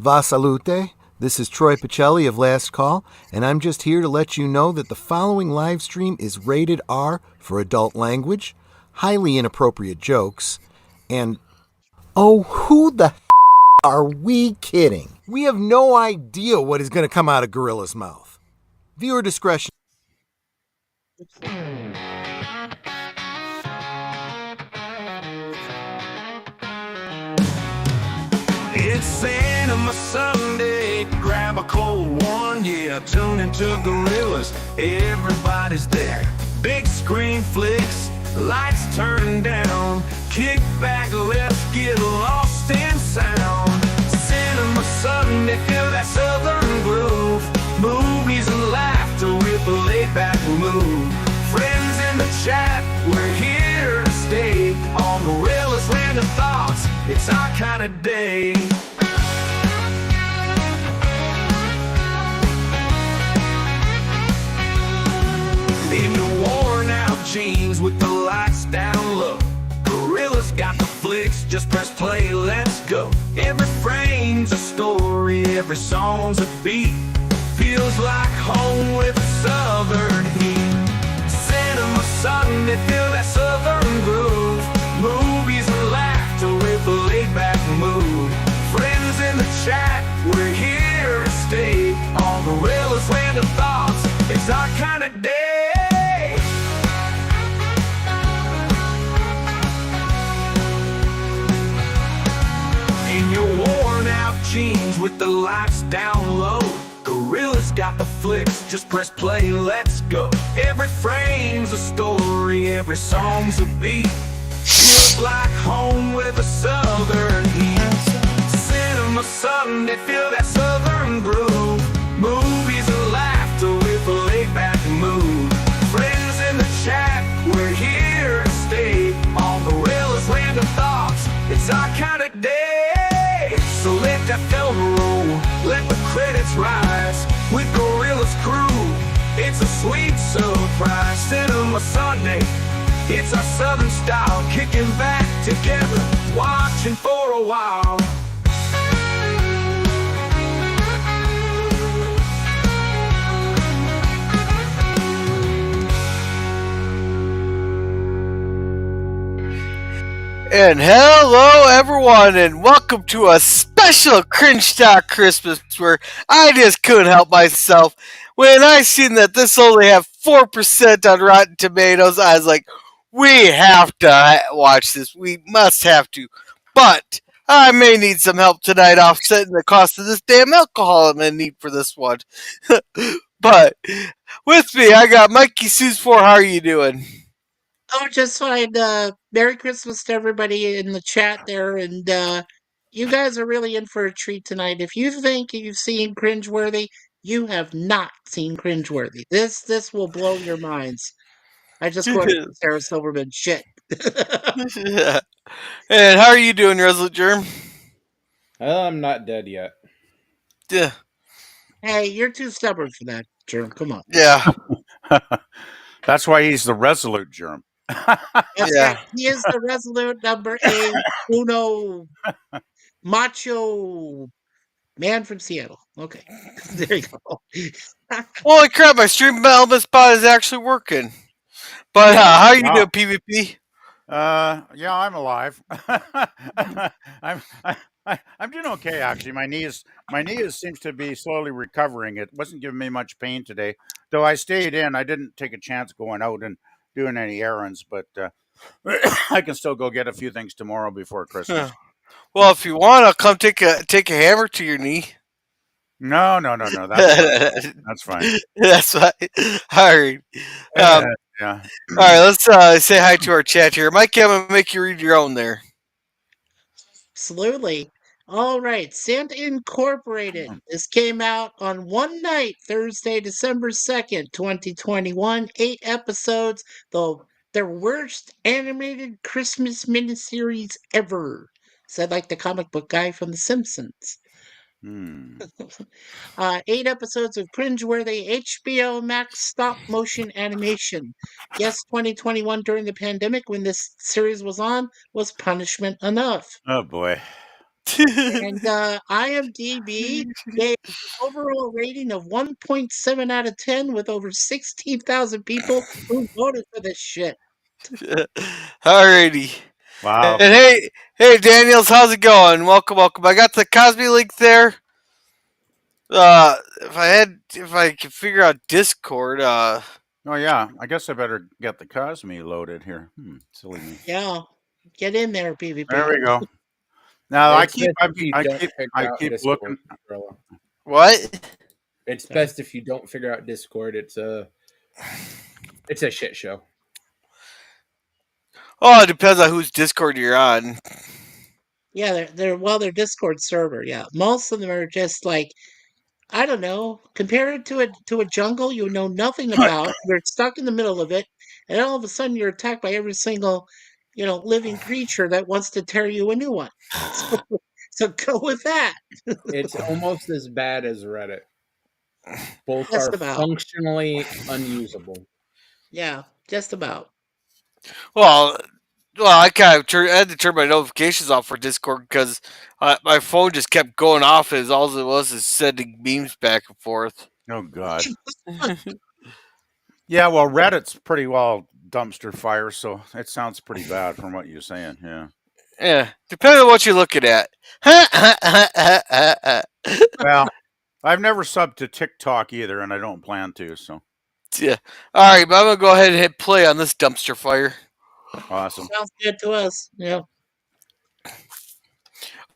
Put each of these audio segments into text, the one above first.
Va salute. This is Troy Pacelli of Last Call, and I'm just here to let you know that the following live stream is rated R for adult language, highly inappropriate jokes, and oh, who the are we kidding? We have no idea what is going to come out of Gorilla's mouth. Viewer discretion. It's Cinema Sunday, grab a cold one, yeah, tune into Gorillas, everybody's there. Big screen flicks, lights turned down, kick back, let's get lost in sound. Cinema Sunday, feel that southern groove, movies and laughter with a laid-back mood. Friends in the chat, we're here to stay, on Gorillas land of thoughts, it's our kind of day. In your worn out jeans with the lights down low, Gorilla's got the flicks, just press play, let's go. Every frame's a story, every song's a beat, feels like home with a southern heat. Cinema Sunday, feel that southern groove, movies and laughter with a laid-back mood. Friends in the chat, we're here to stay, on Gorilla's land of thoughts, it's our kind of day. In your worn out jeans with the lights down low, Gorilla's got the flicks, just press play, let's go. Every frame's a story, every song's a beat, feels like home with a southern heat. Cinema Sunday, feel that southern groove, movies and laughter with a laid-back mood. Friends in the chat, we're here to stay, on Gorilla's land of thoughts, it's our kind of day. So let that film roll, let the credits rise, with Gorilla's crew, it's a sweet surprise. Cinema Sunday, it's our southern style, kicking back together, watching for a while. And hello everyone, and welcome to a special Cringestock Christmas where I just couldn't help myself. When I seen that this only had 4% on Rotten Tomatoes, I was like, we have to watch this. We must have to. But I may need some help tonight offsetting the cost of this damn alcohol I'm going to need for this one. But with me, I got Mikey Sues4. How are you doing? Oh, just fine. Merry Christmas to everybody in the chat there, and you guys are really in for a treat tonight. If you think you've seen Cringeworthy, you have not seen Cringeworthy. This will blow your minds. I just quoted Sarah Silverman. Shit. Yeah. And how are you doing, Resolute Germ? I'm not dead yet. Yeah. Hey, you're too stubborn for that, Germ. Come on. Yeah. That's why he's the resolute germ. That's Yeah. right. He is the resolute number A uno macho man from Seattle. Okay. There you go. Holy crap, my stream element spot is actually working. But how are you doing, PvP? Yeah, I'm alive. I'm doing okay actually. My knee seems to be slowly recovering. It wasn't giving me much pain today, though I stayed in. I didn't take a chance going out and doing any errands, but I can still go get a few things tomorrow before Christmas. Well, if you want, I'll come take a hammer to your knee. No. That's fine. That's fine. All right. Yeah. All right, let's say hi to our chat here. Mike, I'm going to make you read your own there. Absolutely. All right. Santa Incorporated. This came out on one night, Thursday, December 2nd, 2021. 8 episodes. Their worst animated Christmas miniseries ever. Said like the comic book guy from The Simpsons. 8 episodes of cringeworthy HBO Max stop motion animation. Yes, 2021 during the pandemic when this series was on was punishment enough. Oh boy. And IMDb gave an overall rating of 1.7 out of 10 with over 16,000 people who voted for this shit. Alrighty. Wow. And hey, Daniels, how's it going? Welcome, welcome. I got the Cosby link there. If I could figure out Discord, Oh yeah, I guess I better get the Cosme loaded here. Silly me. Yeah, get in there, There PvP. we go. Now It's best if you I don't keep figure I out keep Discord, looking. Gorilla. what? It's best if you don't figure out Discord. It's a shit show. Oh, it depends on whose Discord you're on. Yeah, they're Discord server. Yeah, most of them are just like, I don't know. Compare it to a jungle you know nothing about. You're stuck in the middle of it, and all of a sudden you're attacked by every single, living creature that wants to tear you a new one. So, so go with that. It's almost as bad as Reddit. Both Just are about. functionally unusable. Yeah, just about. Well, I I had to turn my notifications off for Discord because my phone just kept going off. As all it was is sending memes back and forth. Oh God. Yeah, well, Reddit's pretty well dumpster fire, so it sounds pretty bad from what you're saying. Yeah. Yeah, depending on what you're looking at. Well, I've never subbed to TikTok either, and I don't plan to. So Yeah. All right, but I'm gonna go ahead and hit play on this dumpster fire. awesome. Sounds good to us. Yeah.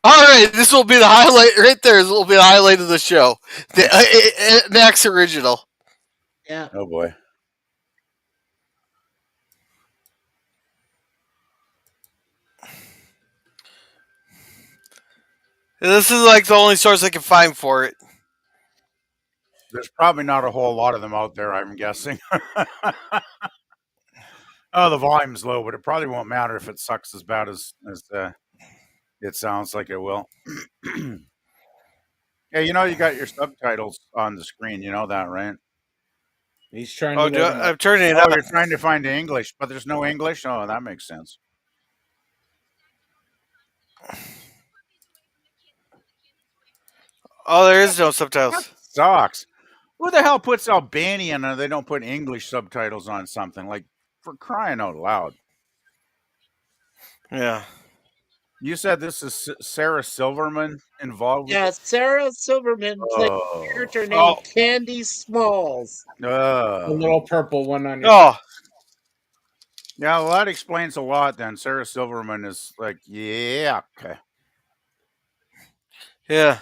All right, this will be the highlight right there. This will be the highlight of the show. The Max original. Yeah. Oh boy. This is like the only source I can find for it. There's probably not a whole lot of them out there. I'm guessing. Oh, the volume's low, but it probably won't matter if it sucks as bad as it sounds like it will. Yeah, you got your subtitles on the screen. You know that, right? He's trying Oh, to load 'em up. I'm turning it Oh, up. you're trying to find the English, but there's no English. Oh, that makes sense. Oh, there is no subtitles. Sucks. Who the hell puts Albanian and they don't put English subtitles on something? Like, for crying out loud. Yeah. You said this is Sarah Silverman involved with Yeah, it? Sarah Silverman played a Oh. character named Oh. Candy Smalls. The little purple one on your. Oh. Yeah, well, that explains a lot then. Sarah Silverman is like, yeah, okay. Yeah.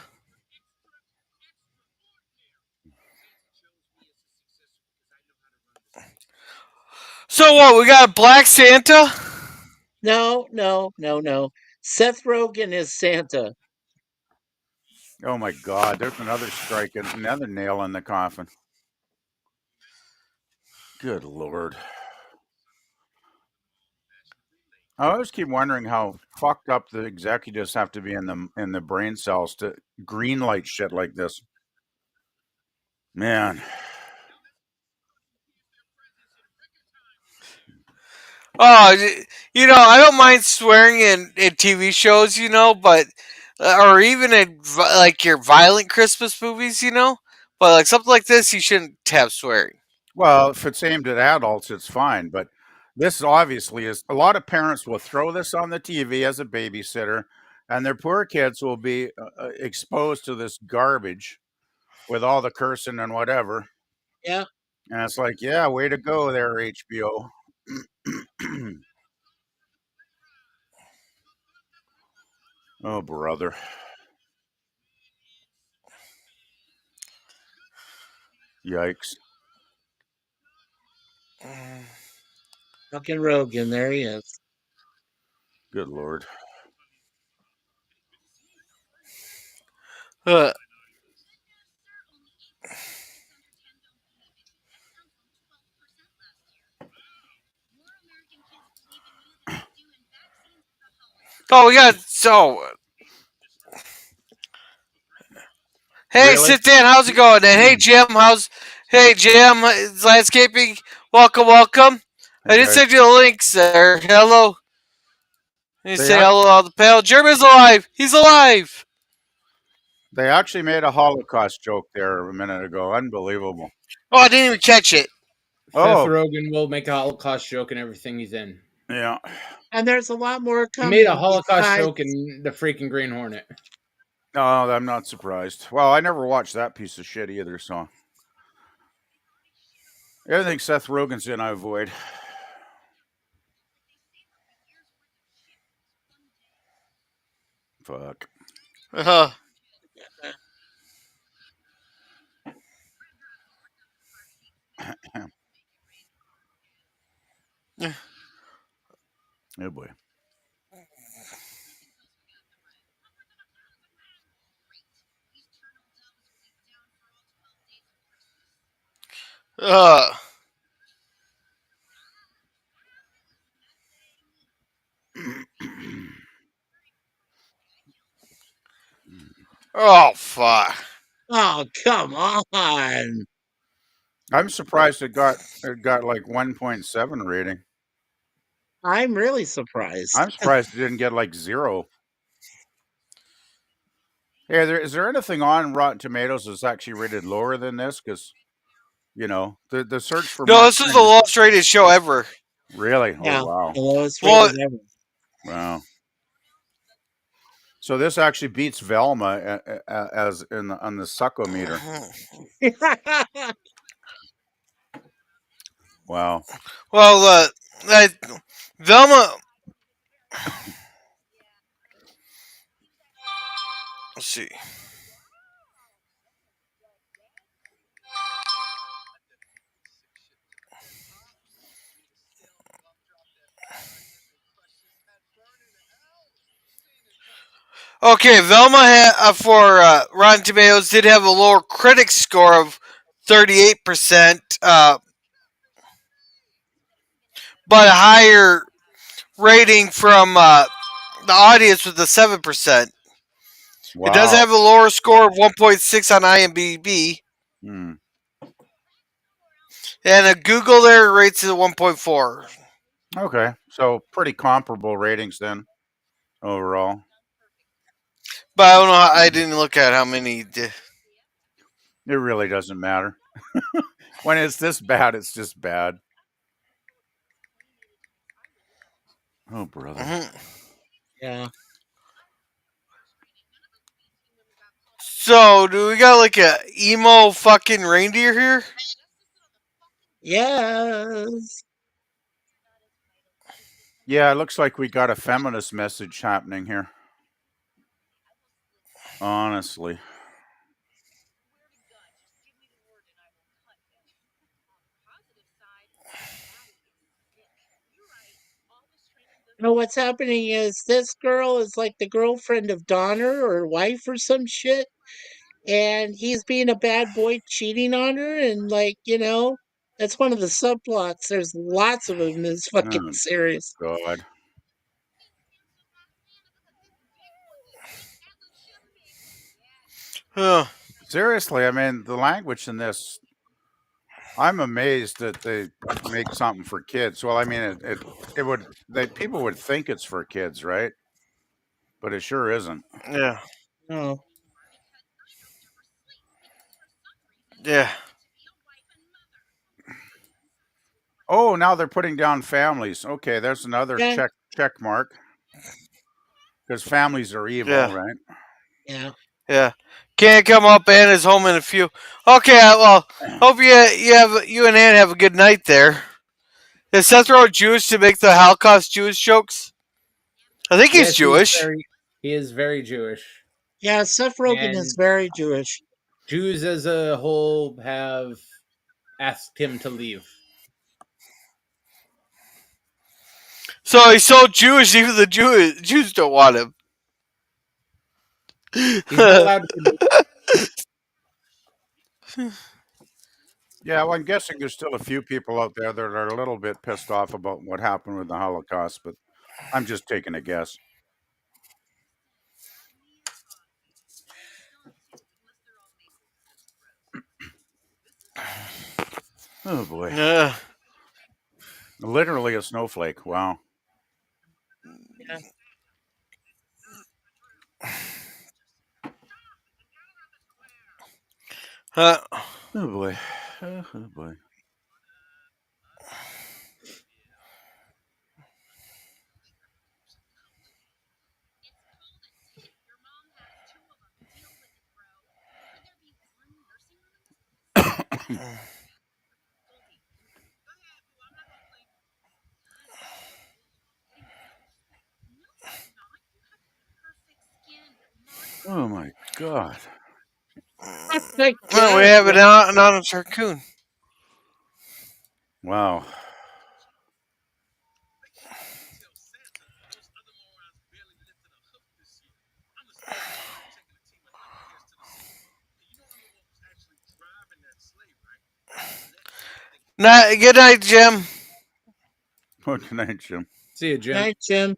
So what? We got a Black Santa. No, no, no, no. Seth Rogen is Santa. Oh my God, there's another strike, another nail in the coffin. Good Lord. I always keep wondering how fucked up the executives have to be in the brain cells to green light shit like this. Man. Oh, I don't mind swearing in TV shows, but or even in like your violent Christmas movies, but like something like this, you shouldn't have swearing. Well, if it's aimed at adults, it's fine. But this obviously is a lot of parents will throw this on the TV as a babysitter, and their poor kids will be exposed to this garbage with all the cursing and whatever. Yeah. And it's like, yeah, way to go there, HBO. Oh, brother. Yikes. Fucking Rogen, there he is. Good Lord. Uh, oh, we got so. Hey, Really? sit down. How's it going? And hey, Jim. Hey, Jim. Landscaping. Welcome, welcome. I did Okay. send you the links there. Hello. You They say act- hello out the panel. Jeremy's alive. He's alive. they actually made a Holocaust joke there a minute ago. Unbelievable. Oh, I didn't even catch it. Seth Oh, Rogen will make a Holocaust joke in everything he's in. yeah. And there's a lot more He made a coming Holocaust besides. joke in the freaking Green Hornet. No, I'm not surprised. Well, I never watched that piece of shit either, so everything Seth Rogen's in, I avoid. Fuck. Uh, Oh boy. uh, oh, fuck. Oh, come on. I'm surprised it got like 1.7 rating. I'm really surprised. I'm surprised it didn't get like 0. Hey, is there anything on Rotten Tomatoes that's actually rated lower than this? Because the search for No, more this is the cringe. lowest rated show ever. Really? Oh Yeah, wow, the lowest Well, rated ever. wow. So this actually beats Velma as on the suckometer. Wow. well, I, Velma. Let's see. Okay, Velma for Rotten Tomatoes did have a lower critic score of 38%, but a higher rating from the audience with a 7%. It does Wow. have a lower score of 1.6 on IMDb, Hmm. and a Google there rates it at 1.4. Okay. So pretty comparable ratings then overall. But I don't know. I didn't look at how many. It really doesn't matter. When it's this bad, it's just bad. Oh brother. Mhm. Yeah. So, do we got like a emo fucking reindeer here? Yes. Yeah, it looks like we got a feminist message happening here. Honestly. You know what's happening is this girl is like the girlfriend of Donner or wife or some shit, and he's being a bad boy cheating on her, and that's one of the subplots. There's lots of them in this fucking Oh series. God. Huh. Seriously, I mean the language in this. I'm amazed that they make something for kids. Well, I mean it would people would think it's for kids, right? But it sure isn't. Yeah. Oh, Yeah. Oh, now they're putting down families. Okay, there's another yeah, check mark because families are evil, Yeah. right? yeah. Yeah. Can't come up. Anna's home in a few. Okay. Well, hope you and Ann have a good night there. Is Seth Rogen Jewish to make the Holocaust Jewish jokes? I think he's Yes, Jewish. he is very Jewish. Yeah, Seth Rogen is And very Jewish. Jews as a whole have asked him to leave. So he's so Jewish, even the Jews don't want him. He's not allowed to produce. Yeah, well, I'm guessing there's still a few people out there that are a little bit pissed off about what happened with the Holocaust, but I'm just taking a guess. Oh boy. Yeah. Literally a snowflake. Wow. Yeah. Uh, Oh boy. Oh boy. Oh my god. My well, we God. have an honest raccoon. Wow. Good night, Jim. What can I, Jim? See you, Jim. Night, Jim.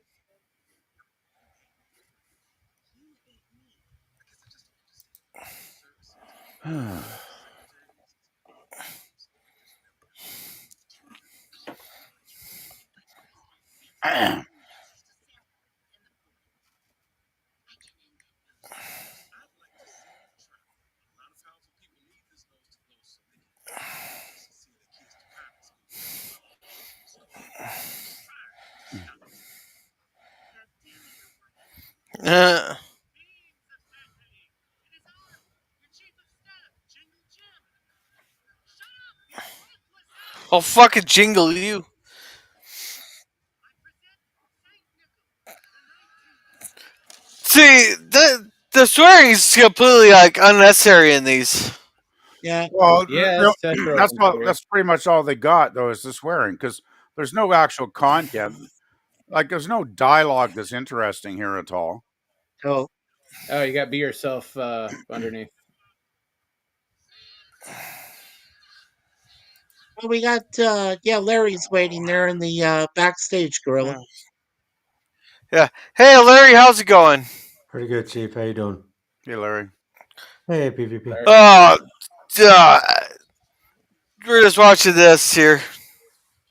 Uh, I'll fucking jingle you. See, the swearing is completely like unnecessary in these. Yeah. Well, Yeah, that's Seth that's Rogen all. theory. That's pretty much all they got, though, is the swearing, because there's no actual content. Like, there's no dialogue that's interesting here at all. Oh, Oh, you got be yourself underneath. well, we got yeah, Larry's waiting there in the backstage, Gorilla. Yeah. Yeah. Hey, Larry, how's it going? Pretty good, Chief. How you doing? Hey, Larry. Hey, PvP. Larry. Oh, uh, we're just watching this here.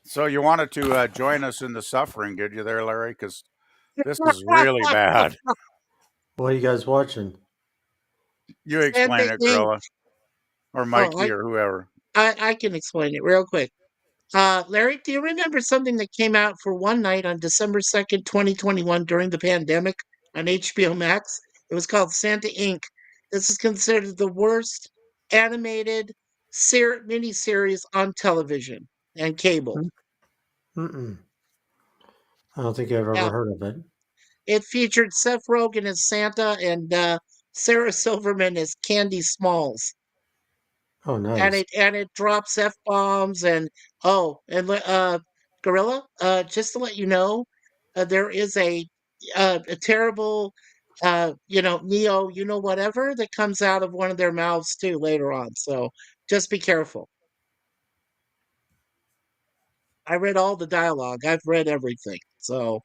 So you wanted to join us in the suffering, did you, there, Larry? Because this is really bad. What are you guys watching? You Santa explain it, Inc. Gorilla, or Oh, Mikey, or whoever. I can explain it real quick. Larry, do you remember something that came out for one night on December 2nd, 2021 during the pandemic on HBO Max? It was called Santa Inc. This is considered the worst animated miniseries on television and cable. Mm-mm. I don't think I've Yeah, ever heard of it. it featured Seth Rogen as Santa and Sarah Silverman as Candy Smalls. Oh, And nice. it drops F-bombs and Gorilla, just to let you know, there is a terrible Neo, whatever that comes out of one of their mouths too later on. So just be careful. I read all the dialogue. I've read everything. So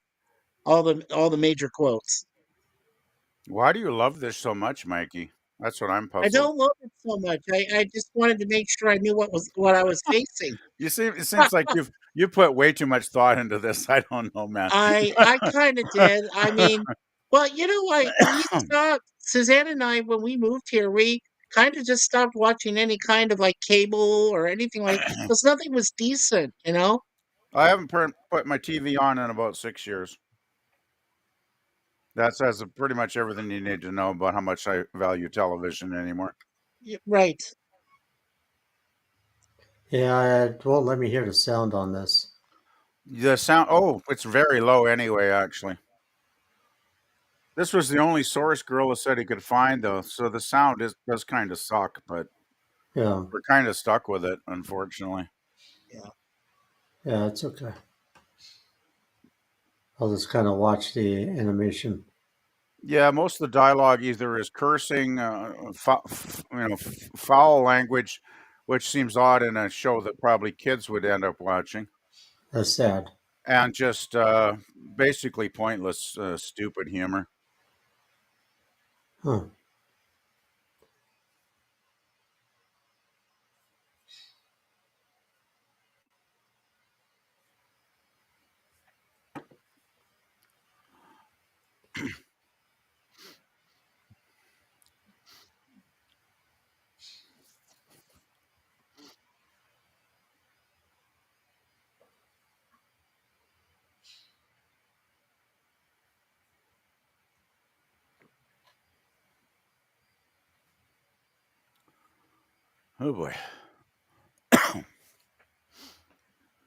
all the major quotes. Why do you love this so much, Mikey? That's what I'm I puzzled. don't love it so much. I just wanted to make sure I knew what I was facing. You see, it seems like you put way too much thought into this. I don't know, man. I kinda did. I mean, well, we stopped Suzanne and I, when we moved here, we kinda just stopped watching any kind of, like, cable or anything like, because nothing was decent, you know? I haven't put my TV on in about 6 years. That says pretty much everything you need to know about how much I value television anymore. Right. Yeah, it won't let me hear the sound on this. The sound, oh, it's very low anyway, actually. This was the only source Gorilla said he could find, though, so the sound does kind of suck, but Yeah, we're kind of stuck with it, unfortunately. Yeah. yeah, it's okay. I'll just kind of watch the animation. Yeah, most of the dialogue either is cursing, foul language, which seems odd in a show that probably kids would end up watching, That's sad. and just basically pointless, stupid humor. Huh. Oh boy.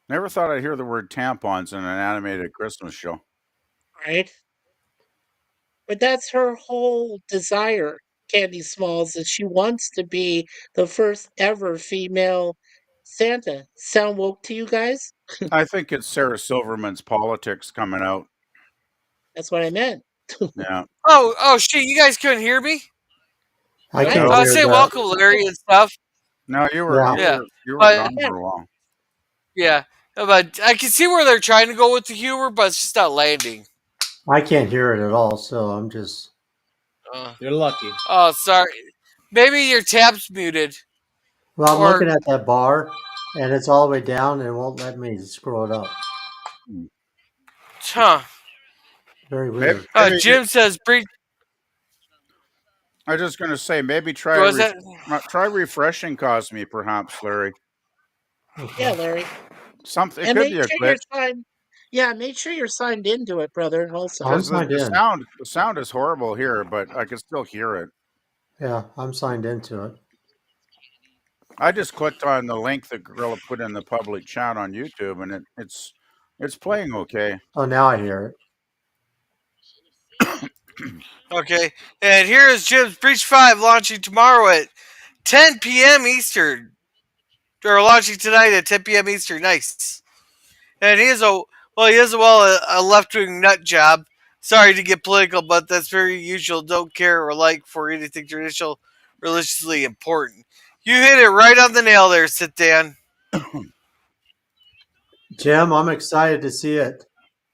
Never thought I'd hear the word tampons in an animated Christmas show. right? But that's her whole desire, Candy Smalls, is she wants to be the first ever female Santa. Sound woke to you guys? I think it's Sarah Silverman's politics coming out. That's what I meant. Yeah. Oh, shit! You guys couldn't hear me? I Nope. can't No. I was hear saying that. welcome, Larry, and stuff. No, you were Yeah, you Yeah, were you were but gone Yeah, for a while. yeah, but I can see where they're trying to go with the humor, but it's just not landing. I can't hear it at all. So I'm just. Uh, You're lucky. oh, sorry. Maybe your tab's muted, Well, I'm looking or at that bar, and it's all the way down, and it won't let me scroll it up. Hmm. huh? Very Maybe, weird. maybe Jim says, "Bring." I was just going to say maybe Was that? try refreshing Cosme, perhaps, Larry. yeah, Okay. Larry. Something it And could make be a sure you're glitch signed. Yeah, make sure you're signed into it, brother. Also, I'm because signed the in. sound is horrible here, but I can still hear it. Yeah, I'm signed into it. I just clicked on the link that Gorilla put in the public chat on YouTube, and it's playing okay. Oh, now I hear it. Okay, and here is Jim's Breach 5 launching tomorrow at 10 p.m. Eastern. Or launching tonight at 10 p.m. Eastern. Nice. And he is a left wing nut job. Sorry to get political, but that's very usual. Don't care or like for anything traditional, religiously important. You hit it right on the nail there, Sit Dan. Jim, I'm excited to see it.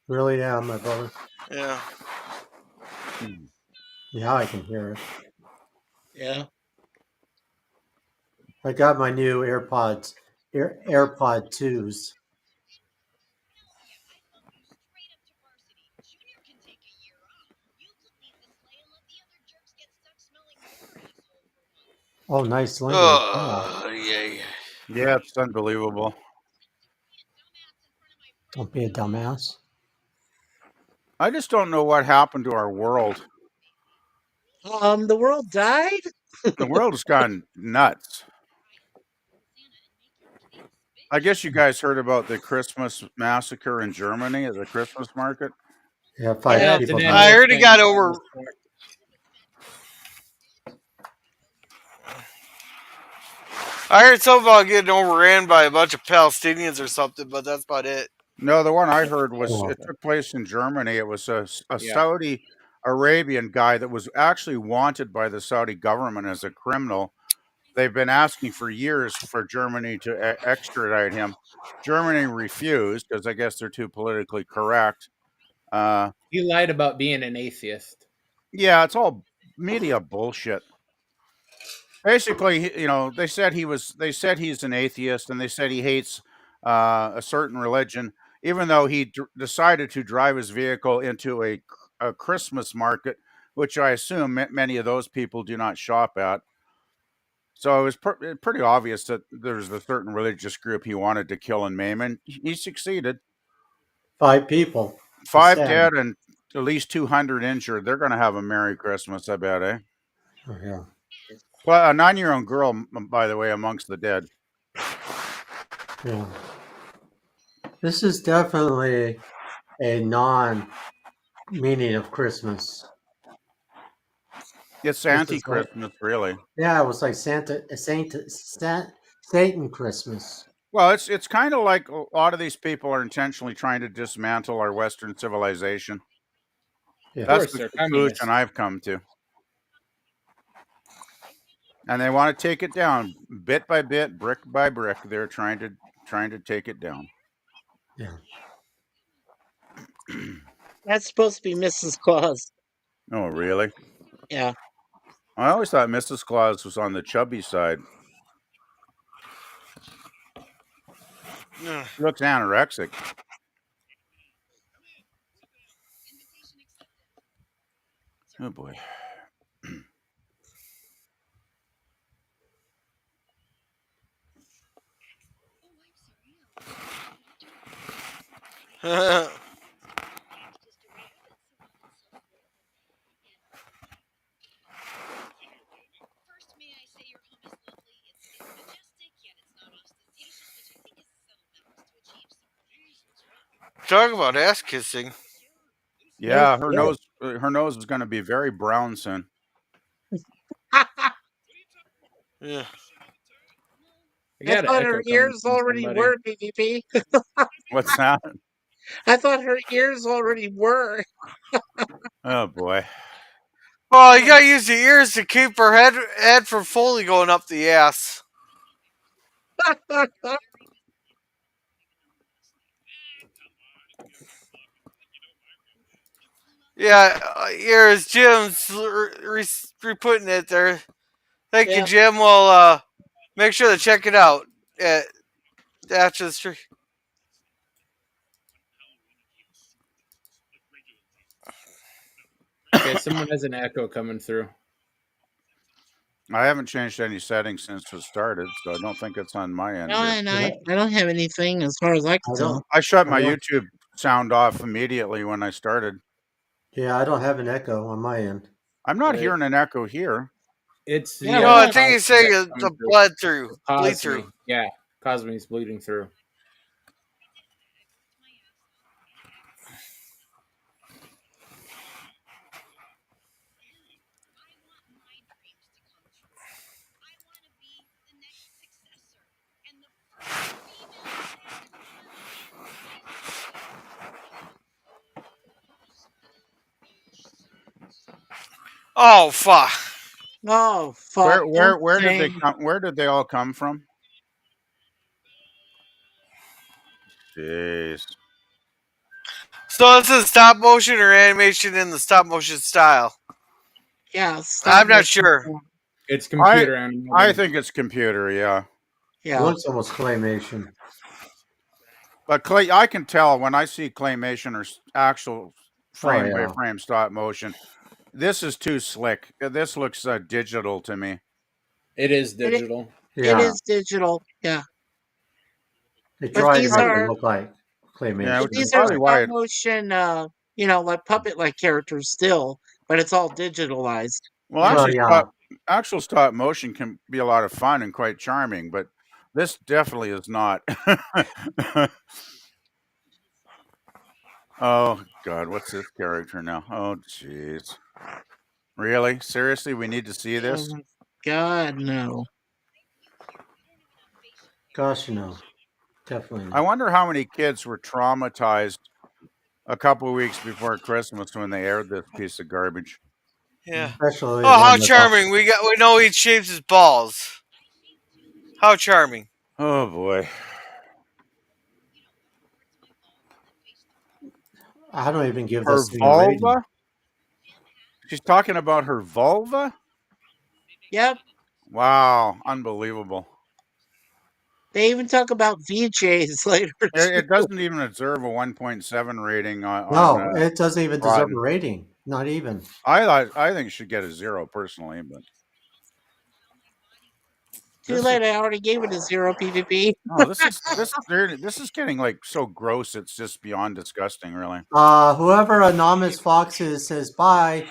Really am, my brother. Yeah. Hmm. Now I can hear it. yeah. I got my new AirPod 2s. Oh, nice language. Yeah. Oh, yeah. Yeah, it's unbelievable. Don't be a dumbass. I just don't know what happened to our world. The world died. The world has gone nuts. I guess you guys heard about the Christmas massacre in Germany at the Christmas market. Yeah, Yeah, 5 That's an people I died. annual heard it thing. got over. I heard something about getting overran by a bunch of Palestinians or something, but that's about it. No, the one I heard was Oh, it took place in Germany. It was a Yeah. Saudi Arabian guy that was actually wanted by the Saudi government as a criminal. They've been asking for years for Germany to extradite him. Germany refused because I guess they're too politically correct. Uh, He lied about being an atheist. yeah, it's all media bullshit. Basically, they said he was. They said he's an atheist, and they said he hates a certain religion, even though he decided to drive his vehicle into a Christmas market, which I assume many of those people do not shop at. So it was pretty obvious that there's a certain religious group he wanted to kill and maim, and he succeeded. 5 people. That's Five sad. dead and at least 200 injured. They're going to have a Merry Christmas, I bet, eh? Oh, yeah. Well, a 9-year-old girl, by the way, amongst the dead. Yeah. This is definitely a non meaning of Christmas. It's This is like, anti-Christmas, really. yeah, it was like Satan Christmas. Well, it's kind of like a lot of these people are intentionally trying to dismantle our Western civilization. Yeah. Of That's course, the they're conclusion communists. I've come to. And they want to take it down bit by bit, brick by brick. They're trying to take it down. Yeah. That's supposed to be Mrs. Claus. Oh, really? Yeah. I always thought Mrs. Claus was on the chubby side. Ugh. She looks anorexic. Oh boy. Talk about ass kissing. No Yeah, shit. her nose is going to be very brown soon. Yeah. I I got an thought echo her coming ears from already somebody. were PvP. What's that? I thought her ears already were. Oh boy. Oh, you gotta use the ears to keep her head from fully going up the ass. Yeah, ears. Jim's re-putting it there. Thank you, Yeah. Jim. We'll make sure to check it out at after the stream. Okay, someone has an echo coming through. I haven't changed any settings since it started, so I don't think it's on my end No, here. and I don't have anything as far as I can I tell. don't. I shut I my don't. YouTube sound off immediately when I started. Yeah, I don't have an echo on my end. I'm not Right. hearing an echo here. It's Yeah, the No, I what? think he's Cosme saying that's coming the through. blood through, bleed through. Cosme. Yeah, Cosme's bleeding through. Oh fuck! Oh fuck! Don't Where did they say. come? Where did they all come from? Jeez. So this is stop motion or animation in the stop motion style. Yeah, stop I'm not motion. sure. It's I computer I animated. think it's computer, yeah. It Yeah. looks almost claymation. But I can tell when I see claymation or actual Oh frame by yeah. frame stop motion. This is too slick. This looks digital to me. It is It digital. it Yeah. is digital. Yeah. They But tried to these make it are look like Yeah, claymation, which is but probably why stop it. motion. Like puppet like characters still, but it's all digitalized. Well, Yeah. well, yeah. actual stop motion can be a lot of fun and quite charming, but this definitely is not. Oh God, what's this character now? Oh jeez, really? Seriously, we need to see Oh this? my God, no. Gosh, no, definitely I not. wonder how many kids were traumatized a couple of weeks before Christmas when they aired this piece of garbage. Yeah. Especially Oh, how when the charming! We know he shaves his balls. How charming! Oh boy. I don't even give Her this thing a rating. vulva? She's talking about her vulva? Yep. Wow, unbelievable. They even talk about VJs later It too. doesn't even deserve a 1.7 rating on No, it doesn't even deserve a Rotten. rating. Not even. I think it should get a 0 personally, but Too this is late. I already gave it a 0 PvP. oh, this is getting like so gross. It's just beyond disgusting, really. Whoever anonymous fox is says bye.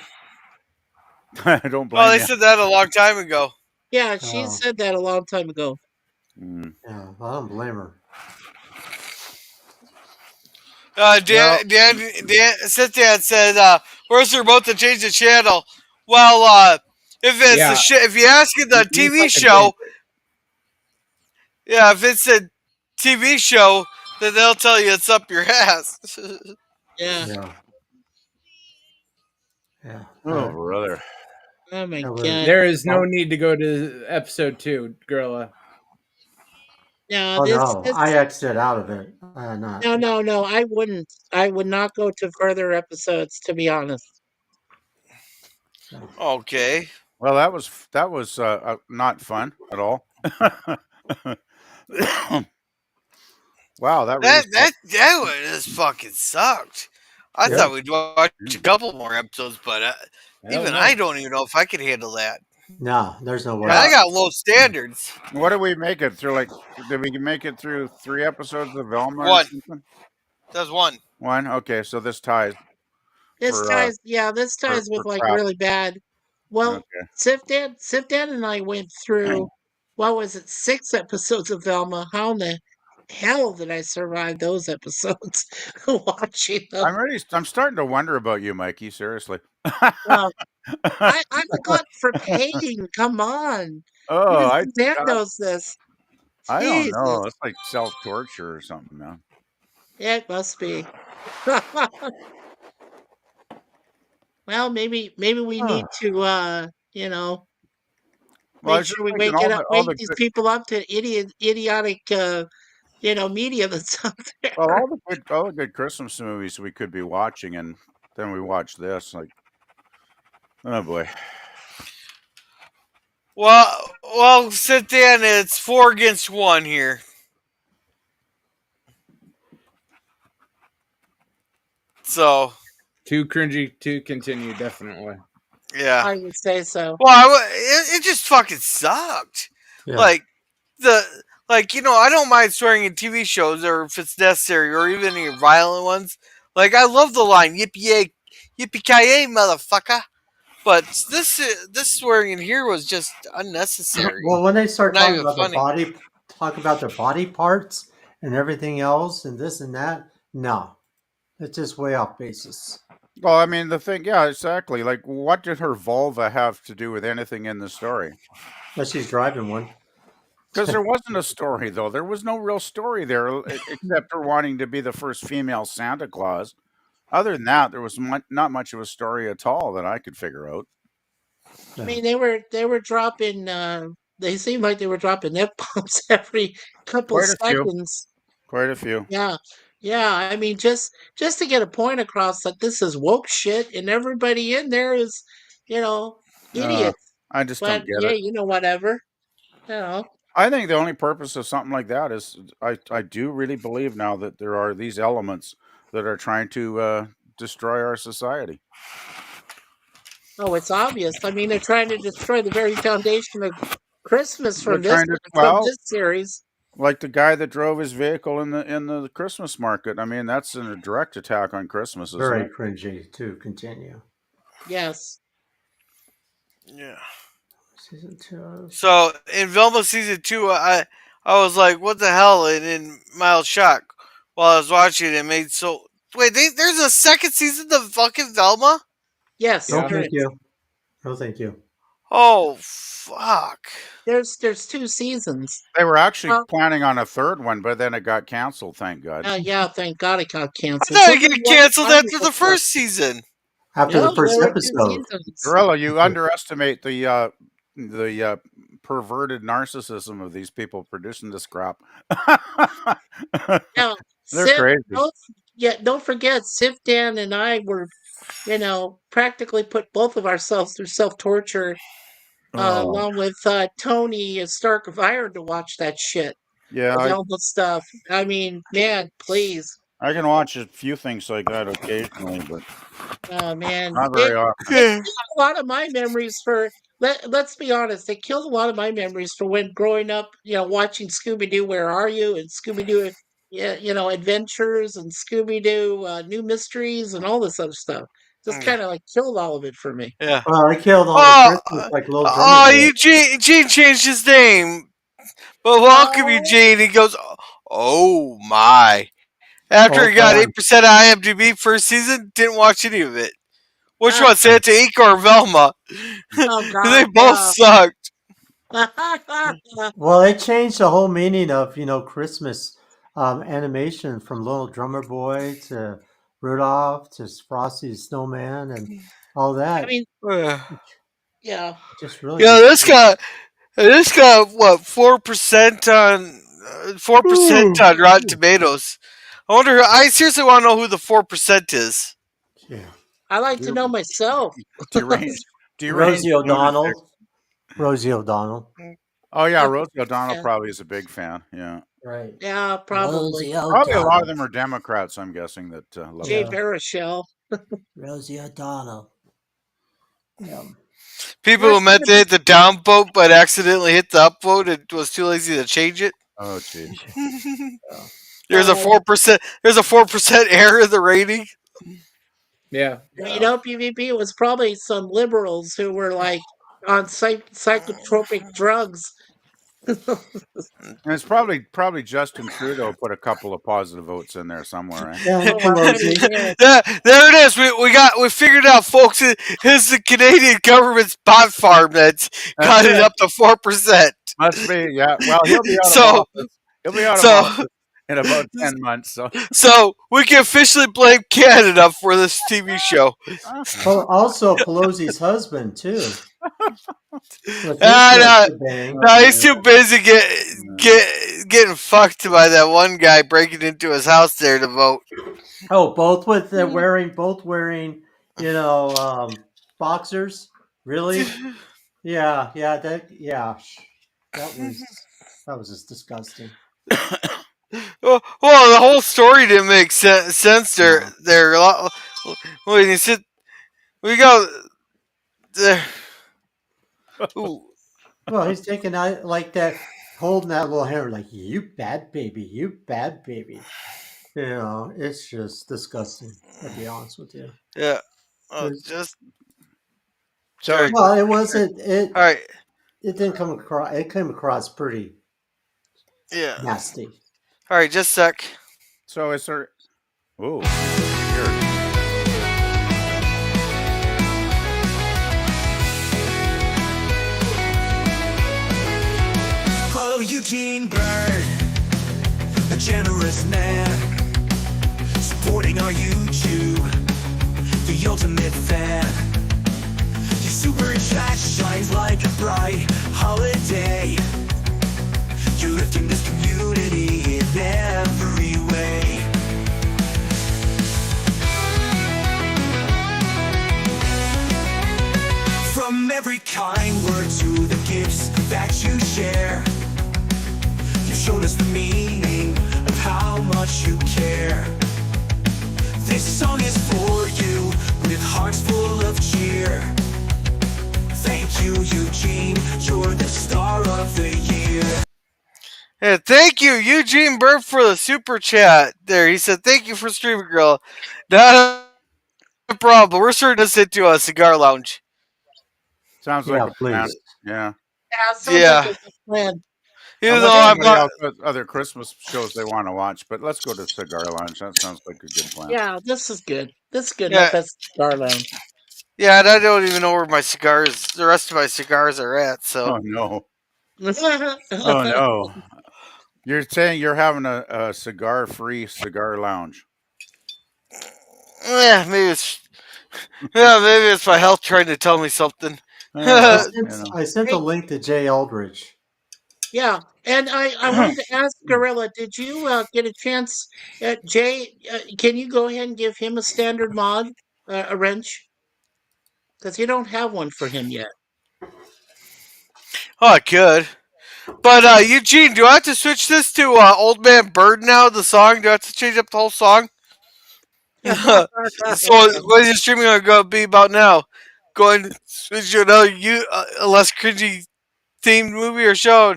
I don't Oh, blame they you. said that a long time ago. Yeah, she Oh, said that a long time ago. Mm. yeah, I don't blame her. Dan, Well, Dan, Dan, Cynthia said, "Where's the remote to change the channel?" Well, if it's the Yeah, if you ask it the you TV fucking change show, it. yeah, if it's a TV show, then they'll tell you it's up your ass. Yeah. Yeah, yeah. oh brother. Oh my That was. God. There is no Oh, need to go to episode 2, Gorilla. No, oh this no, I this exited out of it. Not. no. I wouldn't. I would not go to further episodes, to be honest. No. Okay, Well, that was not fun at all. Wow, that really. that one just fucking sucked. I Yep. thought we'd watch a couple more episodes, but Hell even no. I don't even know if I could handle that. No, there's no And way. I got low standards. What did we make it through? Like, did we make it through 3 episodes of Velma or One, something? that's one. One. Okay, so this ties This for ties, yeah, this ties with for like crap. really bad. Well, Okay. Sif Dad and I went through, what was it, 6 episodes of Velma. How in the hell did I survive those episodes watching them? I'm starting to wonder about you, Mikey. Seriously. Well, I'm a glutton for pain. Come on. Oh, Even Suzanne I knows this. I don't Jesus. know. It's like self torture or something, man. Yeah, it must be. Well, maybe we Oh. need to Well, I make was just sure we thinking all the all wake the these good people up to idiotic media that's out well there. all the good Christmas movies we could be watching, and then we watch this. Like, oh boy. Well, sit down. It's 4 against 1 here. So Too cringy to continue, definitely. yeah. I would say so. Well, it just fucking sucked. Yeah. Like the I don't mind swearing in TV shows or if it's necessary or even any violent ones. Like I love the line "yippee yippee ki motherfucker," but this swearing in here was just unnecessary Well, when they or start not talking even about the funny. body, talk about their body parts and everything else and this and that, no, it's just way off basis. Well, I mean, the thing, yeah, exactly. Like, what did her vulva have to do with anything in the story? But she's driving one. Because there wasn't a story, though. There was no real story there, except her wanting to be the first female Santa Claus. Other than that, there was not much of a story at all that I could figure out. I Yeah. mean, they were dropping. They seemed like they were dropping f bombs every couple Quite a few. seconds. Quite a few. Yeah, yeah. I mean, just to get a point across that this is woke shit, and everybody in there is, you know, Uh, idiots. I just don't But get yeah, it. whatever. You know. I think the only purpose of something like that is I do really believe now that there are these elements that are trying to destroy our society. Oh, it's obvious. I mean, they're trying to destroy the very foundation of Christmas They're from this trying to, from well, this series. like the guy that drove his vehicle in the Christmas market. I mean, that's a direct attack on Christmas, isn't Very it? cringy to continue. Yes. Yeah. Season 2. So in Velma season 2, I was like, what the hell? And in mild shock while I was watching it. It made so wait. There's a second season of fucking Velma. Yes, No, Yeah. there thank is. you. No, thank you. Oh fuck! There's two seasons. They were actually Well, planning on a third one, but then it got canceled. Thank God. yeah, thank God it got I canceled. thought So it did got canceled after Wonderful the Stuff. first season. After the No, first there were two episode. seasons. Gorilla, you underestimate the perverted narcissism of these people producing this crap. Now, They're Sif, crazy. don't forget, Sif, Dan, and I were, practically put both of ourselves through self-torture, Oh, along with Tony Stark of Iron to watch that shit. yeah, The Velvet stuff. I mean, man, please. I can watch a few things like that occasionally, but Oh man, not very often. it killed a lot of my memories for. Let's be honest, it killed a lot of my memories for when growing up, watching Scooby Doo, Where Are You, and Scooby Doo, yeah, Adventures, and Scooby Doo, New Mysteries, and all this other stuff. Just kind of like killed all of it for me. Yeah. Well, I killed all the Oh, Christmas like little drummer boy. Eugene changed his name. But welcome, Oh, Eugene. He goes, oh my. After Oh, he got 8% on IMDb first season, didn't watch any of it. Which uh, one, Santa Inc. or Velma? oh They God, both yeah. sucked. well, they changed the whole meaning of Christmas animation from Little Drummer Boy to Rudolph to Frosty the Snowman and all I that. mean, Yeah, yeah. Just really this destroyed. got what 4% on 4% on Rotten Tomatoes. I wonder. I seriously want to know who the 4% is. Yeah. I like to know myself. Deranged, deranged Rosie lunatic. O'Donnell. Rosie O'Donnell. Oh yeah, Rosie O'Donnell Yeah, probably is a big fan. Yeah, Right. yeah, probably. Rosie probably a lot of O'Donnell. them are Democrats. I'm guessing that love Jay that. Yeah. Baruchel. Rosie O'Donnell. Yeah. People There's who meant gonna to be hit the down vote but accidentally hit the up vote and was too lazy to change it. Oh gee. Yeah. There's a uh, 4%. There's a 4% error in the rating. Yeah. Yeah. PvP was probably some liberals who were like on psychotropic drugs And it's probably Justin Trudeau put a couple of positive votes in there somewhere. Eh? And Oh, I bet he Pelosi. did. There it is. We figured it out, folks. It's the Canadian government's bot farm that's That's got it it. up to 4%. Must be, yeah. Well, he'll be out of So office. He'll be out of so office in about 10 months. So, so we can officially blame Canada for this TV show. Well, also Pelosi's husband too, with his little Ah, shebang. no, he's too busy getting fucked by that one guy breaking into his house there to vote. Oh, both wearing, you know, boxers. Really? Yeah, yeah, that was just disgusting. Well, the whole story didn't make sense there. No. There, when you sit, we go there. Ooh. Well, he's taking out like that, holding that little hair, like you bad baby, you bad baby. You know, it's just disgusting. I'll be honest with you. Yeah. Oh, There's, just so all right. well, it wasn't. All right. It didn't come across. It came across pretty Yeah. nasty. All right. Just a sec. so is there? Ooh, weird. Oh, Eugene Bird, a generous man, supporting our YouTube, the ultimate fan. Your super chat shines like a bright holiday. You're lifting this community in every way. From every kind word to the gifts that you share, you've shown us the meaning of how much you care. This song is for you, with hearts full of cheer. Thank you, Eugene, you're the star of the year. Yeah, thank you, Eugene Burke, for the super chat. There, he said, "Thank you for streaming, girl." Not a problem. But we're certain to sit to a cigar lounge. Sounds like Yeah, a plan. please. Yeah. Yeah, sounds like Yeah. a good plan. Even though Unless I'm somebody not. else has other Christmas shows they want to watch, but let's go to Cigar Lounge. That sounds like a good plan. Yeah, this is good. This is good Yeah. enough as Star Lounge. Yeah, and I don't even know where my cigars, the rest of my cigars are at. So Oh no! Oh no! You're saying you're having a cigar-free cigar lounge? yeah, maybe it's my health trying to tell me something. I Well, sent I sent a Hey, link to Jay Aldrich. yeah, and I wanted to ask Gorilla, did you get a chance? Jay, can you go ahead and give him a standard mod, a wrench? Because you don't have one for him yet. Oh, I could. But Eugene, do I have to switch this to Old Man Bird now? The song? Do I have to change up the whole song? So what is your streaming going to be about now? Going to switch to another less cringy themed movie or show?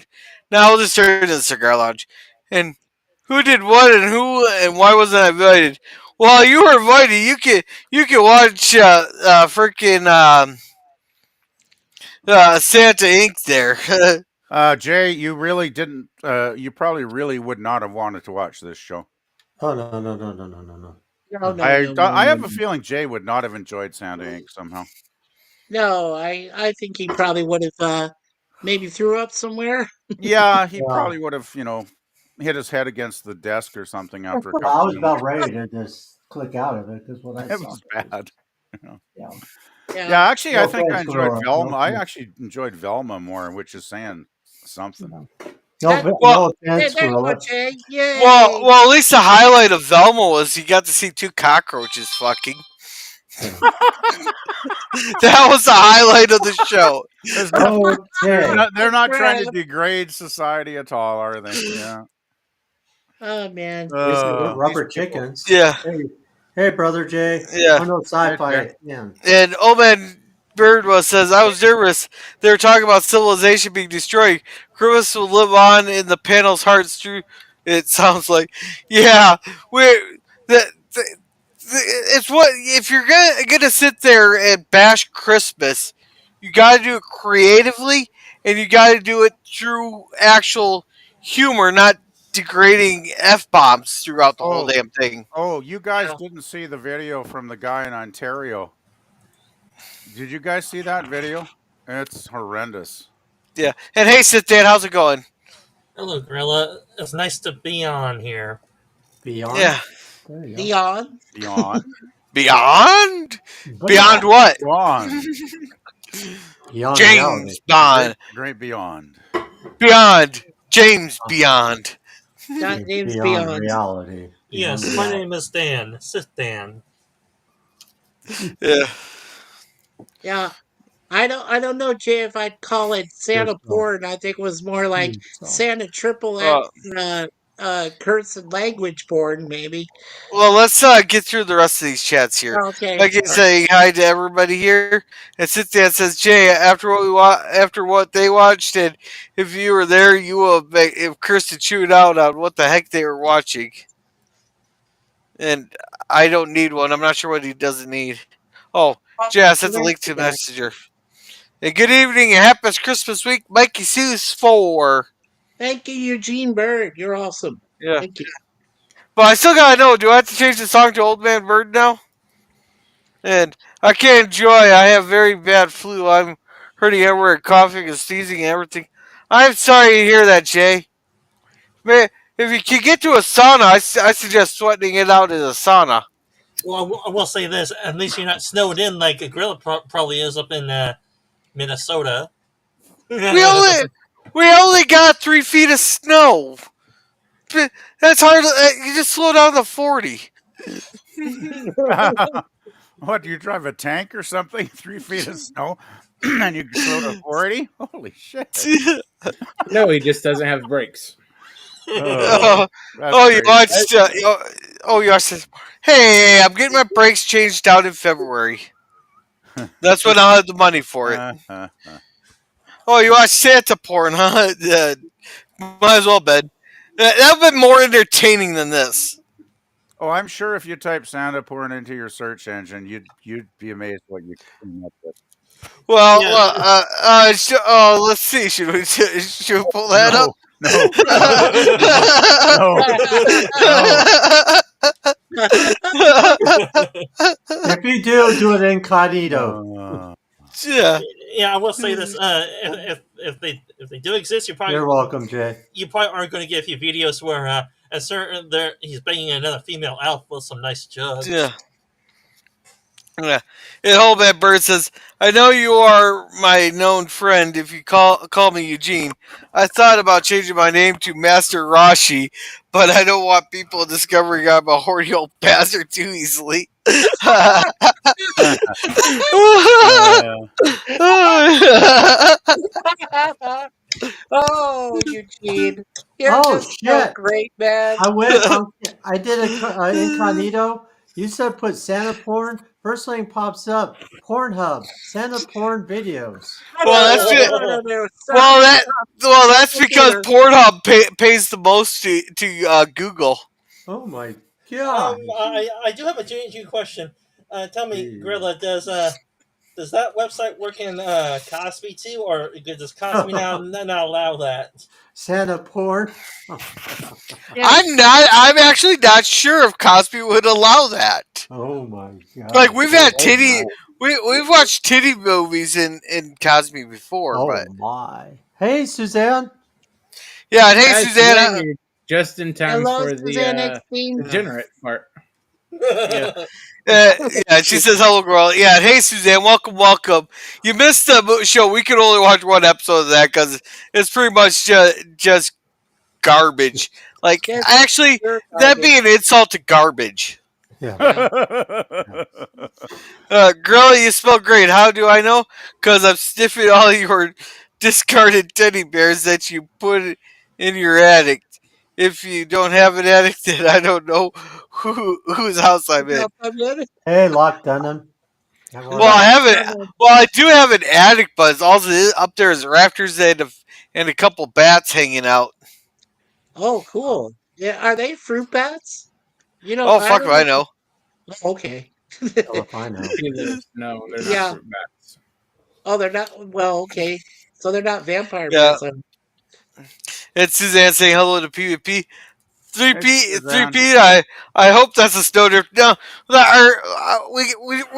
Now we'll just turn to the cigar lounge. And who did what and who and why wasn't I invited? Well, you were invited. You can watch freaking Santa Inc. there. Jay, you really didn't. You probably really would not have wanted to watch this show. Oh no no no no no no no. No, no, I no, no, I no, have a feeling Jay would not have enjoyed Santa Inc. somehow. no. I think he probably would have maybe threw up somewhere. Yeah, he Yeah. probably would have, hit his head against the desk or something after a I couple was minutes. about ready to just click out of it because what I It saw. was bad. Yeah. Yeah, actually, I No think I offense, enjoyed Gorilla. Velma. No I offense. actually enjoyed Velma more, which is saying something. No, That, well, no hey, offense, there you go, Gorilla. Jay. well, Yay! well. At least the highlight of Velma was you got to see two cockroaches fucking. That was the highlight of the show. There's not, Okay. they're not trying to Crap. degrade society at all, are they? Yeah. Oh man. These rubber These people. chickens. Yeah, Hey, brother Jay. yeah. Oh no, sci-fi Jay. again. And Old Man Birdwa says, I was nervous. They were talking about civilization being destroyed. Christmas will live on in the panel's hearts through. It sounds like, yeah, we're it's what if you're gonna sit there and bash Christmas, you gotta do it creatively and you got to do it through actual humor, not degrading f bombs throughout the whole Oh, damn thing. oh, you guys Yeah. didn't see the video from the guy in Ontario. Did you guys see that video? It's horrendous. Yeah. And hey, sit Dan, how's it going? Hello, Gorilla. It's nice to be on here. Beyond. Yeah. There you go. Dion. Beyond. Beyond? Beyond Beyond. what? Beyond. Beyond reality. James Bond. Great beyond. Beyond. James Beyond. Not James Beyond Beyond. reality. Beyond Yes, my reality. name is Dan. Sith Dan. Yeah. Yeah. I don't know, Jay, if I'd call it Santa Yourself. porn. I think it was more like Yourself. Santa triple X Uh, curse and language porn, maybe. well, let's get through the rest of these chats here. Okay. I can say hi to everybody here. And Sit Dan says, Jay, after after what they watched, and if you were there, you will have cursed and chewed out on what the heck they were watching. And I don't need one. I'm not sure what he doesn't need. Oh, Jay, I sent the link to Messenger. And good evening and happy Christmas week, Mikey Seuss 4. Thank you, Eugene Bird. You're awesome. Yeah. Thank you. But I still gotta know, do I have to change the song to Old Man Bird now? And I can't enjoy. I have very bad flu. I'm hurting everywhere, coughing and sneezing and everything. I'm sorry to hear that, Jay. Man, if you can get to a sauna, I suggest sweating it out in a sauna. Well, I will say this: at least you're not snowed in like a gorilla probably is up in Minnesota. We only got 3 feet of snow. That's hard. You just slow down to 40. What, do you drive a tank or something? 3 feet of snow? And you slow to 40? Holy shit. No, he just doesn't have brakes. Oh, That's you crazy. watched. You watched. Hey, I'm getting my brakes changed out in February. That's when I'll have the money for it. Oh, you watch Santa porn, huh? Might as well, Ben. That would have been more entertaining than this. Oh, I'm sure if you type Santa porn into your search engine, you'd be amazed what you come up with. Well, Yeah. let's see. Should we pull that up? No. If you do it incognito. No. Yeah. Yeah, I will say this: if they do exist, You're welcome, Jay. you probably aren't going to get a few videos where a certain there he's banging another female elf with some nice jugs. Yeah. Yeah. And Old Man Bird says, I know you are my known friend if you call me Eugene. I thought about changing my name to Master Rashi, but I don't want people discovering I'm a horny old bastard too easily. Oh, Eugene. You're Oh, just so shit. great, man. I went. I did a incognito. You said put Santa porn. First thing pops up: Pornhub, Santa porn videos. Well, that's it. Well, that's because Pornhub pays the most to Google. Oh my god! I do have a genuine question. Tell me, Jeez. Gorilla, does that website work in Cosby too, or does Cosby not allow that? Santa porn. I'm actually not sure if Cosby would allow that. Oh my god! Like we've had we've watched titty movies in Cosby before, Oh but my! Hey, Suzanne. yeah. And hey, Guys, Susanna. you're just in time Hello, for Suzanne the Epstein. degenerate part. Yeah, she says hello, girl. Yeah, hey, Suzanne, welcome. You missed the show. We could only watch one episode of that because it's pretty much just garbage. Like, Yes, actually, you're that'd be an insult to garbage. Yeah. Girl, you smell great. How do I know? Because I'm sniffing all your discarded teddy bears that you put in your attic. If you don't have an attic, then I don't know whose house I'm in. Hey, Lock Dunham. Well, I do have an attic, but it's also up there is rafters and a couple bats hanging out. Oh, cool. Yeah, are they fruit bats? You know, Oh, fuck if I know. Okay. Hell if I know. No, they're not Yeah. fruit bats. Oh, they're not. Well, okay. So they're not vampire Yeah. bats. And Suzanne saying hello to PvP. Three It's P, three Suzanne. P. I hope that's a snowdrift. No, we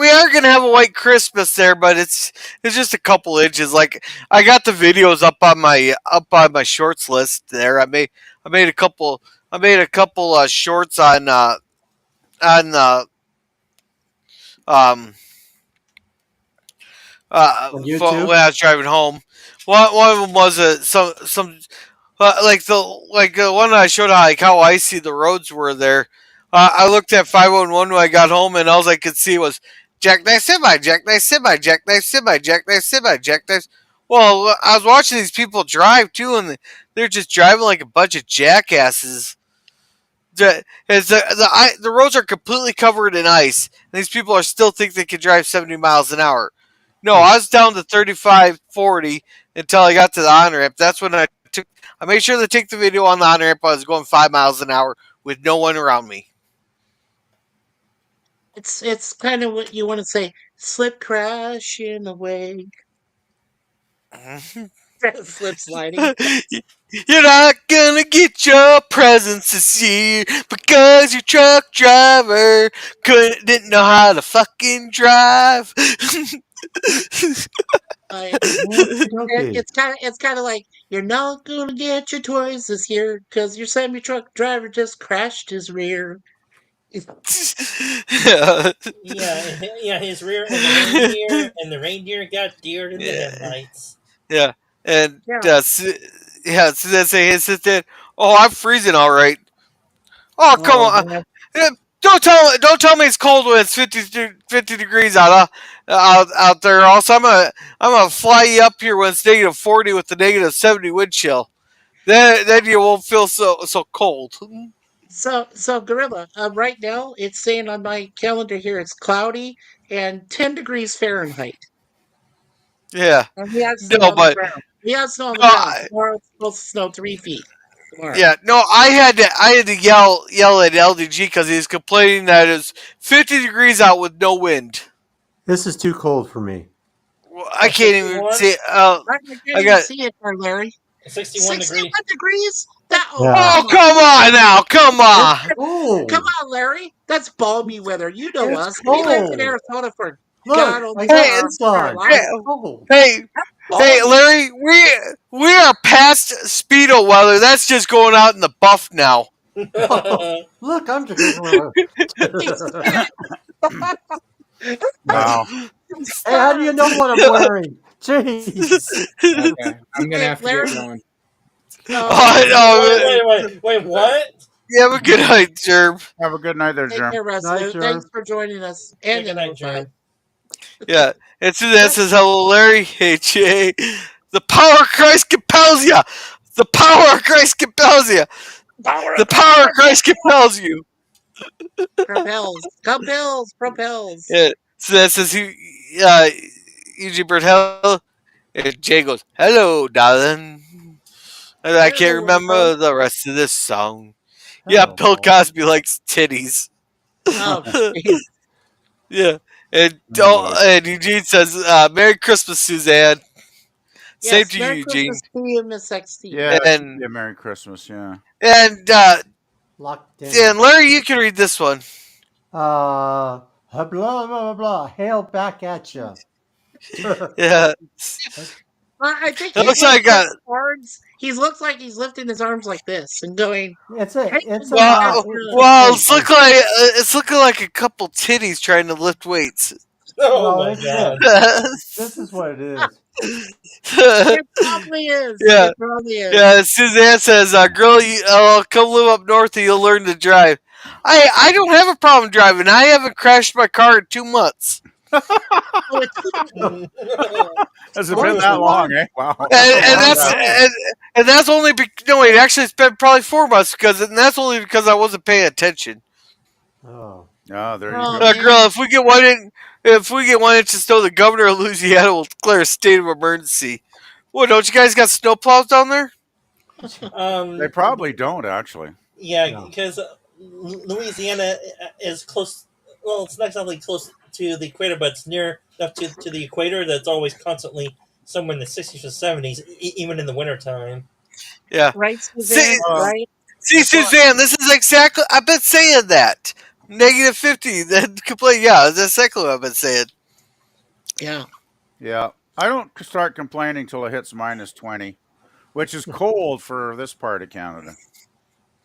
are gonna have a white Christmas there, but it's just a couple inches. Like I got the videos up on my shorts list there. I made a couple shorts on um On when YouTube? I was driving home. One of them was some like the one I showed how icy the roads were there. I looked at 511 when I got home, and all I could see was jackknife semi, jackknife semi, jackknife semi, jackknife semi, jackknife. Well, I was watching these people drive too, and they're just driving like a bunch of jackasses. The roads are completely covered in ice, and these people are still think they can drive 70 miles an hour. No, I was down to 35, 40 until I got to the on ramp. That's when I made sure to take the video on the on ramp. I was going 5 miles an hour with no one around me. It's kind of what you want to say. Slip crashing away. Slip sliding. You're not gonna get your presents this year because your truck driver didn't know how to fucking drive. Like, Okay. it's kind of like you're not gonna get your toys this year because your semi truck driver just crashed his rear. Yeah, his rear and the reindeer got deer in the Yeah. headlights. Yeah, and Yeah. so they say his sister. Oh, I'm freezing all right. Oh, come Oh on. man. Don't tell me it's cold when it's 50 degrees out there. Also, I'm gonna fly you up here when it's negative 40 with the negative 70 wind chill. Then you won't feel so cold. So Gorilla. Right now it's saying on my calendar here it's cloudy and 10 degrees Fahrenheit, Yeah, and we have snow no, on the but ground. We have snow on the no, ground. Tomorrow it's supposed to snow 3 feet. Tomorrow. yeah, no. I had to yell at LDG because he was complaining that it's 50 degrees out with no wind. This is too cold for me. I can't even 61? see. I can't I even got. see it there, Larry. 61 61 degree. degrees? That Yeah. Oh, come on. come on now, come It's on. Come cold. on, Larry. That's balmy weather. You know It's us. We lived in cold. Arizona for Look, God I only got Hey, our this entire on. hey, lives. It's cold. hey, hey, Balmy. Larry, we are past speedo weather. That's just going out in the buff now. Look, I'm just. Hey, Wow. Hey, how do you know what I'm wearing? Jeez. Okay, I'm gonna have to get Larry. going. Oh, no, Wait, what? you have a good night, Gerb. Have a good night there, Take Jim. care, Night, Resolute. Thanks Jerv. for joining us. Yeah, And good night, Gerb. Amplify. Yeah, and Suzanne says hello, Larry. Hey, Jay. The power of Christ compels you. The power of Christ compels you. Power The of Christ power of Christ compels you. propels. Propels. Yeah. Suzanne says Eugene Bird, hello. And Jay goes, hello, darling. And I can't Hello, remember the rest of this song. Yeah, Hello, Bill Paul. Cosby likes titties. Oh, jeez. Yeah. And, Oh boy. and Eugene says, Merry Christmas, Suzanne. Same Yes, to you, Merry Eugene. Christmas to you, Miss XT. Yeah, it should And be a Merry Christmas. Yeah. and Locked in. and Larry, you can read this one. Blah, blah, blah, blah. Hail back at you. Yeah. I think It he's looks lifting like up his arms. He looks like he's lifting his arms like this and going, it's "Hey, a, well, hey, it's hey. looking like a couple titties trying to lift weights. Oh No, my it's god. this is what it is. It probably is. Yeah. It probably is." Yeah, Suzanne says, "Girl, come live up north and you'll learn to drive." I don't have a problem driving. I haven't crashed my car in 2 months, Oh, it's Has it been Orange that one. long, eh? Wow. and, That's a and long that's time. and that's only no wait. Actually, it's been probably 4 months and that's only because I wasn't paying attention. Oh. Oh, there you Oh go. Girl, man. if we get 1 inch of snow, the governor of Louisiana will declare a state of emergency. What? Don't you guys got snow plows down there? They probably don't actually. Yeah, No. because Louisiana is close. Well, it's not exactly close to the equator, but it's near enough to the equator that's always constantly somewhere in the 60s or 70s, even in the wintertime. Yeah. Right, See, Suzanne? Uh, Right? see, Suzanne, this is exactly. I've been saying that. -50. Then complain. Yeah, that's exactly what I've been saying. Yeah. yeah, I don't start complaining till it hits -20, which is cold for this part of Canada.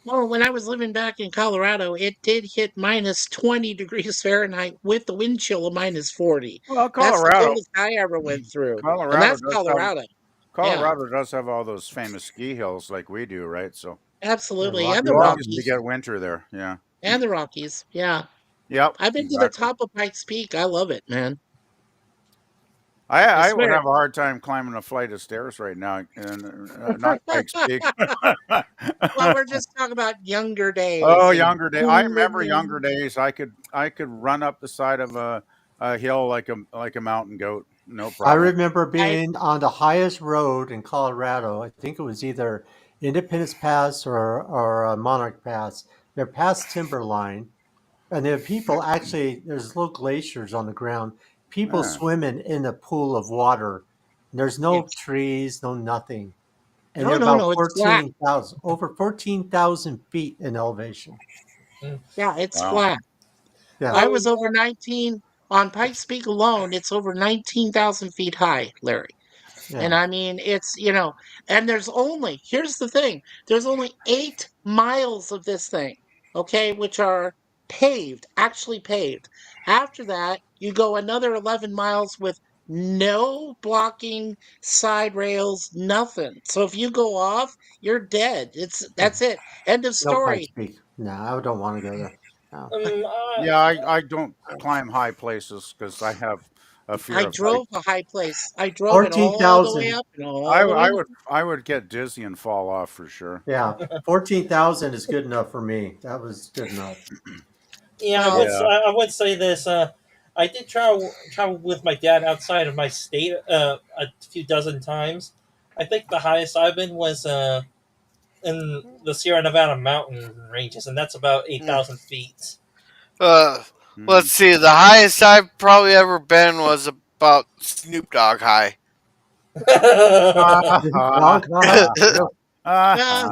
Well, when I was living back in Colorado, it did hit minus 20 degrees Fahrenheit with the wind chill of minus 40. Well, That's the coldest I ever went through. And Colorado that's does have Colorado. Yeah, Colorado does have all those famous ski hills like we do, right? So The absolutely. And the you Rockies. obviously Rockies. get winter there. Yeah. And the Rockies. Yeah. Yep. I've been to the Exactly. top of Pikes Peak. I love it, man. I I would swear. have a hard time climbing a flight of stairs right now, and not Pikes Peak. Well, we're just talking about younger Oh, days and younger day. I remember younger when days. I could run up the side of a hill like a mountain goat, no I problem. remember I being on the highest road in Colorado. I think it was either Independence Pass or Monarch Pass. They're past Timberline, and there are people actually. There's little glaciers on the ground. People Yeah. swimming in a pool of water. There's no yes. trees, no nothing, and No, they're no, about no, it's flat. 14,000, over 14,000 feet in elevation. Mm. Yeah, it's Wow. flat. Yeah, I Oh, was over 19 on Pikes Peak alone. It's over 19,000 feet high, Larry. And yeah. I mean, and here's the thing, there's only 8 miles of this thing, okay, which are paved, actually paved. After that, you go another 11 miles with no blocking side rails, nothing. So if you go off, you're dead. That's it. End of No Pikes story. Peak. No, I don't want to go there. No. um, uh, Yeah, I don't climb high places because I have a fear I of height. drove a high place. I drove it all the way 14,000. up and all the way I down. would I would get dizzy and fall off for sure. Yeah, 14,000 is good enough for me. That was good enough. yeah, Well, Yeah. I would say this. I did travel with my dad outside of my state a few dozen times. I think the highest I've been was in the Sierra Nevada mountain ranges, and that's about eight Mm. thousand feet. Uh, let's Hmm. see. The highest I've probably ever been was about Snoop Dogg high. Dog high. Real- yeah.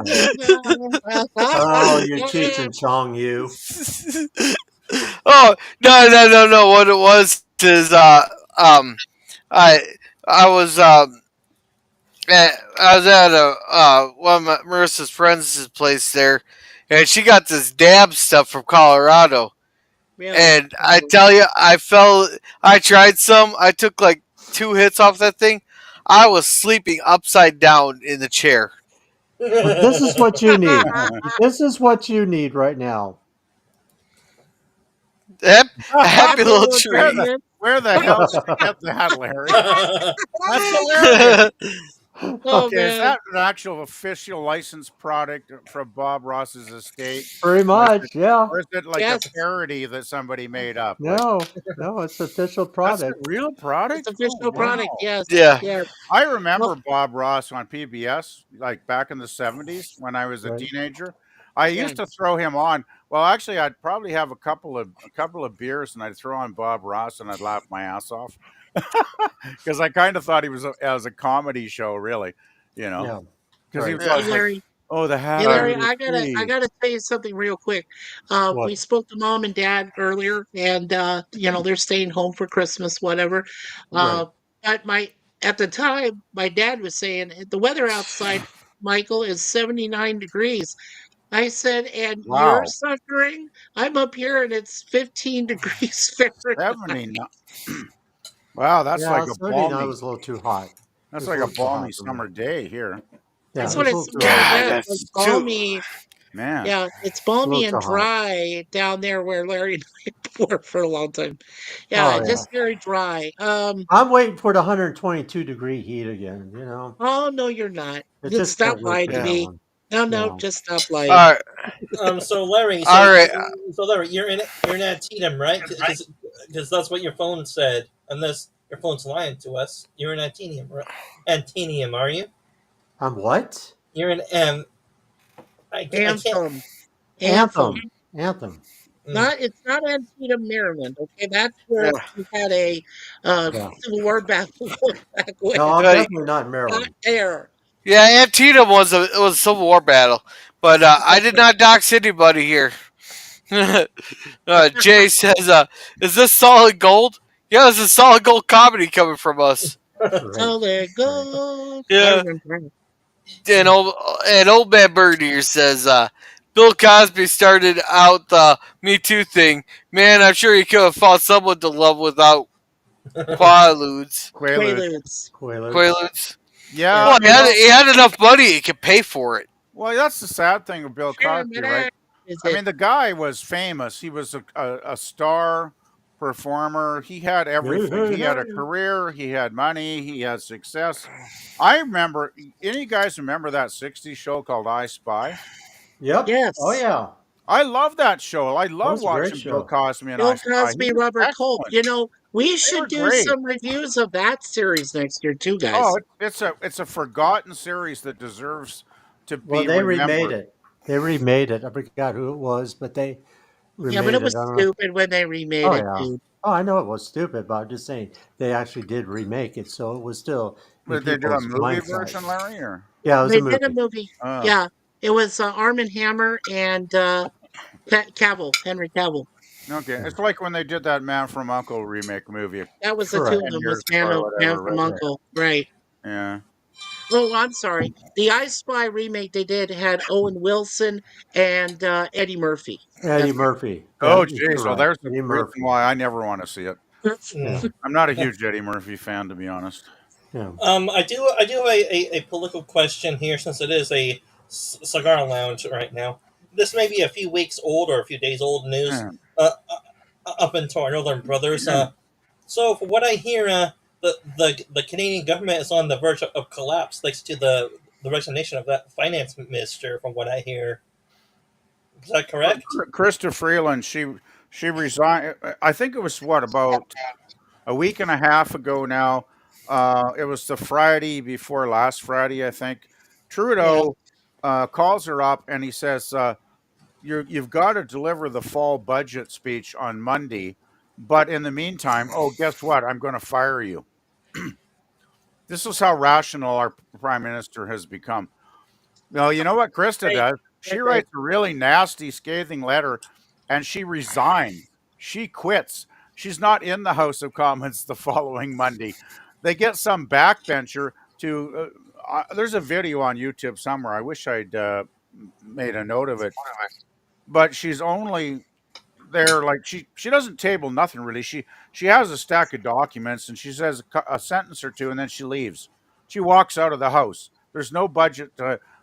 Oh, you Cheech and Chong, you. Oh, no! What it was is um I I was I was at one of Marissa's friends' place there, and she got this dab stuff from Colorado. Really? And I tell you, I tried some. I took like 2 hits off that thing. I was sleeping upside down in the chair. But this is what you need. This is what you need right now. A happy Happy little little where tree. the treatment. where the hell did you get that, Larry? That's hilarious. Oh Okay, is man. that an actual official licensed product from Bob Ross's estate, Pretty much, yeah. or is it like a Yes, parody that somebody made up? Like No, no, it's official that's a product. real it's product? Oh official product. wow! Yes. Yeah. Yeah. I Well, remember Bob Ross on PBS like back in the 70s when I was a Right. teenager. I yeah. used to throw him on. Well, actually, I'd probably have a couple of beers and I'd throw on Bob Ross and I'd laugh my ass off because I kind of thought he was as a comedy show, really, you know, Yeah. because he Right. was Yeah. Hey always like, Larry. "Oh, the Hey All right. Larry, happy little I tree." gotta tell you something real quick. We What? spoke to mom and dad earlier, and they're staying home for Christmas, whatever. Right. But my at the time, my dad was saying the weather outside, Michael, is 79 degrees. I said, and you're Wow, suffering? I'm up here and it's 15 degrees Fahrenheit. 79. Wow, Yeah, 79 was a little too hot. It that's was a like a little too balmy hot for me. summer day here, Yeah, That's it what was a little too yeah, hot. God, yeah, it's that's too. balmy. man. Yeah, it's A little balmy too and hot. dry down there where Larry and I worked for a long time. Yeah, Oh yeah. just very dry. I'm waiting for the 122-degree heat again. Oh no, you're not. I Just just stop can't wait lying for to Yeah. that me. one. No, no, Yeah. just stop lying. All right. So Larry, All right. so Larry, you're in Antietam, right? Because that's what your phone said, unless your phone's lying to us. You're in Antietam, right? Antietam, are you? I'm what? You're in I can't. Anthem. Anthem. Anthem. Anthem. It's not Antietam, Maryland. Okay, that's where Yeah. we had a Yeah. Civil War battle back when. No, I'm Uh, definitely not in Not Maryland. there. yeah, Antietam was a Civil War battle, but I did not dox anybody here. Jay says, "Is this solid gold?" Yeah, this is solid gold comedy coming from us. Right. Solid Right. gold. I Yeah, remember that. and old man Bird here says, "Bill Cosby started out the Me Too thing. Man, I'm sure he could have found someone to love without quaaludes, Quaaludes. Quaaludes. Quaaludes. quaaludes. Yeah. Yeah, Well, he had enough money; he could pay for it." well, that's the sad thing with Bill Cosby, right? Sherman is I it? mean, the guy was famous. He was a star performer. He had Hey, everything. hey, He had a hey. career. He had money. He had success. I remember. Any guys remember that '60s show called I Spy? Yep. Oh Yes. yeah. I love that show. I That love was a great watching Bill show. Cosby and I Bill Spy. He Cosby, was Robert Culp. excellent. You know, we They should were do great. some reviews of that series next year too, Oh, guys. it's a forgotten series that deserves to Well, be they remade remembered. it. They remade it. I forgot who it was, but they Yeah, but remade it it. I was don't know. stupid when they remade Oh it, yeah. dude. Oh, I know it was stupid, but I'm just saying they actually did remake it, so it was still in Did they do a people's movie mindset. version, Larry? Or Yeah, it was a They did a movie. movie. oh, Yeah, it was Arm& and Hammer and Cavill, Henry Cavill. okay. Yeah. It's like when they did that Man from Uncle remake movie That was the two of Correct. 10 them. Was years ago or Man whatever, from right? Right. Uncle, right? Yeah. Oh, I'm sorry. The I Spy remake they did had Owen Wilson and Eddie Murphy. Eddie That's Murphy. Oh, That is geez. Well, correct. there's a Eddie reason Murphy. why I never want to see it. Yeah. I'm not a huge Eddie Murphy fan, to be honest. Yeah. I do have a political question here since it is a cigar lounge right now. This may be a few weeks old or a few days old news Yeah. up into our northern brothers. So, from what I hear, the Canadian government is on the verge of collapse thanks to the resignation of that finance minister. From what I hear, is that correct? Krista Freeland, she resigned. I think it was what, about a week and a half ago now. It was the Friday before last Friday, I think. Yeah. Trudeau calls her up and he says, you've got to deliver the fall budget speech on Monday. But in the meantime, oh, guess what? I'm going to fire you. This is how rational our prime minister has become. Well, you know what Krista Right. does? She Right. writes a really nasty, scathing letter and she resigns. She quits. She's not in the House of Commons the following Monday. They get some backbencher to. There's a video on YouTube somewhere. I wish I'd made a note of it. But she's only there, like, she doesn't table nothing really. She has a stack of documents and she says a sentence or two and then she leaves. She walks out of the house. There's no budget,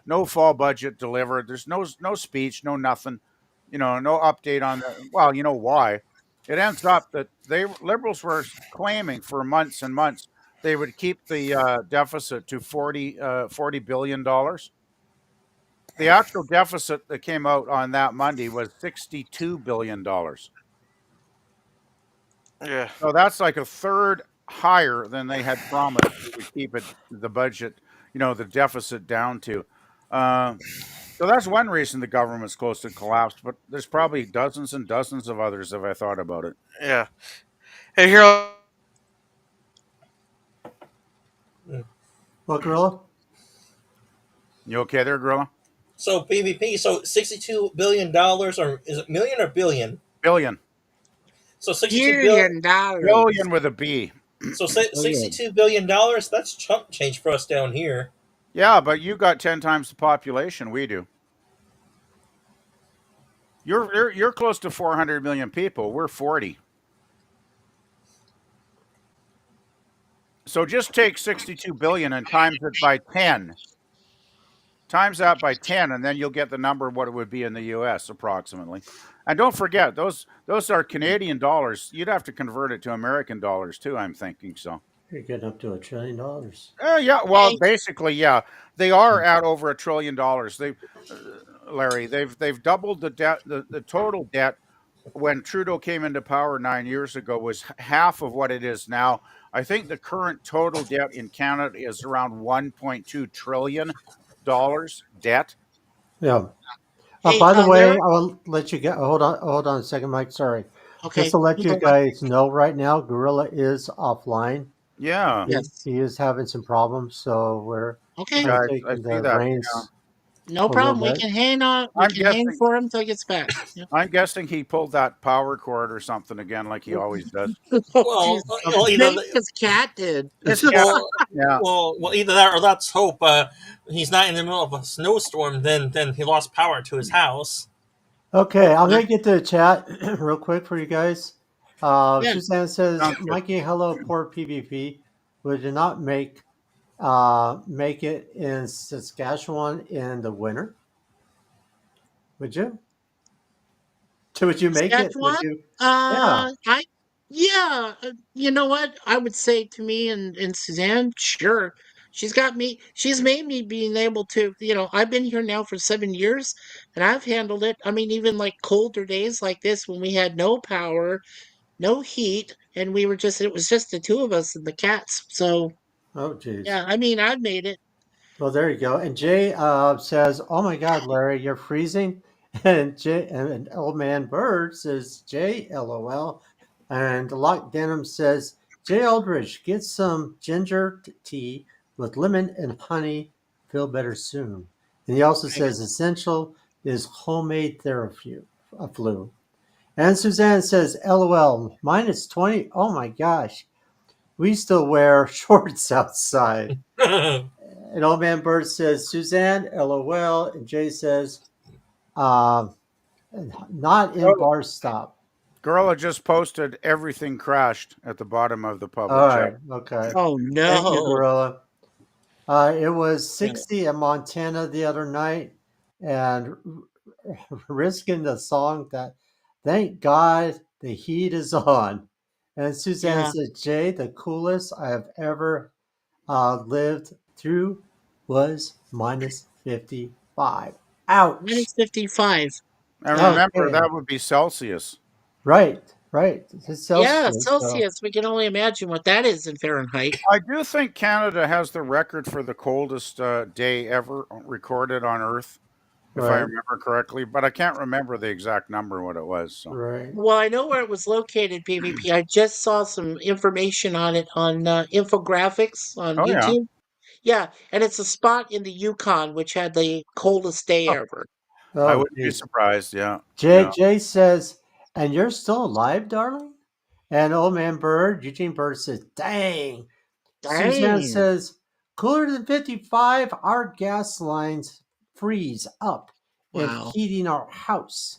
no fall budget delivered. There's no speech, no nothing. No update on the. Well, you know why? It ends up that they liberals were claiming for months and months they would keep the deficit to 40 billion dollars. The actual deficit that came out on that Monday was $62 billion. Yeah, So that's like a third higher than they had promised they would keep it the budget, the deficit down to. Uh, so that's one reason the government's close to collapse, but there's probably dozens and dozens of others if I thought about it. yeah. Hey, here. Well, Gorilla? You okay there, Gorilla? So PvP. So $62 billion, or is it million or billion? Billion. So 62 billion. $1 billion. Billion with a B. So Billion. $62 billion. That's chump change for us down here. Yeah, but you got 10 times the population we do. You're close to 400 million people. We're 40. So just take 62 billion and times it by 10. Times that by 10 and then you'll get the number of what it would be in the US approximately. And don't forget, those are Canadian dollars. You'd have to convert it to American dollars too, I'm thinking so. You're getting up to $1 trillion. Yeah, well, Hey, basically, yeah, they are at over $1 trillion. Larry, they've doubled the debt. The total debt when Trudeau came into power 9 years ago was half of what it is now. I think the current total debt in Canada is around $1.2 trillion debt. Yeah. Hey, By the way, Larry. I'll let you go. Hold on a second, Mike. Sorry. Just Okay, to let you you go on. guys know right now, Gorilla is offline. Yeah, Yes. He is having some problems, so we're Okay, kind yeah, of I taking see the that. reins no a little problem. We bit. can hang on. We I'm can hang guessing. for him till he gets back. Yeah. I'm guessing he pulled that power cord or something again, like he always does. Oh, jeez. Well, Maybe his cat did. His cat. well, Yeah. either that or let's hope he's not in the middle of a snowstorm. Then he lost power to his house. Okay, I'm gonna get to the chat real quick for you guys. Yeah. Suzanne says, Sounds good. "Mikey, hello, poor PvP. Would you not make it in Saskatchewan in the winter? Would you? Would you make it? Would Saskatchewan? you? Yeah. I yeah. You know what? I would say to me and Suzanne, sure. She's got me. She's made me being able to. I've been here now for 7 years, and I've handled it. I mean, even like colder days like this when we had no power, no heat, and we were just. It was just the two of us and the cats. So Oh, geez. yeah. I mean, I've made it. Well, there you go. And Jay says, "Oh my God, Larry, you're freezing." And old man Bird says, "Jay, LOL." And Lock Denim says, "Jay Aldridge, get some ginger tea with lemon and honey. Feel better soon." And he also Right. says, "Essential is homemade therapy, a flu." And Suzanne says, "LOL, -20. Oh my gosh, we still wear shorts outside." And Old Man Bird says, Suzanne, LOL. And Jay says, uh, not in Gorilla, bar stop. Gorilla just posted everything crashed at the bottom of the All public chat. right. Okay. Oh Thank you, no. Gorilla. It was Yeah. 60 in Montana the other night and risking the song that thank God the heat is on. And Suzanne Yeah. said, Jay, the coolest I have ever lived through was -55. Ouch. -55. And Yeah. remember, Okay. that would be Celsius. Right, right. It's Yeah, Celsius. So, Celsius. We can only imagine what that is in Fahrenheit. I do think Canada has the record for the coldest day ever recorded on Earth, if I right, remember correctly. But I can't remember the exact number what it was. So, right. Well, I know where it was located, PvP. I just saw some information on it on infographics on oh yeah, YouTube. Yeah, and it's a spot in the Yukon which had the coldest day ever. I Oh, wouldn't be geez. surprised. Yeah, Jay, yeah. Jay says, and you're still alive, darling? And old man Bird, Eugene Bird says, dang. Suzanne Dang. says, cooler than 55, our gas lines freeze up in Wow. heating our house.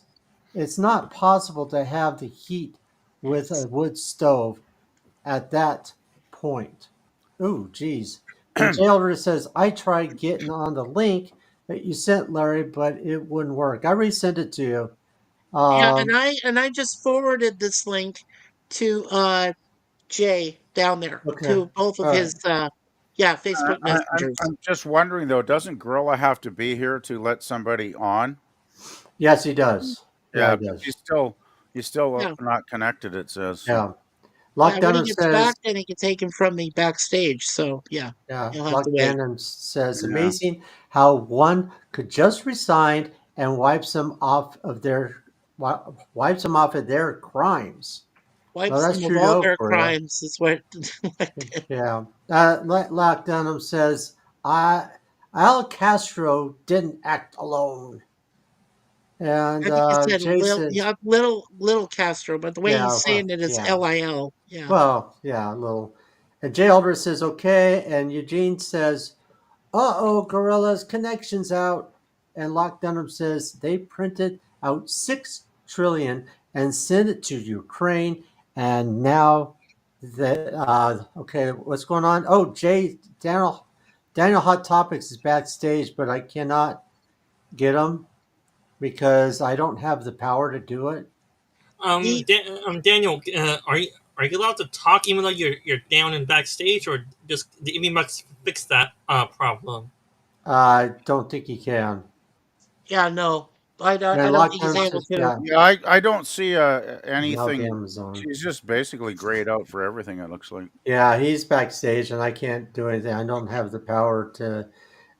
It's not possible to have the heat with a wood stove at that point. Ooh, geez. And Jailer says, I tried getting on the link that you sent, Larry, but it wouldn't work. I resent it to you. Yeah, and I just forwarded this link to Jay down there Okay. to both of All right. his yeah, Facebook messengers. I'm just wondering though, doesn't Gorilla have to be here to let somebody on? Yes, he does. Yeah, Yeah, he because does. he's still Yeah. not connected. It says so. Yeah. Yeah, when he Lockdown gets says, back then he can take him from me backstage. So yeah, yeah, he'll have to wait. Lockdown says, Yeah. amazing how one could just resign and wipes them off of their crimes. Well, Wipes that's them of true all to their for you. crimes is what Yeah. Lockdown says, I, Al Castro didn't act alone. And I think you said Jason, yeah, little Castro, but the way yeah, he's saying it is yeah. LIL. Yeah. Well, yeah, a little. And Jay Aldridge says, okay. And Eugene says, uh-oh, Gorilla's connection's out. And Lock Dunham says they printed out 6 trillion and sent it to Ukraine. And now that okay, what's going on? Oh, Daniel Hot Topics is backstage, but I cannot get him because I don't have the power to do it. He Daniel, are you allowed to talk even though you're down and backstage, or just the EV must fix that problem? I don't think he can. yeah, no. I And don't think he's Lockdown able says, to. yeah, Yeah, I don't see he's out anything. Amazon. She's just basically grayed out for everything. It looks like. Yeah, he's backstage, and I can't do anything. I don't have the power to.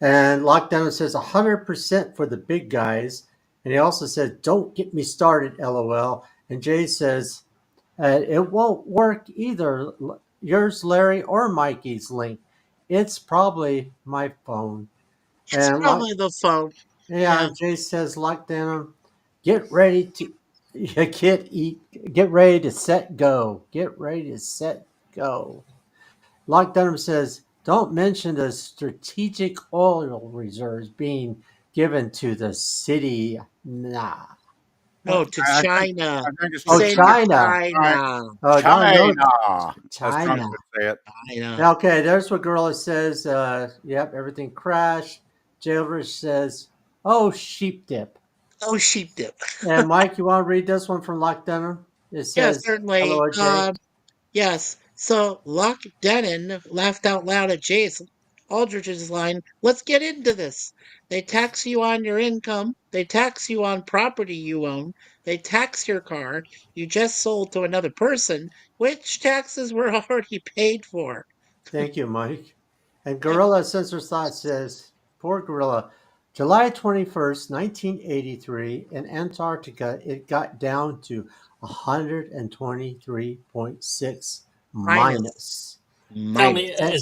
And Lockdown says 100% for the big guys, And he also says, "Don't get me started, LOL." And Jay says, "It won't work either. Yours, Larry, or Mikey's link. It's probably my phone." It's And like, probably the phone. yeah, Yeah. Jay says, like Denim, get ready to get ready to set go. Get ready to set go. Like Dunham says, don't mention the strategic oil reserves being given to the city. Nah. No, to I think China. I think it's Oh, to Same to China. China. No, China, as Trump China. would say it. China. Okay, there's what Gorilla says. Yep, everything crashed. Jailbridge says, "Oh, sheep dip." Oh, sheep dip. And Mike, you want to read this one from Lock Dunham? It Yes, says, certainly. "Hello, Jay." Yes. So Loch Denon laughed out loud at Jason Aldrich's line. Let's get into this. They tax you on your income. They tax you on property you own. They tax your car you just sold to another person, which taxes were already paid for. Thank you, Mike. And Yep. Gorilla Censor's Thought says, "Poor Gorilla. July 21st, 1983, in Antarctica, it got down to 123.6 Minus. minus." Tell me, Minus. And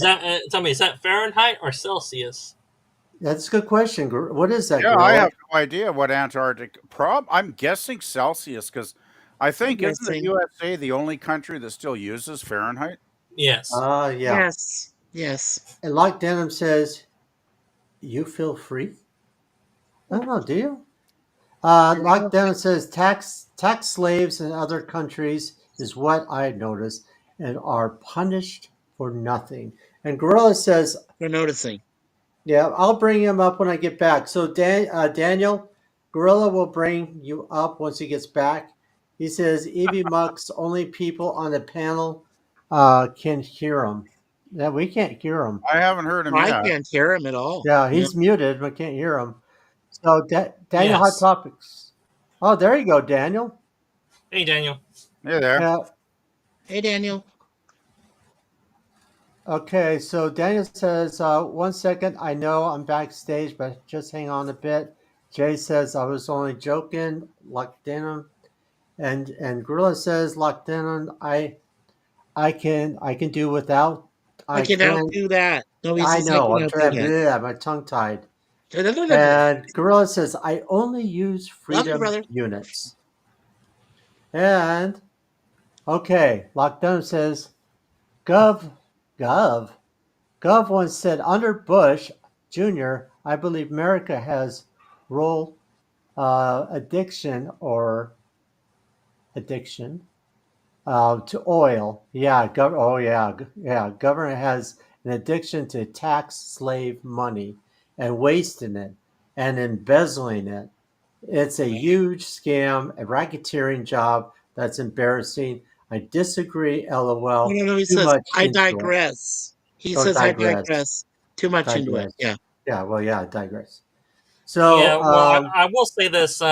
is that Fahrenheit or Celsius? that's a good question. What is that, Yeah, I Gorilla? have no idea what Antarctic. I'm guessing Celsius because I I'm think isn't the guessing. USA the only country that still uses Fahrenheit? Yes. Yeah. Yes. Yes. And like Denim says, "You feel free?" I don't know, do you? Like Dennis says, tax slaves in other countries is what I noticed and are punished for nothing. And Gorilla says, We're noticing. "Yeah, I'll bring him up when I get back." So Daniel, Gorilla will bring you up once he gets back. He says, "Evie Muck's only people on the panel can hear him." Yeah, we can't hear him. I haven't heard him I yet. can't hear him at all. Yeah, Yeah. he's muted. We can't hear him. So Daniel, Hot Yes. Topics. Oh, there you go, Daniel. Hey, Daniel. Hey there. Yeah. Hey, Daniel. Okay, so Daniel says, 1 second, I know I'm backstage, but just hang on a bit. Jay says, I was only joking, locked in. And Gorilla says, locked in, I can do without, I I can can, outdo that. No, he I says I know, can I'm outdo trying, that. my tongue tied. Love And Gorilla says, I only use you, freedom brother. units. And, okay, Lockdown says, Gov, Gov. Gov once said, under Bush Jr., I believe America has role addiction to oil. Yeah, yeah. Government has an addiction to tax slave money and wasting it and embezzling it. It's a huge scam, a racketeering job that's embarrassing. I disagree, LOL. No, he Too says, much I into it. digress. He Or says, I digress. digress. Too much into it. Digress. Yeah. Yeah, well, yeah, I digress. Yeah. So, Well, I will say this.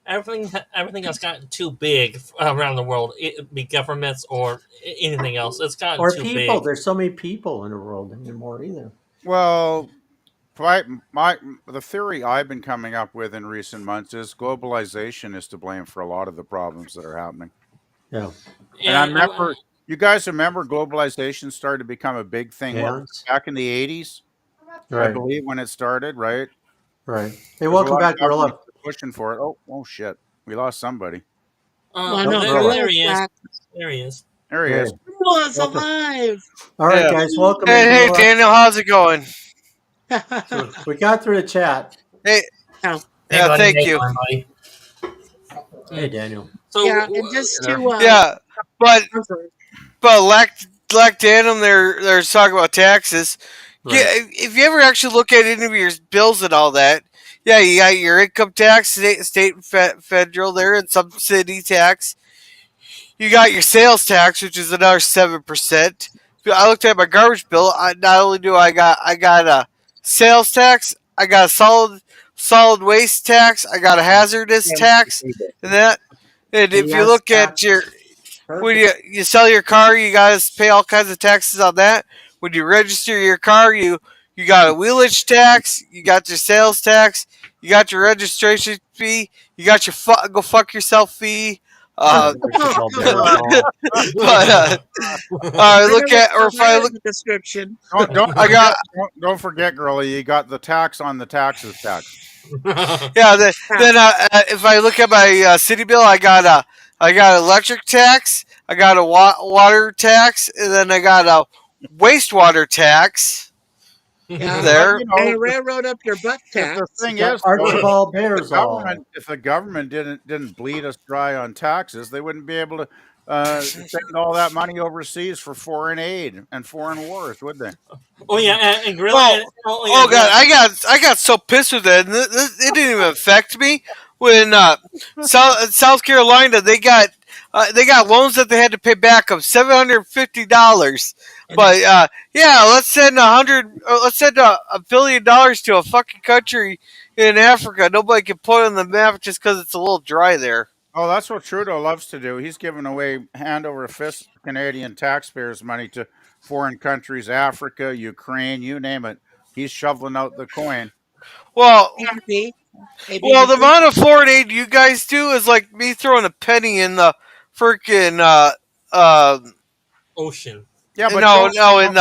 Everything has gotten too big around the world. It be governments or anything else. It's gotten or too people. big. There's so many people in the world anymore either. Well, the theory I've been coming up with in recent months is globalization is to blame for a lot of the problems that are happening. Yeah. And I And remember, you guys remember globalization started to become a big thing. What was Hands. it, back in the 80s? I Right. believe when it started, right? Right. Hey, There's a welcome lot of back, governments Gorilla. pushing for it. Oh shit, we lost somebody. Well, Nope, no, Gorilla. there Gorilla's he is. back. There he is. There he Hey, is. Gorilla's welcome. alive. All right, Yeah. guys, welcome in, Hey, Gorilla. Daniel, how's it going? So we got through the chat. Hey, Now, Hey, yeah, buddy. thank Hey, you. buddy. Hey, Daniel. So, yeah, and just Hey there. to, Yeah, but I'm sorry. like Daniel, they're talking about taxes. Yeah, Right. if you ever actually look at any of your bills and all that, yeah, you got your income tax, state and federal there, and some city tax. You got your sales tax, which is another 7%. I looked at my garbage bill. Not only do I got a sales tax, I got a solid waste tax, I got a hazardous Yeah, tax, and that. And if you Yes, look at your tax. when perfect. you sell your car, you got to pay all kinds of taxes on that. When you register your car, you got a wheelage tax, you got your sales tax, you got your registration fee, you got your go fuck yourself fee. Yeah, Uh, there's the bell Come bears on. all. but I look never at, or saw if I that in look, the description. I got Don't forget, girlie. You got the tax on the taxes tax. yeah. Then if I look at my city bill, I got electric tax, I got a water tax, and then I got a wastewater tax Yeah. But there. you And know, a railroad up your butt if the tax. You thing got is, though, Archibald Bears all. if the government didn't bleed us dry on taxes, they wouldn't be able to send all that money overseas for foreign aid and foreign wars, would they? Oh yeah, and Gorilla. Well, And, oh yeah, oh god, Gorilla. I got so pissed with it. And it didn't even affect me when South Carolina they got loans that they had to pay back of $750. But yeah, let's send $1 billion to a fucking country in Africa. Nobody can put it on the map just because it's a little dry there. Oh, that's what Trudeau loves to do. He's giving away hand over fist Canadian taxpayers' money to foreign countries, Africa, Ukraine, you name it. He's shoveling out the coin. Well, ABB. Well, the ABBP. amount of foreign aid you guys do is like me throwing a penny in the freaking uh Ocean. Yeah, but no in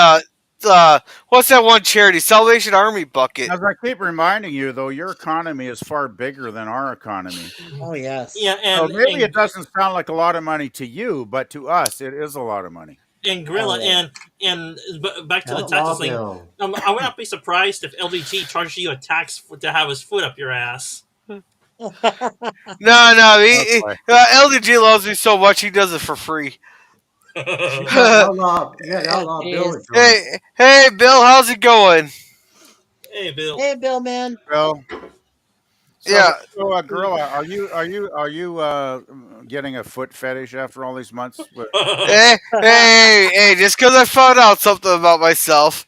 what's that one charity, Salvation Army bucket. as I keep reminding you, though, your economy is far bigger than our economy. Oh, yes. Yeah, So maybe it and doesn't sound like a lot of money to you, but to us, it is a lot of money. and Gorilla Oh. and back to the Outlaw taxes thing. Bill. I would not be surprised if LDG charged you a tax to have his foot up your ass. No, Oh, boy. LDG loves me so much he does it for free. You Hey, got Outlaw Bill Jeez. to join. Hey, Bill, how's it going? Bill. Hey, Bill, man. Well, Yeah. Gorilla, are you getting a foot fetish after all these months? Hey, just because I found out something about myself.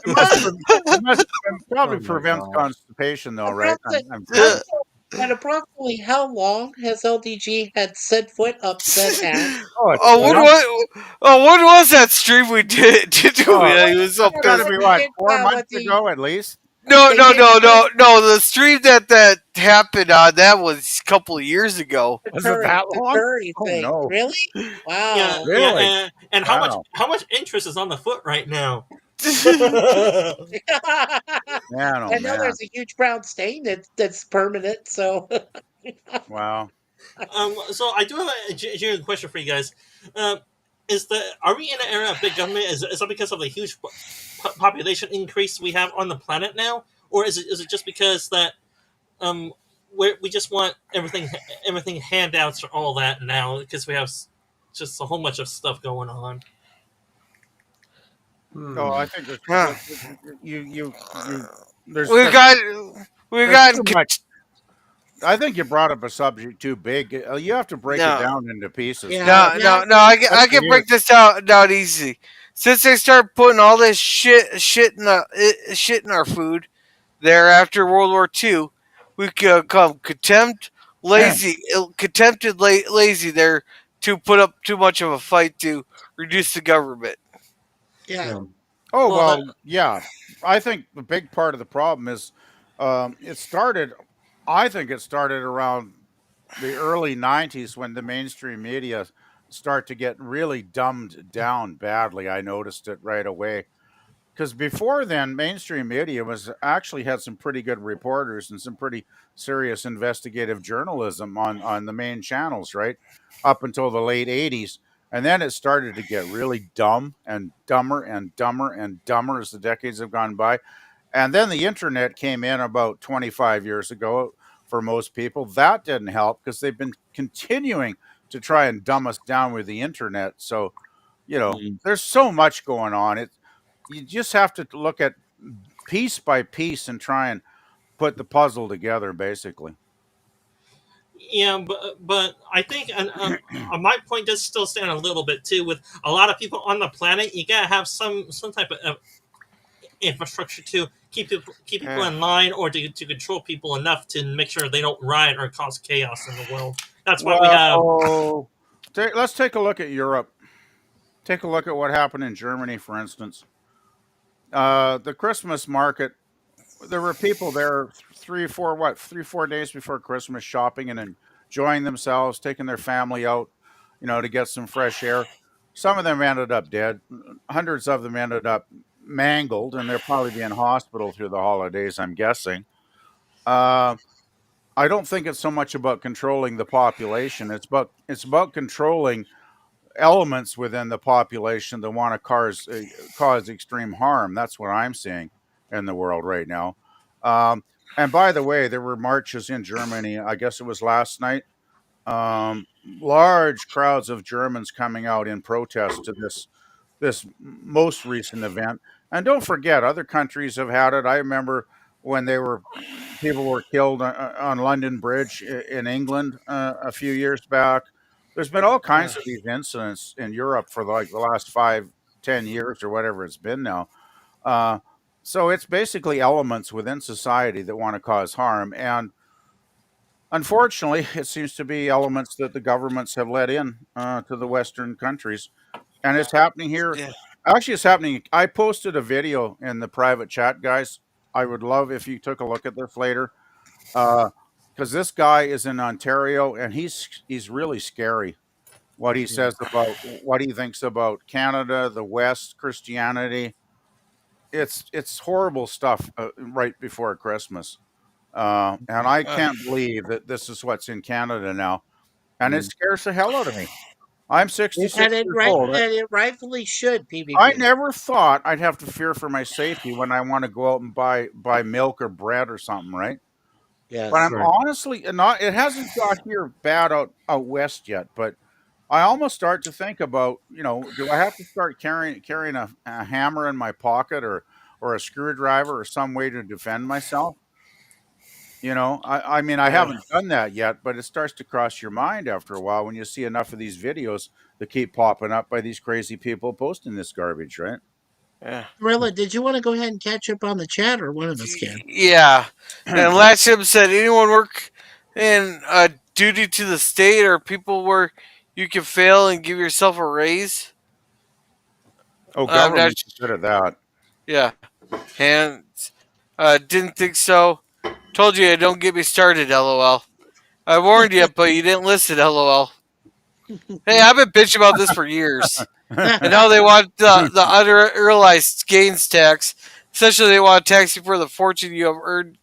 It probably Oh my prevents god. constipation, though, right? I'm Approximately, and approximately how long has LDG had said foot up said ass? oh, it's Oh, been up. what was that stream we did do? Oh, Yeah, he was so it's got to pissed. be what Did, 4 months what the ago at least. No, they no, did no, no, no. The stream that happened on that was a couple of years ago. Was it that the long? curry Oh thing? no, Really? Yeah, Wow. yeah, really? and Wow, how much interest is on the foot right now? man, oh I know man, there's a huge brown stain that's permanent. So wow. So I do have a genuine question for you guys. Um, are we in an era of big government? Is that because of the huge population increase we have on the planet now, or is it just because that um we just want everything handouts or all that now because we have just a whole bunch of stuff going on. Oh, I Hmm. think Huh. you there's we just got we there's got too much. I think you brought up a subject too big. You have to break it no. down into pieces. yeah, No. That's I for can you. break this down easy. Since they start putting all this shit in our food there after World War II, we could come lazy there to put up too much of a fight to reduce the government. yeah, Yeah. Oh Well, that well, yeah. I think the big part of the problem is it started. I think it started around the early '90s when the mainstream media start to get really dumbed down badly. I noticed it right away because before then, mainstream media was actually had some pretty good reporters and some pretty serious investigative journalism on the main channels, right? Up until the late '80s. And then it started to get really dumb and dumber and dumber and dumber as the decades have gone by. And then the internet came in about 25 years ago for most people. That didn't help because they've been continuing to try and dumb us down with the internet. So, mm, there's so much going on. You just have to look at piece by piece and try and put the puzzle together, basically. yeah, but I think my point does still stand a little bit too. With a lot of people on the planet, you gotta have some type of infrastructure to keep people Eh, in line or to control people enough to make sure they don't riot or cause chaos in the world. That's why we have. well, let's take a look at Europe. Take a look at what happened in Germany, for instance. The Christmas market there were people there 3 4 days before Christmas shopping and enjoying themselves, taking their family out, to get some fresh air. Some of them ended up dead. Hundreds of them ended up mangled, and they'll probably be in hospital through the holidays, I'm guessing. Uh, I don't think it's so much about controlling the population. It's about controlling elements within the population that want to cause extreme harm. That's what I'm seeing in the world right now. Um, and by the way, there were marches in Germany. I guess it was last night. Large crowds of Germans coming out in protest to this most recent event. And don't forget, other countries have had it. I remember when they were people were killed on London Bridge in England a few years back. There's been all Yeah. kinds of these incidents in Europe for like the last 5, 10 years or whatever it's been now. Uh, so it's basically elements within society that want to cause harm, and unfortunately, it seems to be elements that the governments have let in to the Western countries, and it's happening here. Yeah. Actually, it's happening. I posted a video in the private chat, guys. I would love if you took a look at this later, because this guy is in Ontario, and he's really scary. What he says about what he thinks about Canada, the West, Christianity. It's horrible stuff right before Christmas, and I Uh, can't believe that this is what's in Canada now, and it scares the hell out of me. I'm 66 years old. And it rightfully should, I PvP. never thought I'd have to fear for my safety when I want to go out and buy milk or bread or something, right? But Yes. I'm Right. honestly not. It hasn't got here bad out west yet. But I almost start to think about, do I have to start carrying a hammer in my pocket or a screwdriver or some way to defend myself? I mean, I yeah. haven't done that yet, but it starts to cross your mind after a while when you see enough of these videos that keep popping up by these crazy people posting this garbage, right? Yeah. Rilla, did you want to go ahead and catch up on the chat, or one of us can? Yeah. And Latcham said, anyone work in duty to the state or people where you can fail and give yourself a raise? Oh, I'm not. government's good at that. Yeah. And didn't think so. Told you, don't get me started. LOL. I warned you, but you didn't listen. LOL. Hey, I've been bitching about this for years. And now they want the unrealized gains tax. Essentially, they want to tax you for the fortune you have earned,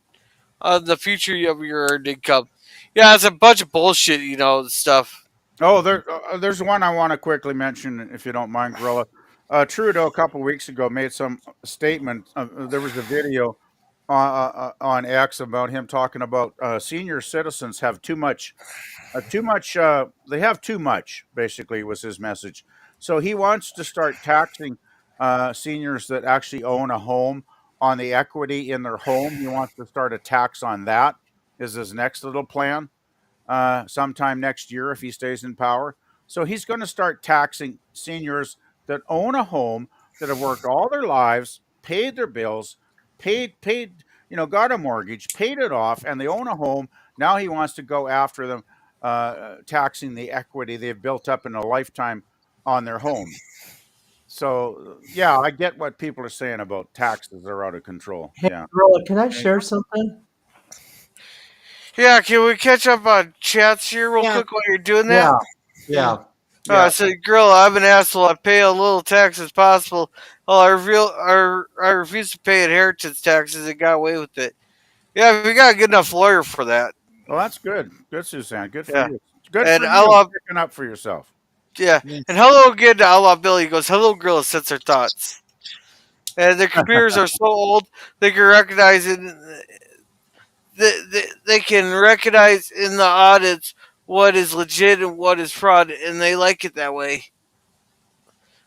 the future of your earned income. Yeah, it's a bunch of bullshit, stuff. Oh, there's one I want to quickly mention, if you don't mind, Gorilla. Trudeau a couple weeks ago made some statement. There was a video on X about him talking about senior citizens have too much. They have too much. Basically, was his message. So he wants to start taxing seniors that actually own a home on the equity in their home. He wants to start a tax on that. Is his next little plan sometime next year if he stays in power. So he's going to start taxing seniors that own a home that have worked all their lives, paid their bills, got a mortgage, paid it off, and they own a home. Now he wants to go after them, taxing the equity they've built up in a lifetime on their home. So yeah, I get what people are saying about taxes are out of control. Hey, Yeah. Rolla, can I share something? Yeah, can we catch up on chats here real Yeah. quick while you're doing Yeah, that? yeah. Yeah. So, girl, I'm an asshole. I pay a little tax as possible. Well, I refuse to pay inheritance taxes and got away with it. Yeah, we got a good enough lawyer for that. Well, that's good. Good, Suzanne. Good for Yeah. you. Good And for I you love, picking up for yourself. yeah. And hello again to Outlaw Billy. He goes, hello, girl, sets her thoughts. And their computers are so old, they can recognize it. They can recognize in the audits what is legit and what is fraud, and they like it that way.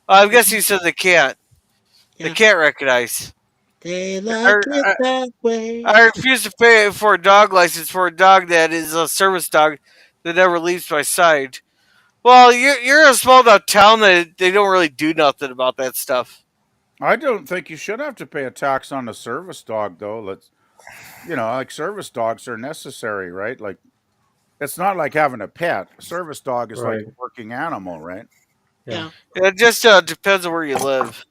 I guess he said they can't. They Yeah. can't recognize. They I, like it I, that way. I refuse to pay for a dog license for a dog that is a service dog that never leaves my side. Well, you're in a small enough town that they don't really do nothing about that stuff. I don't think you should have to pay a tax on a service dog, though. Like service dogs are necessary, right? Like, it's not like having a pet. A service dog is like Right. a working animal, right? Yeah. Yeah. It just depends on where you live.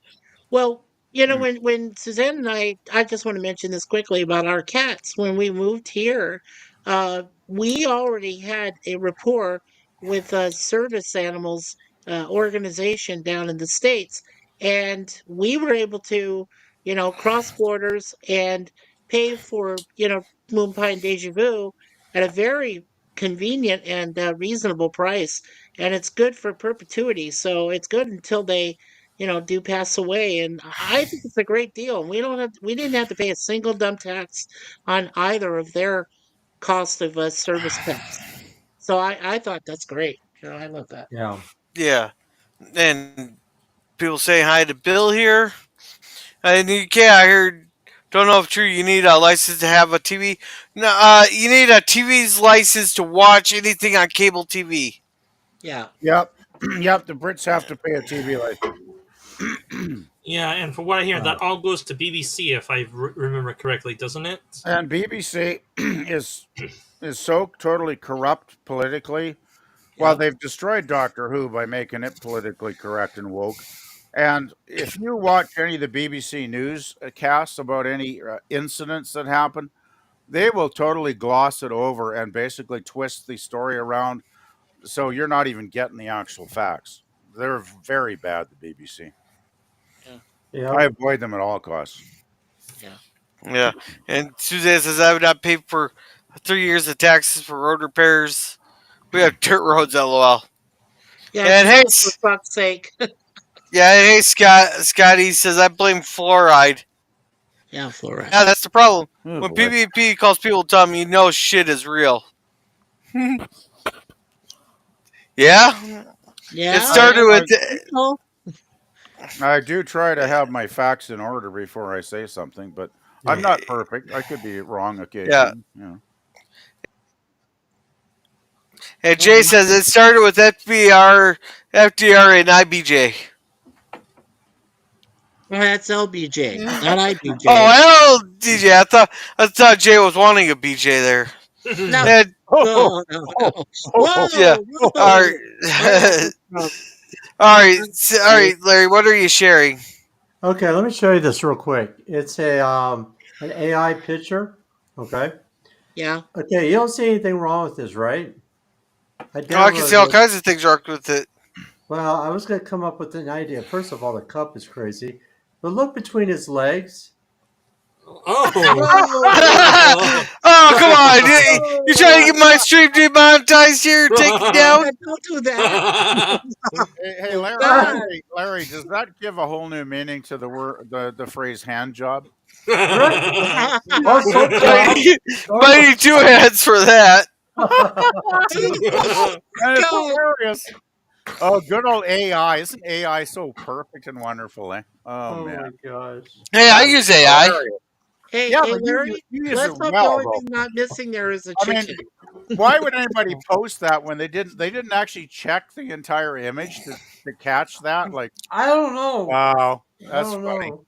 Well, You know, when Suzanne and I just want to mention this quickly about our cats. When we moved here, we already had a rapport with a service animals organization down in the States, and we were able to, cross borders and pay for, Moon Pie and Deja Vu at a very convenient and reasonable price, and it's good for perpetuity. So it's good until they do pass away. And I think it's a great deal. We didn't have to pay a single dump tax on either of their cost of service pets. So I thought that's great. I love that. Yeah. Yeah, and people say hi to Bill here. And yeah, I heard. Don't know if true. You need a license to have a TV. No, you need a TV's license to watch anything on cable TV. Yeah. Yep. Yep. The Brits have to pay a TV license. Yeah, and from what I hear, that Wow. all goes to BBC, if I remember correctly, doesn't it? And BBC is so totally corrupt politically. Well, Yeah. they've destroyed Doctor Who by making it politically correct and woke. And if you watch any of the BBC news casts about any incidents that happen, they will totally gloss it over and basically twist the story around so you're not even getting the actual facts. They're very bad, the BBC. Yeah. I Yep. avoid them at all costs. Yeah. Yeah, and Suzanne says I would not pay for 3 years of taxes for road repairs. We have dirt roads, lol. Yeah. And Just hey, for fuck's sake. yeah, and hey, Scotty says I blame fluoride. Yeah, fluoride. Yeah, that's the problem. Oh When boy. PvP calls people dumb, you know shit is real. Yeah, it Yeah. started with. Oh, I do try to have my facts in order before I say something, but I'm Yeah. not perfect. I could be wrong Yeah, occasionally. You know. and oh Jay my. says it started with FDR, and IBJ. Well, that's LBJ, not IBJ. Oh, hell, DJ. I thought Jay was wanting a BJ there. No, And, no, no, Oh, no. oh, oh, yeah. Whoa, oh, All whoa. right. Whoa. All right, Larry. What are you sharing? Okay, let me show you this real quick. It's an AI picture. Okay. Yeah. Okay, you don't see anything wrong with this, right? I Oh, I can see all downloaded it. kinds of things wrong with it. Well, I was going to come up with an idea. First of all, the cup is crazy. But look between his legs. Oh. Oh, come on! You trying to get my stream demonetized here? Take it down? Yeah, don't do that. Hey, Oh, Larry, God. Larry, does that give a whole new meaning to the word, the phrase hand job? Right? Oh, so proud. Mighty two hands for that. And it's God. hilarious. Oh, good old AI. Isn't AI so perfect and wonderful, eh? Oh, Oh man. my gosh. Hey, I use AI. Hilarious. Hey, Yeah, hey, but Larry, you use it let's hope the well, only though. thing not missing there is a I mean, chicken. why would anybody post that when they didn't actually check the entire image to catch that? Like, I don't know. wow, I that's don't funny. know.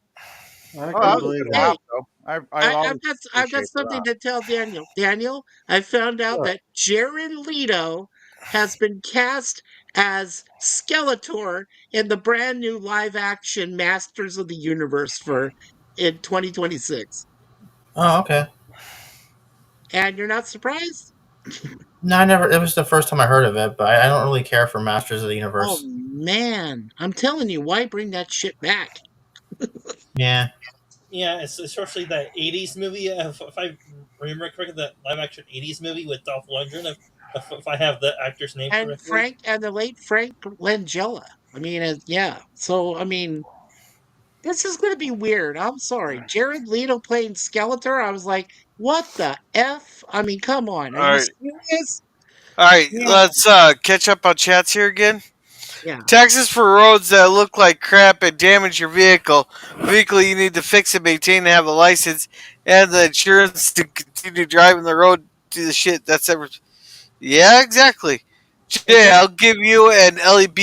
I Oh, that couldn't was a believe good it. laugh, Hey, though. I always I've got appreciate something that. to tell Daniel. Daniel, I found out What? that Jared Leto has been cast as Skeletor in the brand new live action Masters of the Universe for in 2026. Oh, okay. And you're not surprised? No, I never. It was the first time I heard of it, but I don't really care for Masters of the Oh Universe. man, I'm telling you, why bring that shit back? Yeah. Yeah, it's especially that '80s movie. If I remember correctly, that live-action '80s movie with Dolph Lundgren. If I have the actor's name And correctly. Frank and the late Frank Langella. I mean, yeah. So I mean, this is going to be weird. I'm sorry. Jared Leto playing Skeletor. I was like, what the F? I mean, come on. Are All you right. serious? All right, Yeah. let's catch up on chats here again. Yeah. Taxes for roads that look like crap and damage your vehicle. Vehicle you need to fix and maintain and have a license, and the insurance to continue driving the road to the shit. That's ever. Yeah, exactly. Jay, Exactly. I'll give you an LEB.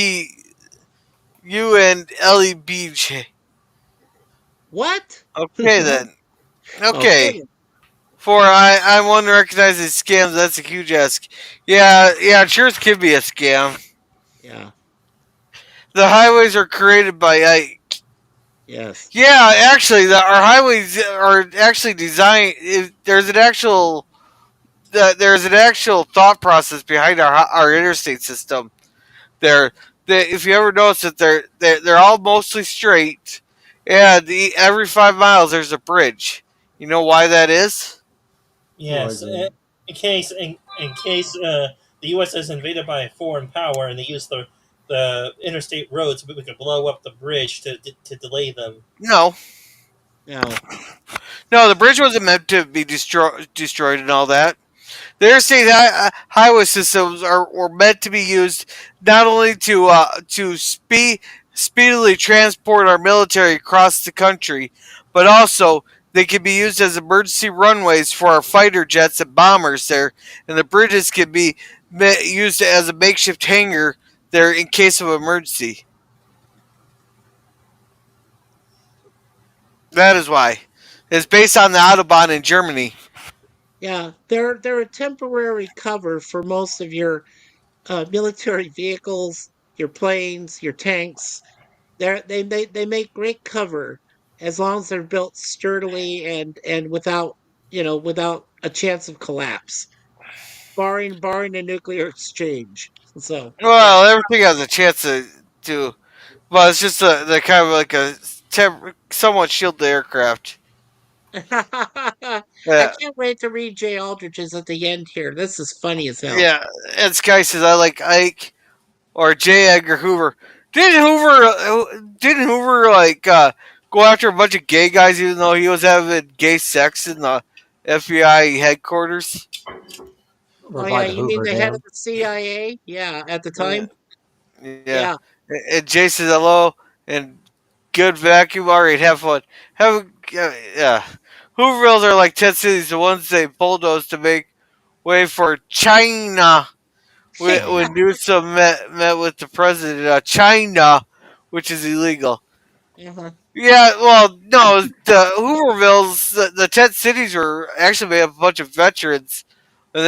You and LEBJ. What? Okay then. Okay. Okay. For I'm one to recognize these scams. That's a huge ask. Yeah. Insurance can be a scam. Yeah. The highways are created by Ike. Yes. Yeah, actually, our highways are actually designed. There's an actual thought process behind our interstate system. They're if you ever notice that they're all mostly straight, and every 5 miles there's a bridge. You know why that is? Why Yes, is it? in case the U.S. is invaded by a foreign power and they use the interstate roads, we could blow up the bridge to delay them. No, No. no, the bridge wasn't meant to be destroyed and all that. The interstate highway systems were meant to be used not only to speedily transport our military across the country, but also they can be used as emergency runways for our fighter jets and bombers there, and the bridges can be used as a makeshift hangar there in case of emergency. That is why. It's based on the Autobahn in Germany. Yeah, they're a temporary cover for most of your military vehicles, your planes, your tanks. They make great cover as long as they're built sturdily and without without a chance of collapse, barring a nuclear exchange. So yeah. Well, everything has a chance to well, it's just the kind of like a somewhat shielded aircraft. I Yeah, can't wait to read Jay Aldrich's at the end here. This is funny as hell. yeah. And Sky says I like Ike or J. Edgar Hoover. Didn't Hoover like go after a bunch of gay guys even though he was having gay sex in the FBI headquarters? Oh Or yeah, by the you mean Hoover the head of Dam? the CIA? Yeah, at the Yeah, time. yeah. Yeah. And Jay says hello and good vacuum. All right, have fun. Yeah. Hoovervilles are like tent cities, the ones they bulldoze to make way for China. When Newsom met with the president of China, which is illegal. Uh-huh. Yeah, well, no, the Hoovervilles, the tent cities were actually made up of a bunch of veterans, and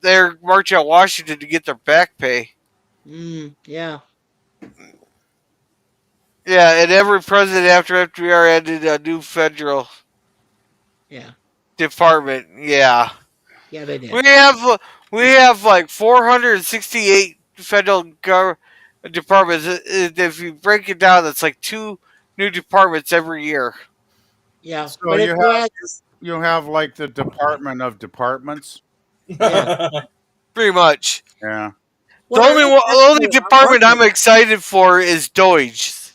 they're marching on Washington to get their back pay. Yeah. Yeah, and every president after FDR added a new federal Yeah. department. Yeah, Yeah, they did. we have uh, we have like 468 federal departments. If you break it down, that's like two new departments every year. Yeah. So But if you add you have like the Department of Departments. yeah. Pretty much. Yeah. The Well, only actually, our department army. I'm excited for is Deutsch.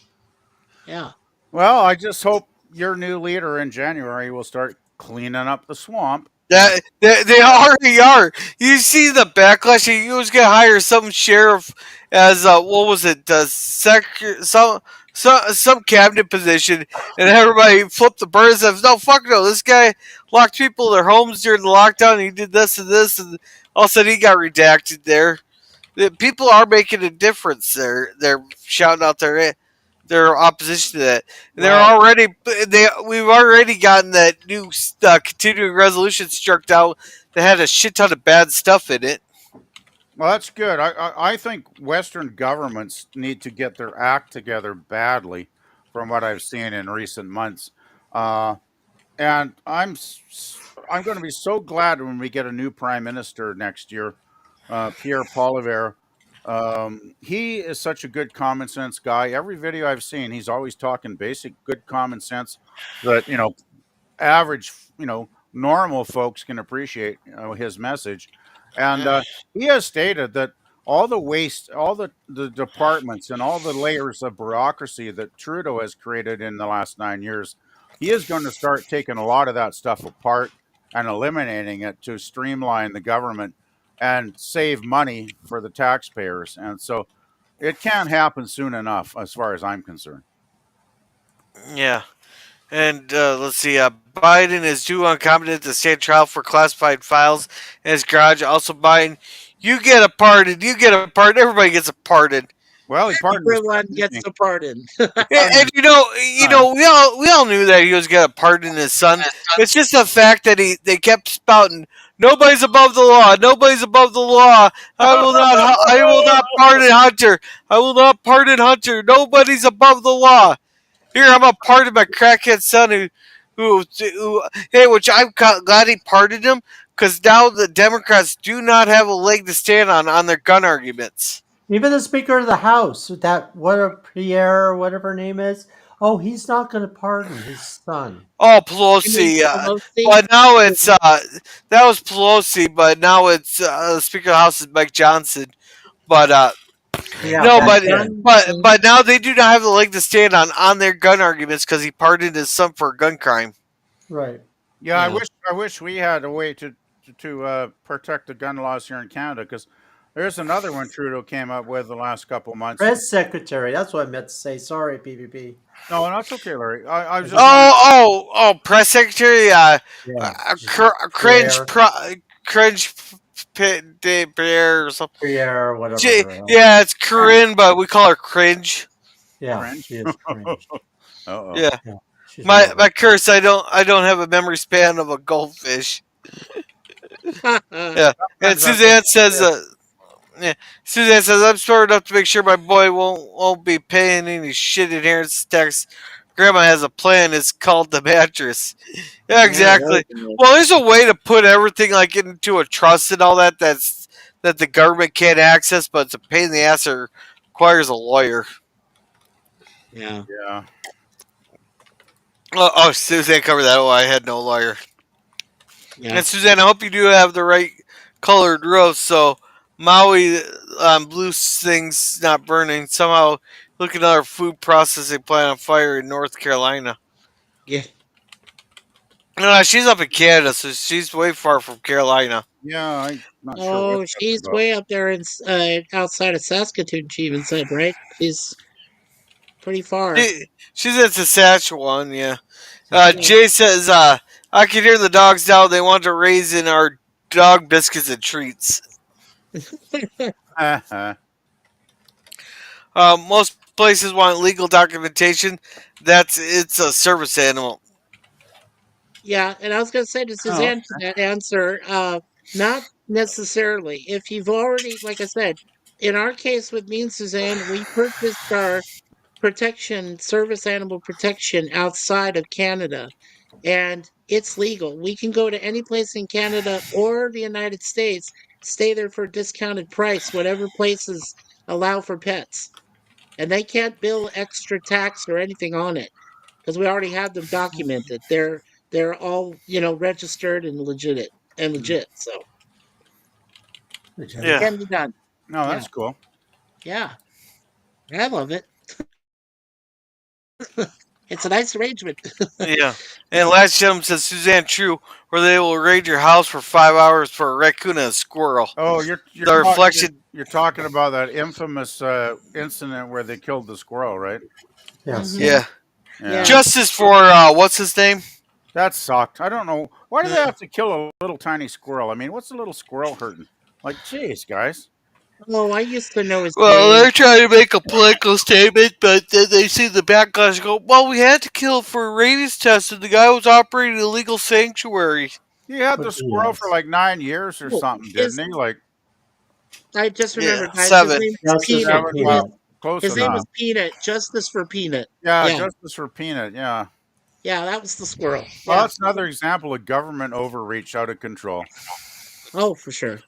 Yeah. Well, I just hope your new leader in January will start cleaning up the swamp. They already are. You see the backlash. He was gonna hire some sheriff as what was it? Some cabinet position, and everybody flipped the bird and said, "No, fuck no! This guy locked people in their homes during the lockdown. And he did this and this, and all of a sudden he got redacted there." The people are making a difference. They're shouting out their opposition to that. They're Well, already we've already gotten that new continuing resolution struck down that had a shit ton of bad stuff in it. Well, that's good. I think Western governments need to get their act together badly, from what I've seen in recent months. Uh, and I'm going to be so glad when we get a new prime minister next year, Pierre Poilievre. He is such a good common sense guy. Every video I've seen, he's always talking basic good common sense that average, normal folks can appreciate his message. And he has stated that all the waste, all the departments, and all the layers of bureaucracy that Trudeau has created in the last 9 years, he is going to start taking a lot of that stuff apart and eliminating it to streamline the government and save money for the taxpayers. And so it can't happen soon enough, as far as I'm concerned. Yeah. And let's see. Biden is due on competent to stand trial for classified files in his garage. Also, Biden, you get a pardon. You get a pardon. Everybody gets a pardon. Well, he pardoned his everyone son, gets didn't a pardon. he? He And, pardoned and his you son. know, we all knew that he was gonna pardon his son. It's just the fact that they kept spouting, "Nobody's above the law. Nobody's above the law. I will not pardon Hunter. I will not pardon Hunter. Nobody's above the law." Here, I'm a pardon my crackhead son who hey, which I'm glad he pardoned him because now the Democrats do not have a leg to stand on their gun arguments. Even the Speaker of the House, that whatever Pierre, whatever her name is, oh, he's not going to pardon his son. Oh, You mean Pelosi, Pelosi? but now it's that was Pelosi, but now it's the Speaker of the House is Mike Johnson. But Yeah, no, back but then. Johnson. but now they do not have the leg to stand on their gun arguments because he pardoned his son for a gun crime. Right. Yeah, Yeah. I wish we had a way to protect the gun laws here in Canada because there's another one Trudeau came up with the last couple months. Press secretary. That's what I meant to say. Sorry, PvP. No, that's okay, Larry. I was just Press secretary, Yeah. cringe, Pierre, cringe, bear or something. Pierre, whatever. Yeah, it's Corinne, but we call her cringe. Yeah, cringe. she is cringe. Uh-oh. Yeah, Yeah, she's my curse. I don't have a memory span of a goldfish. Yeah, and Sometimes Suzanne says, that's yeah, Suzanne says I'm smart enough to make sure my boy won't be paying any shit inheritance tax. Grandma has a plan. It's called the mattress. Yeah, exactly. Well, there's a way to put everything like into a trust and all that. That the government can't access, but it's a pain in the ass. It requires a lawyer. Yeah. yeah. Oh, Suzanne covered that. Oh, I had no lawyer. Yeah. And Suzanne, I hope you do have the right colored roast so Maui blue things not burning. Somehow, look at another food processing plant on fire in North Carolina. Yeah. No, she's up in Canada, so she's way far from Carolina. Yeah, I'm not sure what Oh, that's she's about. way up there in outside of Saskatoon. She even said, right? She's pretty far. She's in Saskatchewan, yeah. Yeah. Jay says, I can hear the dogs now. They want to raise in our dog biscuits and treats. Most places want legal documentation. It's a service animal. Yeah, and I was going to say to Suzanne to that answer, not necessarily. If you've already, like I said, in our case with me and Suzanne, we purchased our protection, service animal protection outside of Canada, and it's legal. We can go to any place in Canada or the United States, stay there for a discounted price, whatever places allow for pets. And they can't bill extra tax or anything on it because we already have them documented. They're all registered and legit. So it Yeah, can be done. No, Yeah, that's cool. yeah, I love it. It's a nice arrangement. yeah. And last gentleman says, Suzanne, true, where they will raid your house for 5 hours for a raccoon and a squirrel. Oh, The reflection. you're talking about that infamous incident where they killed the squirrel, right? Yes. Mhm. Yeah. Yeah. Justice for, what's his name? That sucked. I don't know why do they have to kill a little tiny squirrel. I mean, what's a little squirrel hurting? Like, jeez, guys. Oh, I used to know his Well, name. they're trying to make a political statement, but then they see the backlash and go, well, we had to kill for a rabies test, and the guy was operating a legal sanctuary. He had the But squirrel for yes. like 9 years or Oh, something, his didn't he? Like I just Yeah, remembered, guys. His 7. name was Justice Peanut. for seven. Well, Peanut. close His name enough. was Peanut. Justice for Peanut. Yeah, Yeah, justice for peanut. Yeah. yeah, that was the squirrel. Well, Yeah. that's another example of government overreach out of control. Oh, for sure.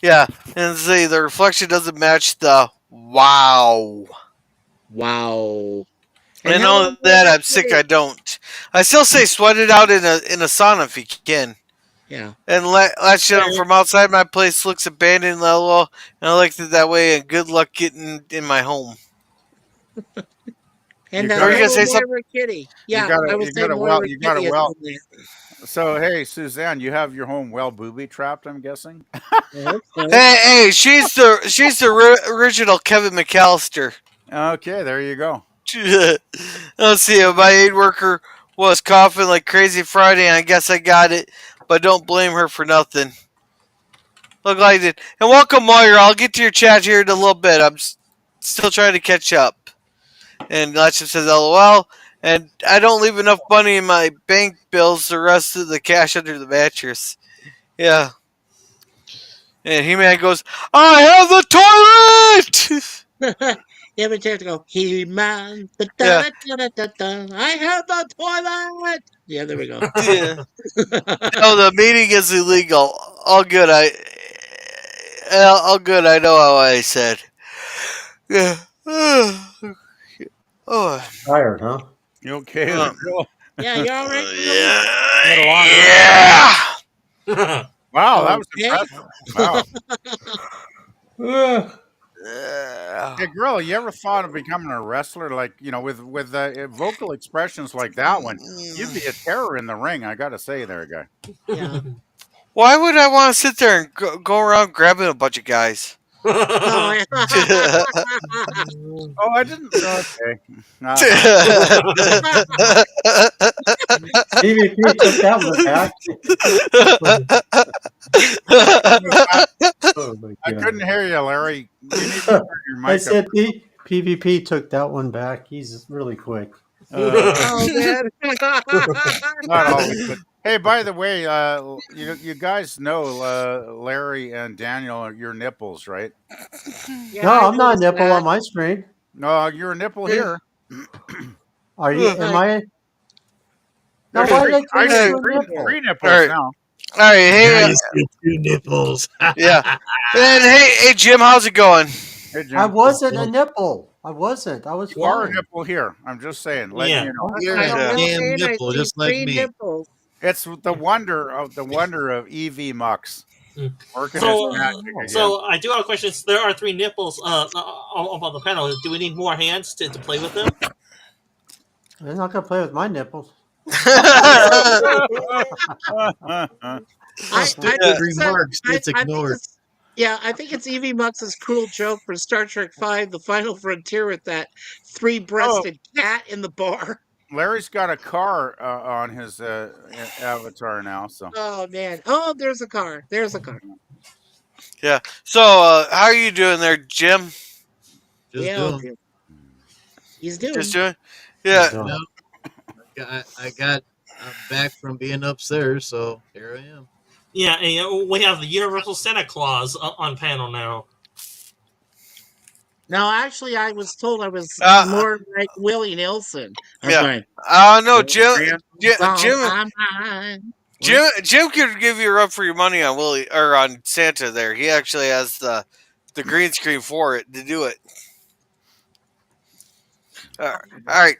Yeah, and see, the reflection doesn't match the wow. Wow. I And how know long will that that I'm sick. go? I don't. I still say sweat it out in a sauna if you can. Yeah. And last gentleman from outside my place looks abandoned, lol, and I liked it that way. And good luck getting in my home. And You Are you got gonna little say something? Moira Kitty. you Yeah, got I to would you say got to Moira you got to Kitty is well. in there. So hey, Suzanne, you have your home well booby trapped. I'm guessing. I hope so. Hey, she's the original Kevin McAllister. Okay, there you go. Let's see. My aid worker was coughing like crazy Friday, and I guess I got it, but don't blame her for nothing. Look like I did. And welcome, Moira. I'll get to your chat here in a little bit. I'm still trying to catch up. And Latcham says, LOL. And I don't leave enough money in my bank bills. The rest of the cash under the mattress. Yeah. And He-Man goes, I have the toilet! Every chance to go, He-Man, Yeah. da-da-da-da-da-da, I have the toilet. Yeah, there we go. Yeah. No, the meeting is illegal. All good. All good. I know how I said. Yeah. Oh. Tired, huh? You okay there, girl? Yeah, you all right, Curly? Had a long day. Yeah. Wow, that was Okay. impressive. Wow. Ugh. Hey, girl, you ever thought of becoming a wrestler? Like, with vocal expressions like that one, you'd be a terror in the ring. I got to say, there, guy. Yeah. Why would I want to sit there and go around grabbing a bunch of guys? Oh, yeah. Oh, I didn't. Okay. PvP took that one back. Oh my I god! couldn't hear you, Larry. You need to turn your I mic up. said PvP took that one back. He's really quick. Oh, man. Not always, but hey, by the way, you guys know Larry and Daniel are your nipples, right? Yeah, No, I I'm not a noticed nipple that. on my screen. No, you're a nipple here. Are you? Am I? Now, There's why three, did I I turn see into a three, nipple? three All nipples right. now. All right. Hey. Now you see two nipples. Yeah. And hey, Jim, how's it going? Hey, Jim. I wasn't a nipple. I wasn't. I was You are a fine. nipple here. I'm just saying, letting Yeah. you know. You're I'm a Yeah. just damn saying I nipple, see just like 3 me. nipples. It's the wonder of EV Mux Mm. working his So, magic again. so I do have a question. There are three nipples up on the panel. Do we need more hands to play with them? I'm not gonna play with my nipples. I think Stupid it's remarks gets I think ignored. it's yeah, I think it's Evie Mux's cruel joke for Star Trek V: The Final Frontier with that Oh, three-breasted cat in the bar. Larry's got a car on his avatar now, so. Oh man. Oh, there's a car. There's a car. Yeah. So, how are you doing there, Jim? Just Yeah, doing. okay. He's Just doing. doing? Yeah. So, Yeah, I'm back from being upstairs, so here I am. Yeah, and we have the Universal Santa Claus on panel now. No, actually, I was told I was Uh, more like Willie Nelson. I'm yeah. going. No, Jim. It's on Jim. my mind. Jim could give you a rub for your money on Willie or on Santa. There, he actually has the green screen for it to do it. All right,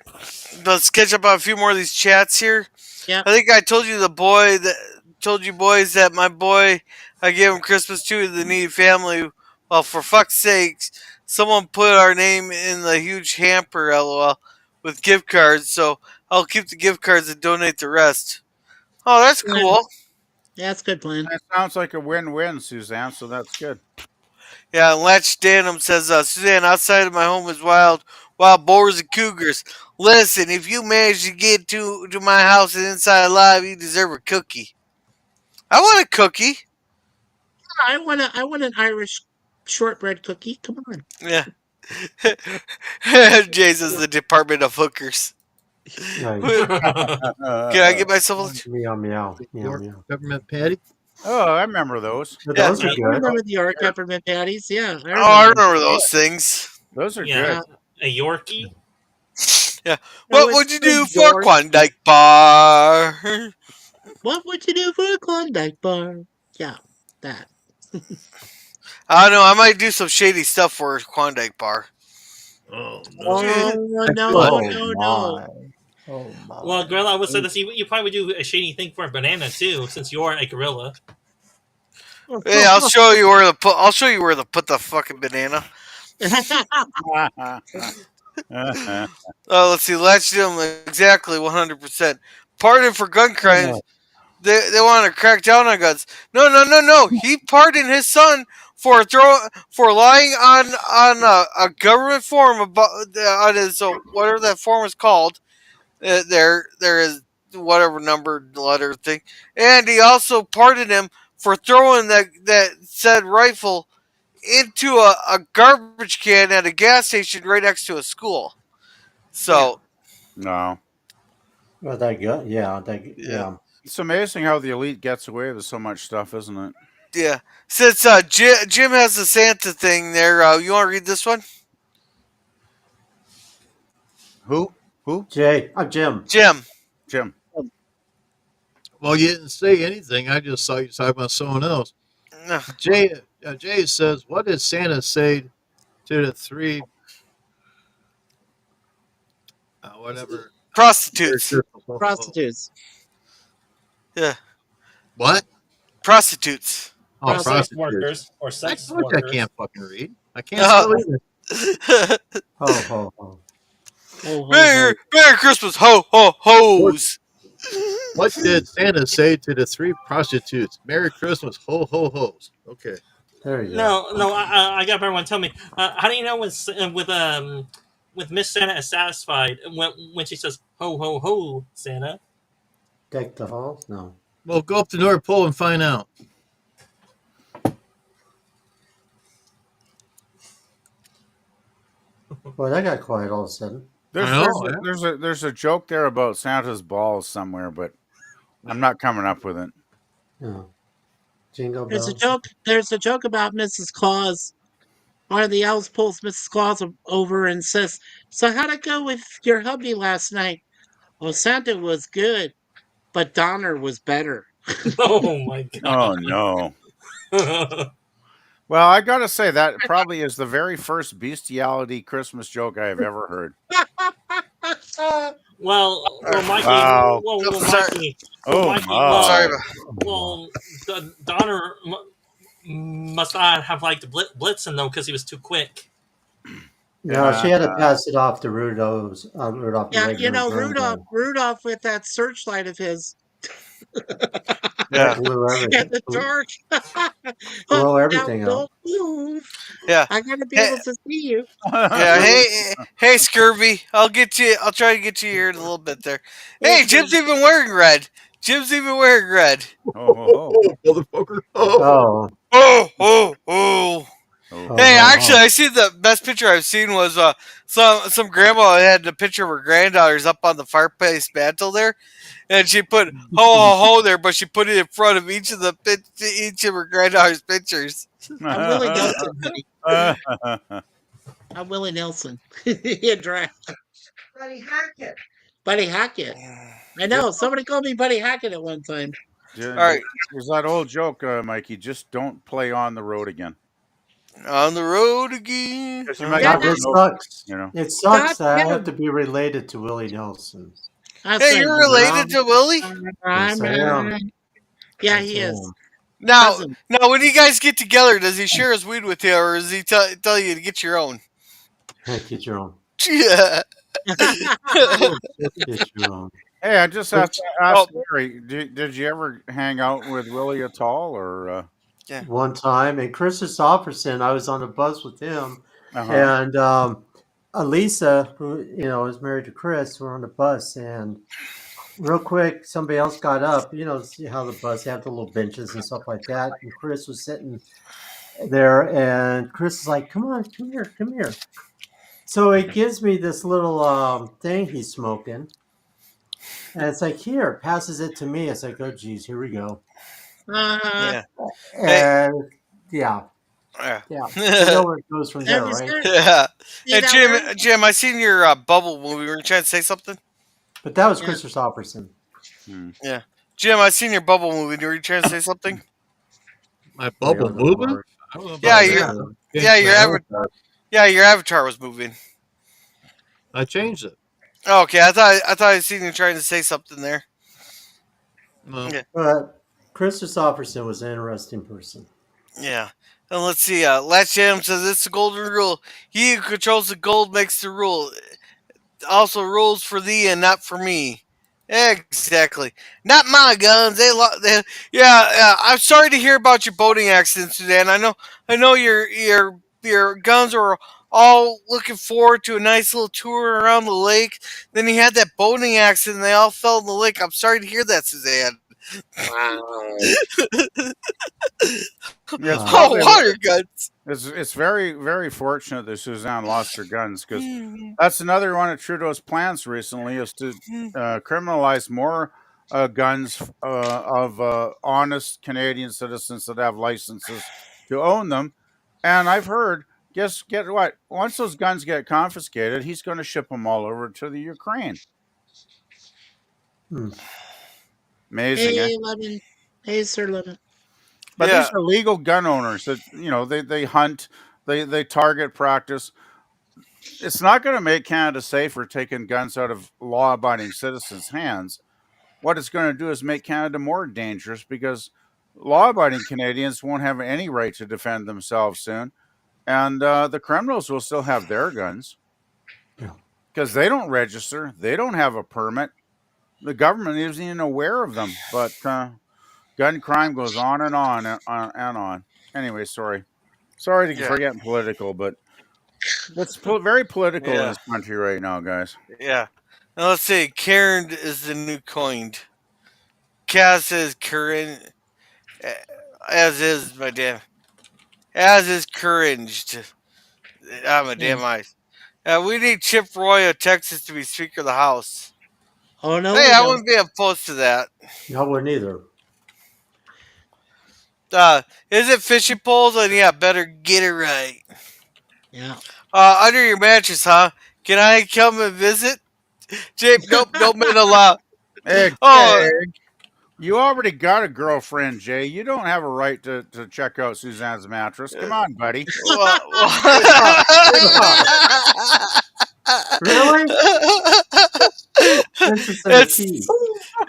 let's catch up on a few more of these chats here. Yeah. I think I told you told you boys that my boy I gave him Christmas to the needy family. Well, for fuck's sakes, someone put our name in the huge hamper, lol, with gift cards. So I'll keep the gift cards and donate the rest. Oh, that's cool. Yeah, that's a good plan. That sounds like a win-win, Suzanne, so that's good. Yeah, Latch Danum says, Suzanne, outside of my home is wild boars and cougars. Listen, if you manage to get to my house and inside alive, you deserve a cookie. I want a cookie. I want an Irish shortbread cookie. Come on. Yeah. Jay says the Department of Hookers. nice. Can I get myself a... Meow meow meow York meow. peppermint patty. Oh, I remember those. But Yeah. those are I good. remember the York peppermint patties. Yeah, Oh, I remember. remember those things. Those are Yeah, good. a Yorkie. Yeah. No, What it's would you the do for York. Klondike Bar? What would you do for a Klondike bar? Yeah, that. I don't know. I might do some shady stuff for a Klondike Bar. Oh Oh no! no, Oh no, no. my. Oh my. Well, gorilla, I would say this. You probably do a shady thing for a banana too, since you're a gorilla. Hey, I'll show you where to put. I'll show you where to put the fucking banana. Let's see. Latch them exactly 100%. Pardon for gun crimes. They want to crack down on guns. No. He pardoned his son for lying on a government form about on his whatever that form is called. There is whatever numbered letter thing, and he also pardoned him for throwing that said rifle into a garbage can at a gas station right next to a school. So No. Well, that good. Yeah, yeah. It's amazing how the elite gets away with so much stuff, isn't it? Yeah. Since Jim has the Santa thing there, you want to read this one? Who? Who? Jay, Jim. Jim. Jim. Well, you didn't say anything. I just saw you talking about someone else. Ugh, Jay says, "What did Santa say to the three, whatever, Merry prostitutes. Christmas, ho, ho, ho." Prostitutes. Yeah, What? prostitutes. Oh, Or sex prostitutes. workers. Or I sex told you I workers. can't fucking read. I can't spell either. Ho ho ho. Ho, ho, ho. Merry Christmas, ho ho hos. What did Santa say to the three prostitutes? Merry Christmas, ho ho hos. Okay. There you go. No. I got a better one. Tell me, how do you know with Miss Santa is satisfied when she says ho ho ho Santa? Deck the halls? No. Well, go up to North Pole and find out. Boy, that got quiet all of a sudden. There's a joke there about Santa's balls somewhere, but I'm not coming up with it. No. Jingle There's a bells. joke. There's a joke about Mrs. Claus. One of the elves pulls Mrs. Claus over and says, "So how'd it go with your hubby last night?" "Well, Santa was good, but Donner was better." Oh my Oh god. no. Well, I gotta say that probably is the very first bestiality Christmas joke I have ever heard. Well, Mikey. Wow. Well, Sorry. Mikey. Oh Mikey. Sorry my. about. Donner must not have liked Blitzen though because he was too quick. No, she had to pass it off to Rudolph. Rudolph the Yeah, Red-Nosed Reindeer. Rudolph with that searchlight of his Yeah. Blew in everything. the dark. Blow Now everything out. don't move. Yeah. I gotta be Hey, able to see you. yeah. Hey, Scurvy. I'll get you. I'll try to get you here in a little bit there. Hey, Jim's even wearing red. Jim's even wearing red. Oh, motherfucker. Oh. Oh, oh, oh. oh. Hey, actually, I see the best picture I've seen was some grandma had a picture of her granddaughters up on the fireplace mantle there, and she put ho ho ho there, but she put it in front of each of her granddaughters' pictures. I'm Willie Nelson, honey. I'm Willie Nelson. In drag. Buddy Hackett. Buddy Hackett. I know. Somebody called me Buddy Hackett at one time. All right, There's that old joke, Mikey. Just don't play on the road again. on the road again. 'Cause you might Yeah, get It no- sucks. you know. It sucks God, that I yeah. have to be related to Willie Nelson. I Hey, said, you're related to Willie? Yes, I am. Yeah, Yes, he I is. am. Now, Cousin. when you guys get together, does he share his weed with you, or does he tell you to get your own? Get your own. Yeah. Get your own. Hey, I just have to ask Oh. Mary, did you ever hang out with Willie at all, or? One time, and Chris Christopherson, I was on the bus with him, Uh-huh. and Elisa, who is married to Chris, were on the bus, and real quick, somebody else got up. See how the bus had the little benches and stuff like that, and Chris was sitting there, and Chris is like, "Come on, come here, come here." So he gives me this little thing he's smoking, and it's like, "Here," passes it to me. It's like, "Oh, geez, here we go." Yeah. And yeah. Yeah. You know where it goes from there, Have you right? seen- Yeah. you Hey, know where- Jim, I seen your bubble movie. Were you trying to say something? But that was Yeah. Chris Christopherson. Yeah. Jim, I seen your bubble movie. Were you trying to say something? My bubble moving? I don't know Yeah, about that. your avatar was moving. I changed it. Oh, okay, I thought I seen you trying to say something there. No. Yeah. But Chris Christopherson was an interesting person. Yeah. And let's see. Last Jam says it's the golden rule. He who controls the gold makes the rule. Also rules for thee and not for me. Exactly. Not my guns. Yeah. I'm sorry to hear about your boating accident, Suzanne. I know your guns are all looking forward to a nice little tour around the lake. Then he had that boating accident and they all fell in the lake. I'm sorry to hear that, Suzanne. Wow. Yes, Oh, water guns. It's very, very fortunate that Suzanne lost her guns, because that's another one of Trudeau's plans recently, is to criminalize more guns of honest Canadian citizens that have licenses to own them. And I've heard Guess get what? Once those guns get confiscated, he's going to ship them all over to the Ukraine. Hmm. Amazing, eh? Hey, Lemon. Hey, Sir Lemon. But Yeah, these are legal gun owners that they hunt, they target practice. It's not going to make Canada safer taking guns out of law-abiding citizens' hands. What it's going to do is make Canada more dangerous because law-abiding Canadians won't have any right to defend themselves soon, and the criminals will still have their guns Yeah. because they don't register, they don't have a permit. The government isn't even aware of them. But gun crime goes on and on and on and on. Anyway, sorry yeah, for getting political, but it's very political in yeah, this country right now, guys. yeah. Now let's see. Karen is the new coined. Cass is current, as is my damn, as is cringed. I'm a Yeah. damn eyes. We need Chip Roy of Texas to be Speaker of the House. Oh, no, Hey, we I don't. wouldn't be opposed to that. No, we're neither. Is it fishing poles? And yeah, better get it right. Yeah. Under your mattress, huh? Can I come and visit? Jake, nope, no men allowed. Hey, Oh, you already got a girlfriend, Jay. You don't have a right to check out Suzanne's mattress. Come on, buddy. Get off. Get off. Really? Interested in it's P.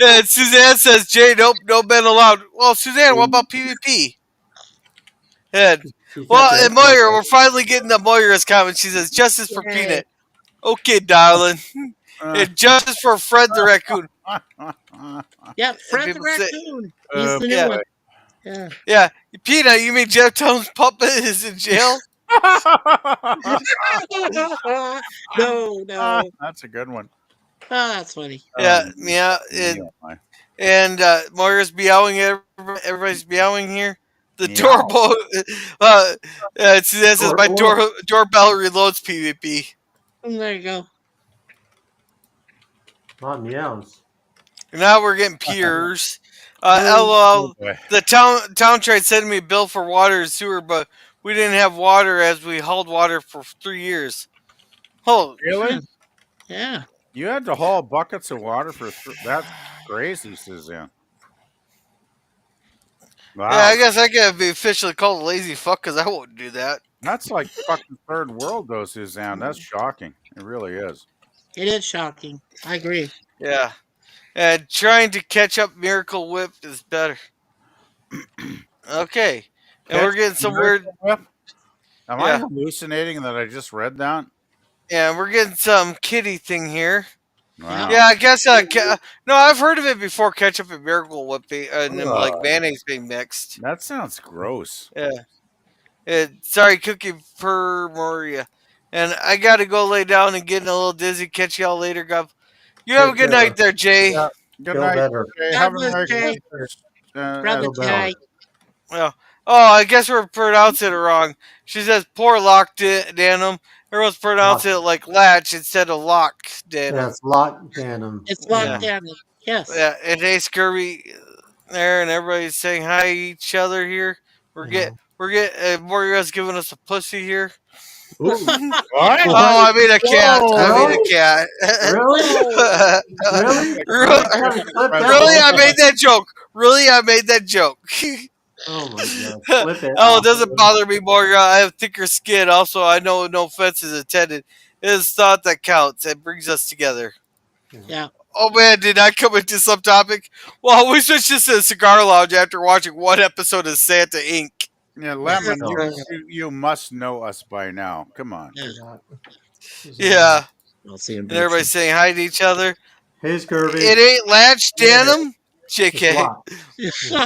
and Suzanne says, Jay, nope, no men allowed. Well, Suzanne, what about PvP? And She's got well, the and Moira, we're finally getting the Moira's comment. She says, justice for Yay. Peanut. Okay, darling. Uh, And justice for Fred the raccoon. Yeah, Fred the people say- Raccoon. He's the new yeah. one. Yeah. Yeah, Peanut, you mean Jeff Tone's puppet is in jail? No. That's a good one. Oh, that's funny. Yeah, Um, yeah. yeah, my- And Moira's meowing. Everybody's meowing here. The Meow. doorbell. Suzanne says my doorbell reloads PvP. There you go. Not meows. Now we're getting peers. Oh, LOL. boy. The town tried sending me a bill for water and sewer, but we didn't have water as we hauled water for 3 years. Oh, Really? Yeah. You had to haul buckets of water for that's crazy, Suzanne. Wow. yeah. I guess I gotta be officially called a lazy fuck because I won't do that. That's like fucking third world, though, Suzanne. That's shocking. It really is. It is shocking. I agree. Yeah. And trying to catch up Miracle Whip is better. Okay. And we're getting some weird. Whip? Am I Yeah. hallucinating that I just read that? Yeah, we're getting some kitty thing here. Wow. Yeah, I guess. No, I've heard of it before. Ketchup and Miracle Whip and then like mayonnaise being mixed. That sounds gross. Yeah. Sorry, Cookie per Maria. And I gotta go lay down and getting a little dizzy. Catch y'all later, Gov. You have a Take good care. night there, Jay. Yeah. Good Feel night. better. Jay. God Have a bless, Merry Jay. Christmas. Brother Feel better. Jay. Well, oh, I guess we're pronouncing it wrong. She says poor lock denim. Everyone's pronouncing it like latch instead of lock denim. Yeah, it's lock denim. It's locked Yeah. down. Yes. Yeah, and hey, Scurvy there, and everybody's saying hi to each other here. We're getting Morio's giving us a pussy here. Ooh, What? Oh, I mean a cat. I mean a cat. Really? Really? Really, I made that joke. Really, I made that joke. Oh my god. Flip it. Oh, it doesn't bother me more. I have thicker skin. Also, I know no offense is intended. It is thought that counts. It brings us together. Yeah. Oh man, did I come into some topic? Well, we switched this to a cigar lounge after watching one episode of Santa Inc. Yeah, Lemon, Yeah. you must know us by now. Come on. Yeah, I'll see him. and everybody's saying hi to each other. Hey, Scurvy. It ain't latch denim, It's JK. locked.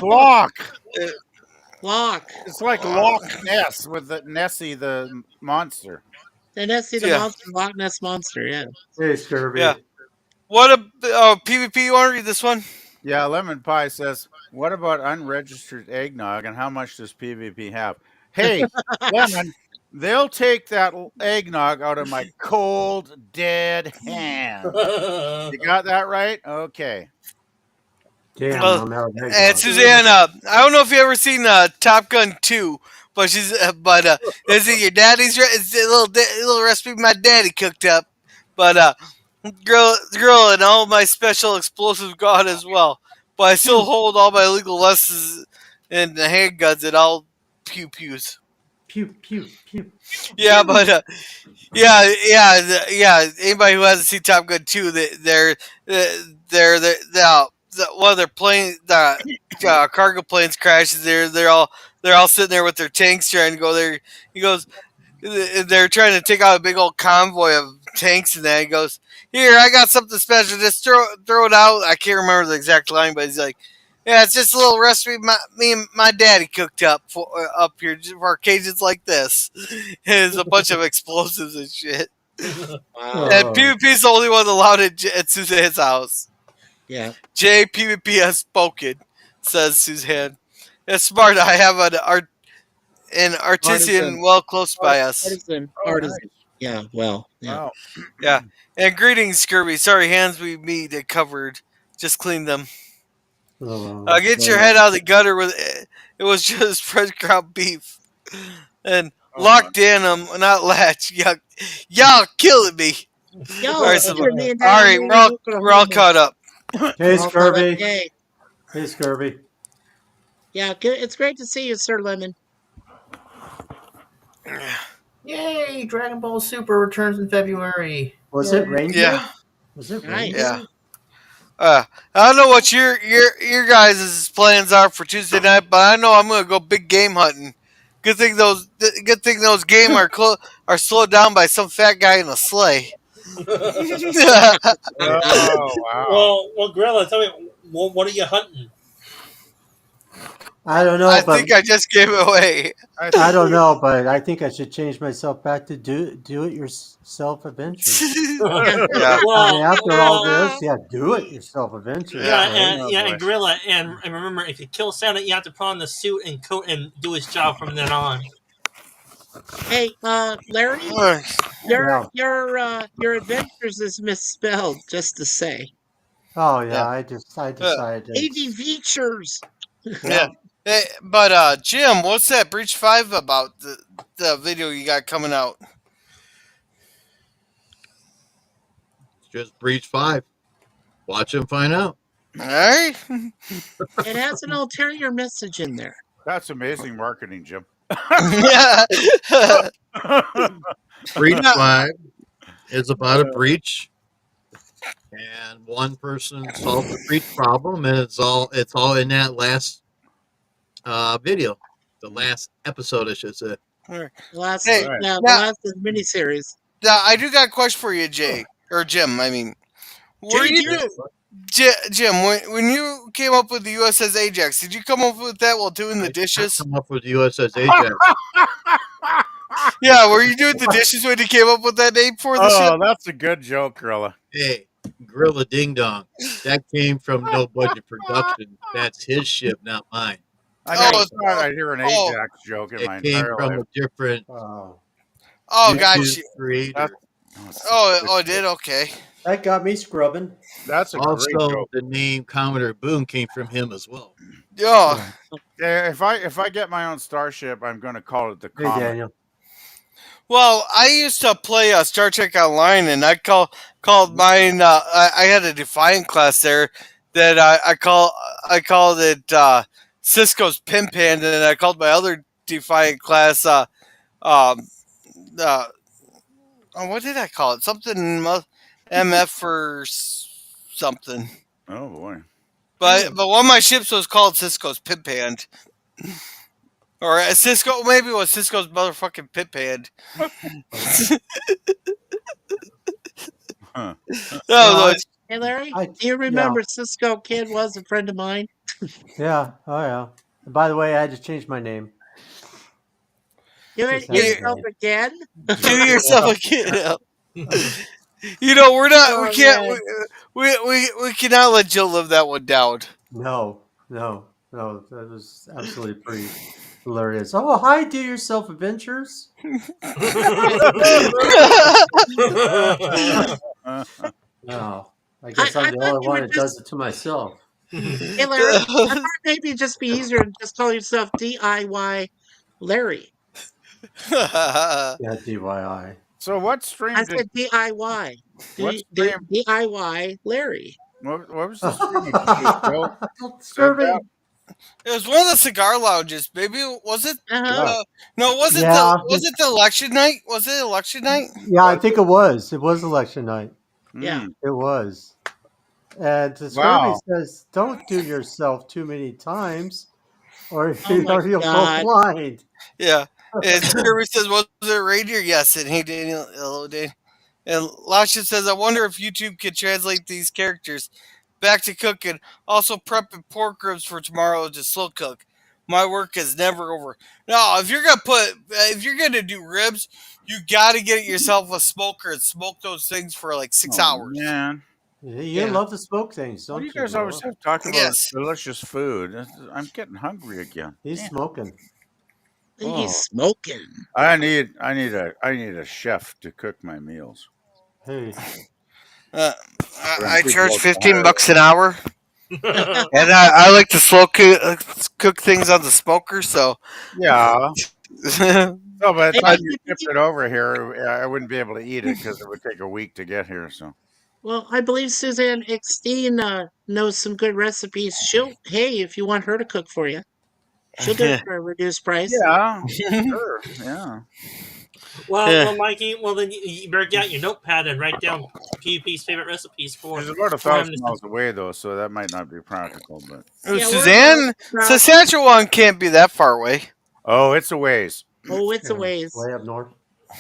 Lock. Lock. It's like Loch Ness with the Nessie the monster. The Nessie the Yeah. Monster, Loch Ness Monster, yeah. Hey, Scurvy. Yeah. What a PvP? You want to read this one? Yeah, Lemon Pie says, what about unregistered eggnog and how much does PvP have? Hey, Lemon, they'll take that eggnog out of my cold, dead hand. You got that right? Okay. Damn, Well, I'm out of And eggnog. Susanna, I don't know if you ever seen Top Gun 2 is it your daddy's? It's a little recipe my daddy cooked up. But girl, and all my special explosives gone as well. But I still hold all my legal lessons and the handguns and all pew pews. Pew, pew, pew. Yeah, but yeah. Anybody who hasn't seen Top Gun 2, one of their plane, the cargo planes crashes. They're all sitting there with their tanks trying to go there. He goes, they're trying to take out a big old convoy of tanks, and then he goes, "Here, I got something special. Just throw it out." I can't remember the exact line, but he's like, "Yeah, it's just a little recipe me and my daddy cooked up up here just for occasions like this." There's a bunch of explosives and shit. Wow. And PvP's the only one allowed at Suzanne's house. Yeah. JPVP has spoken, says Suzanne. It's smart. I have an artisan Artisan. well close by us. Artisan. Yeah, well, yeah. Wow. Yeah. And greetings, Scurvy. Sorry, hands we meet it covered. Just clean them. Get your head out of the gutter with it. It was just fresh ground beef. And lock denim, not latch. Y'all killing me. Yo, All right, it's your man down all right, there in we're Oklahoma. all caught up. Hey, All Scurvy. Hey. Hey, Scurvy. Yeah, it's great to see you, Sir Lemon. Yay! Dragon Ball Super returns in February. Was it reindeer? Yeah. Was it Nice. reindeer? Yeah. I don't know what your guys' plans are for Tuesday night, but I know I'm gonna go big game hunting. Good thing those game are slowed down by some fat guy in a sleigh. Oh, wow. Well, Gorilla, tell me, what are you hunting? I don't know, I but think I just gave it away. I don't know, but I think I should change myself back to do it yourself adventures. Yeah. I mean, after all this, yeah, do it yourself adventures. Yeah, right? and Gorilla, and remember, if you kill Santa, you have to put on the suit and coat and do his job from then on. Hey, Larry, Yeah. your adventures is misspelled. Just to say, Oh yeah, I decided. ADVentures. Yeah. Hey, but Jim, what's that Breach 5 about? The video you got coming out? It's just Breach 5. Watch and find out. All right. It has an ulterior message in there. That's amazing marketing, Jim. Yeah. Breach 5 is about a breach, and one person solved the breach problem, and it's all in that last video, the last episode, I should say. The last, Hey, the last miniseries. Now, I do got a question for you, Jay or Jim. I mean, Jim, when you came up with the USS Ajax, did you come up with that while doing the dishes? Come up with the USS Ajax. Yeah, were you doing the dishes when you came up with that name for the ship? Oh, that's a good joke, Gorilla. Hey, Gorilla Ding Dong. That came from No Budget Production. That's his ship, not mine. I never thought I'd hear an Ajax joke in my It came entire from life. a different Oh, YouTube gotcha. creator. Oh, it did? Okay. That got me scrubbing. That's a great Also, joke. the name Commodore Boone came from him as well. Yeah. Yeah, if I get my own starship, I'm going to call it the Hey, Comet. Daniel. Well, I used to play Star Trek Online, and I called mine. I had a Defiant class there that I called it Cisco's Pin Panda, and I called my other Defiant class what did I call it? Something MF or something. Oh boy! But one of my ships was called Cisco's Pin Pand. Or Cisco, maybe it was Cisco's motherfucking pit hand. Huh. Hey, Larry, do you remember Cisco Kid was a friend of mine? Yeah. Oh yeah. And by the way, I had to change my name. Do it yourself again? Do yourself again. You know, we're not. We can't. We cannot let Jill live that one down. No. That was absolutely pretty hilarious. Oh, hi, do yourself adventures. No, I guess I'm the only one that does it to myself. Hey, Larry, I thought maybe it'd just be easier to just call yourself DIY Larry. Yeah, DIY. So what I stream did said DIY. what stream DIY Larry. what was the stream you chose, Bill? Said that? Scurvy. It was one of the cigar lounges. Maybe was it? Uh huh. Yeah. No, Yeah, was it the election night? Was it election night? yeah, I Was think it? it was. It was election night. Yeah. Mm. It was. And the Scurvy Wow. says, "Don't do yourself too many times, or Oh my or you'll go God. blind." Yeah. And Scurvy says, "Was it reindeer?" Yes. And hey, Daniel, hello, Dan. And Lasha says, "I wonder if YouTube could translate these characters back to cooking. Also, prepping pork ribs for tomorrow to slow cook. My work is never over." No, if you're gonna do ribs, you gotta get yourself a smoker and smoke those things for like 6 hours. Man. You Yeah. love to smoke things, Why do don't you you, guys always Gorilla? have to talk about Yes. delicious food? I'm getting hungry again. He's Damn. smoking. He's Oh. smoking. I need a chef to cook my meals. Hey, I Pretty charge well 15 tired. bucks an hour, and I like to slow cook things on the smoker. So, Yeah. No, by the Hey, time you shipped it over here, I wouldn't be able to eat it because it would take a week to get here. So well, I believe Suzanne Eckstein knows some good recipes. Hey, if you want her to cook for you, she'll do it for a reduced price. yeah, sure, yeah. Well, Mikey. Well, then you better get out your notepad and write down PvP's favorite recipes She's about for him 1,000 to. miles away though, so that might not be practical. But Yeah, Suzanne, Saskatchewan can't be that far away. oh, it's a ways. Oh, it's a yeah, ways. way up north.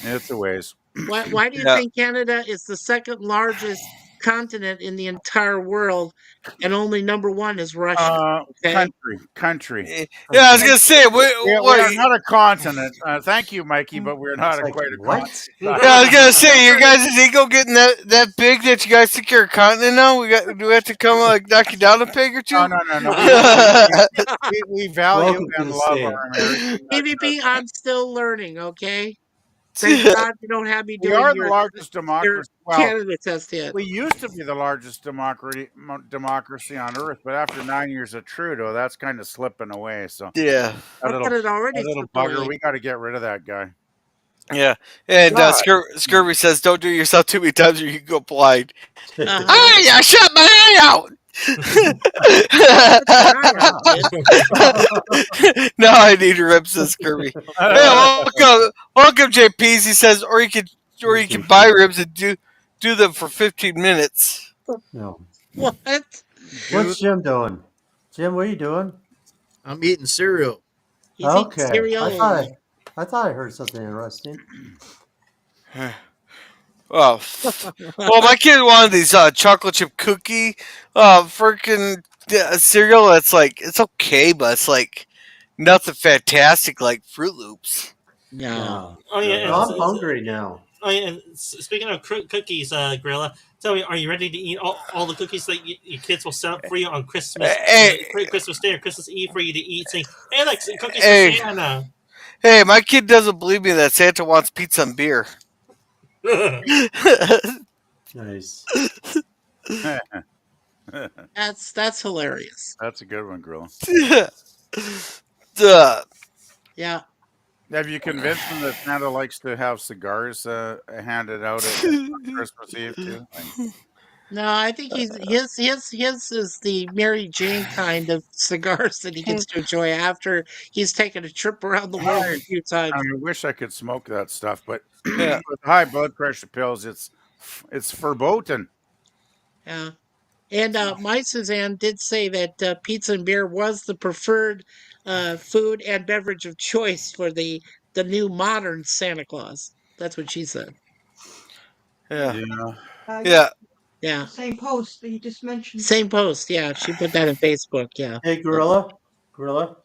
It's a ways. Why do you Yeah. think Canada is the second largest continent in the entire world, and only number one is Russia? Okay. Country. Yeah, I was gonna say, We are wait. not a continent. Thank you, Mikey, but we're not It's like, quite a what? continent. Yeah, I was gonna say, your guys' ego getting that big that you guys think you're a continent now? Do we have to come knock you down a peg or two? No. We value Welcome to and the love state. our American. PvP, I'm still learning. Okay. Thank God you don't have me We doing are the your largest democracy. Well, Canada test yet. we used to be the largest democracy on earth, but after 9 years of Trudeau, that's kind of slipping away. So Yeah, I thought it already that little slipped bugger, away. we got to get rid of that guy. yeah. And God. Scurvy says, "Don't do yourself too many times or you can go blind." Uh-huh. Hey, I shut my eye out. Now I need ribs, says Scurvy. Hey, welcome, JPs. He says, or you can buy ribs and do them for 15 minutes. No. What? What's Jim doing? Jim, what are you doing? I'm eating cereal. He's eating Okay. cereal. I thought I heard something interesting. Well, my kid wanted these chocolate chip cookie freaking cereal. That's like, it's okay, but it's like nothing fantastic like Fruit Loops. No. Oh yeah, Well, I'm hungry now. Oh yeah. And speaking of cookies, Gorilla, tell me, are you ready to eat all the cookies that your kids will set up for you on Christmas Christmas Day or Christmas Eve for you to eat? Saying, "Hey, like some cookies for Santa." Hey, my kid doesn't believe me that Santa wants pizza and beer. Nice. That's hilarious. That's a good one, Gorilla. Yeah. Have you convinced him that Santa likes to have cigars handed out on Christmas Eve too? No, I think his is the Mary Jane kind of cigars that he gets to enjoy after he's taken a trip around the world a few times. I wish I could smoke that stuff, but Yeah. with high blood pressure pills, it's verboten. Yeah. And my Suzanne did say that pizza and beer was the preferred food and beverage of choice for the new modern Santa Claus. That's what she said. Yeah. Yeah. Yeah. Yeah. Same post that you just mentioned. Same post. Yeah. She put that on Facebook. Yeah. Hey, Gorilla. I'm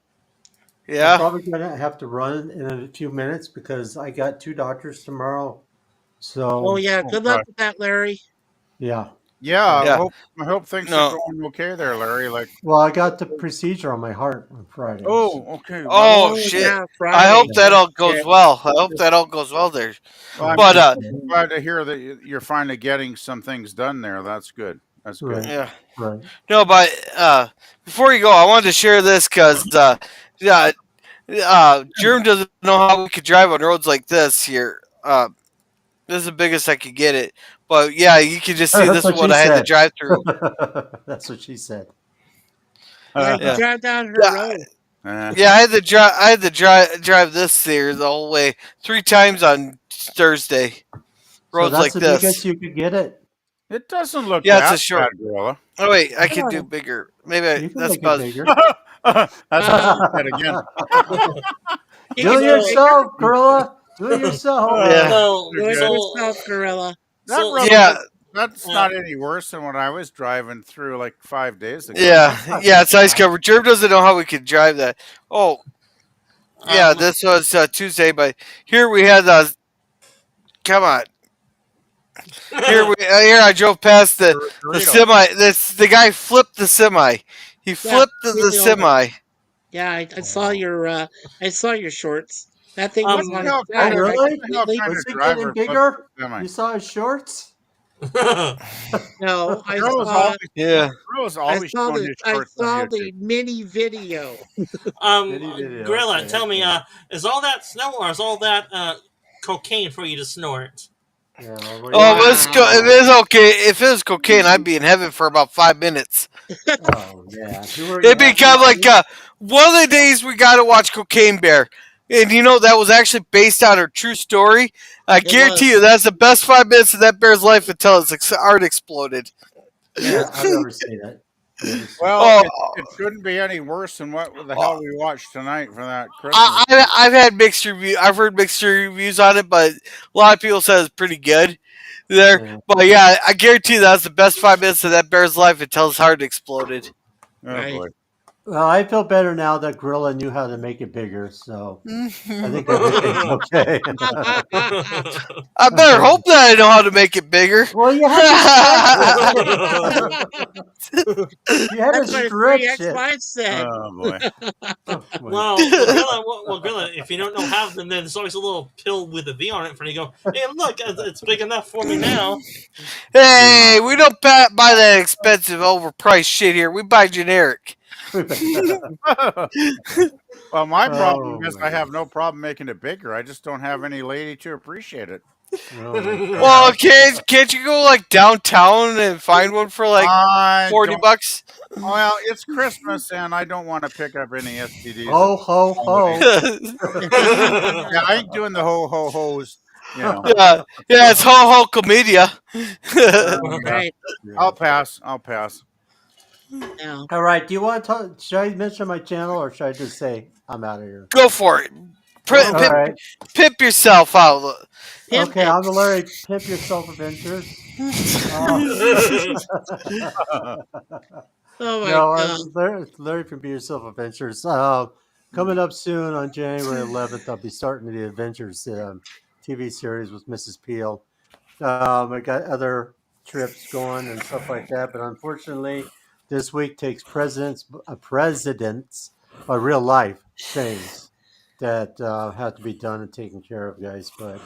Yeah. probably gonna have to run in a few minutes because I got 2 doctors tomorrow. So. Oh yeah. Good luck with that, Larry. Yeah. Yeah. Yeah. I hope things No. are going okay there, Larry. Like, Well, I got the procedure on my heart on Friday. oh, okay. Oh, shit. Yeah, Friday. I hope that all goes Yeah. well. I hope that all goes well there. Well, But I'm glad to hear that you're finally getting some things done there. That's good. That's good. Right. yeah. Right. No, but before you go, I wanted to share this because Jerm doesn't know how we could drive on roads like this here. This is the biggest I could get it. But yeah, you can just see That's this is what what she I had to said. drive through. That's what she said. Yeah, you Yeah. drive down her Yeah, road. yeah, I had to drive. I had to drive this here the whole way 3 times on Thursday. So Roads that's like the this. biggest you could get it. It doesn't look Yeah, it's that a short. bad, Gorilla. Oh wait, I can Yeah, do bigger. Maybe you can that's make it about. bigger. That's what Uh, she said again. you Do can it do So, bigger. yourself, gorilla. Do it yourself. Yeah, so, Do it Good. yourself, so, gorilla. That so, road, yeah, that's uh, not any worse than what I was driving through like 5 days ago. yeah, That's not yeah. too It's ice bad. covered. Jerm doesn't know how we could drive that. Oh, yeah. um, This was Tuesday, but here we had. Come on. Here I drove past the Doritos. semi. The guy flipped the semi. He Yeah, flipped see the the old. semi. Yeah, I saw your shorts. That thing was Let's on see um, its how Oh, side kind of, let's really? see how completely. kind Was of it getting driver flips bigger? the semi. You saw his shorts? No, Yeah. Girl's always showing his I shorts on saw YouTube. the mini video. Video, video. Gorilla, Okay, tell me, okay. is all that snow or is all that cocaine for you to snort? Yeah, well, what do you Oh, want? if Wow. it's okay. If it was cocaine, I'd be in heaven for about 5 minutes. Oh, yeah. Who are you It'd be happy? kind of like one of the days we got to watch Cocaine Bear. And that was actually based on a true story. I It guarantee was. you that's the best 5 minutes of that bear's life until its heart exploded. Yeah, I've Yes. never seen it. Never seen it. Well, Oh, it couldn't be any worse than what the hell we watched tonight for that Christmas. I've had mixed reviews. I've heard mixed reviews on it, but a lot of people said it's pretty good. There, Yeah. but yeah, I guarantee you that's the best 5 minutes of that bear's life until his heart exploded. Oh Right. boy. Well, I feel better now that Gorilla knew how to make it bigger, so I think everything's okay. I better hope that I know how to make it bigger. Well, you had to stretch it. You had to That's what stretch it. 3X5 said. Oh boy. Oh, boy. Well, Gorilla, if you don't know how, then there's always a little pill with a V on it for you. Go, hey, look, it's big enough for me now. Hey, we don't buy that expensive, overpriced shit here. We buy generic. Well, my problem Oh, is I have no problem making it bigger. I just don't have any lady to appreciate it. oh my God. Well, can't you go like downtown and find one for like I 40 don't. bucks? Well, it's Christmas and I don't want to pick up any STDs. Ho, ho, ho. Yeah, I ain't doing the ho ho hos. You know. yeah, it's ho comedia. Yeah. Right. I'll pass. I'll pass. Now, All right. Do you want to talk? Should I mention my channel or should I just say I'm out of here? Go for it. All right. Pimp yourself out. pimp Okay. it. I'm Larry. Pimp Yourself Adventures. Oh my No, god. Larry from Be Yourself Adventures. Coming up soon on January 11th, I'll be starting the Adventures TV series with Mrs. Peel. I got other trips going and stuff like that, but unfortunately, this week takes presidents, real life things that have to be done and taken care of, guys. But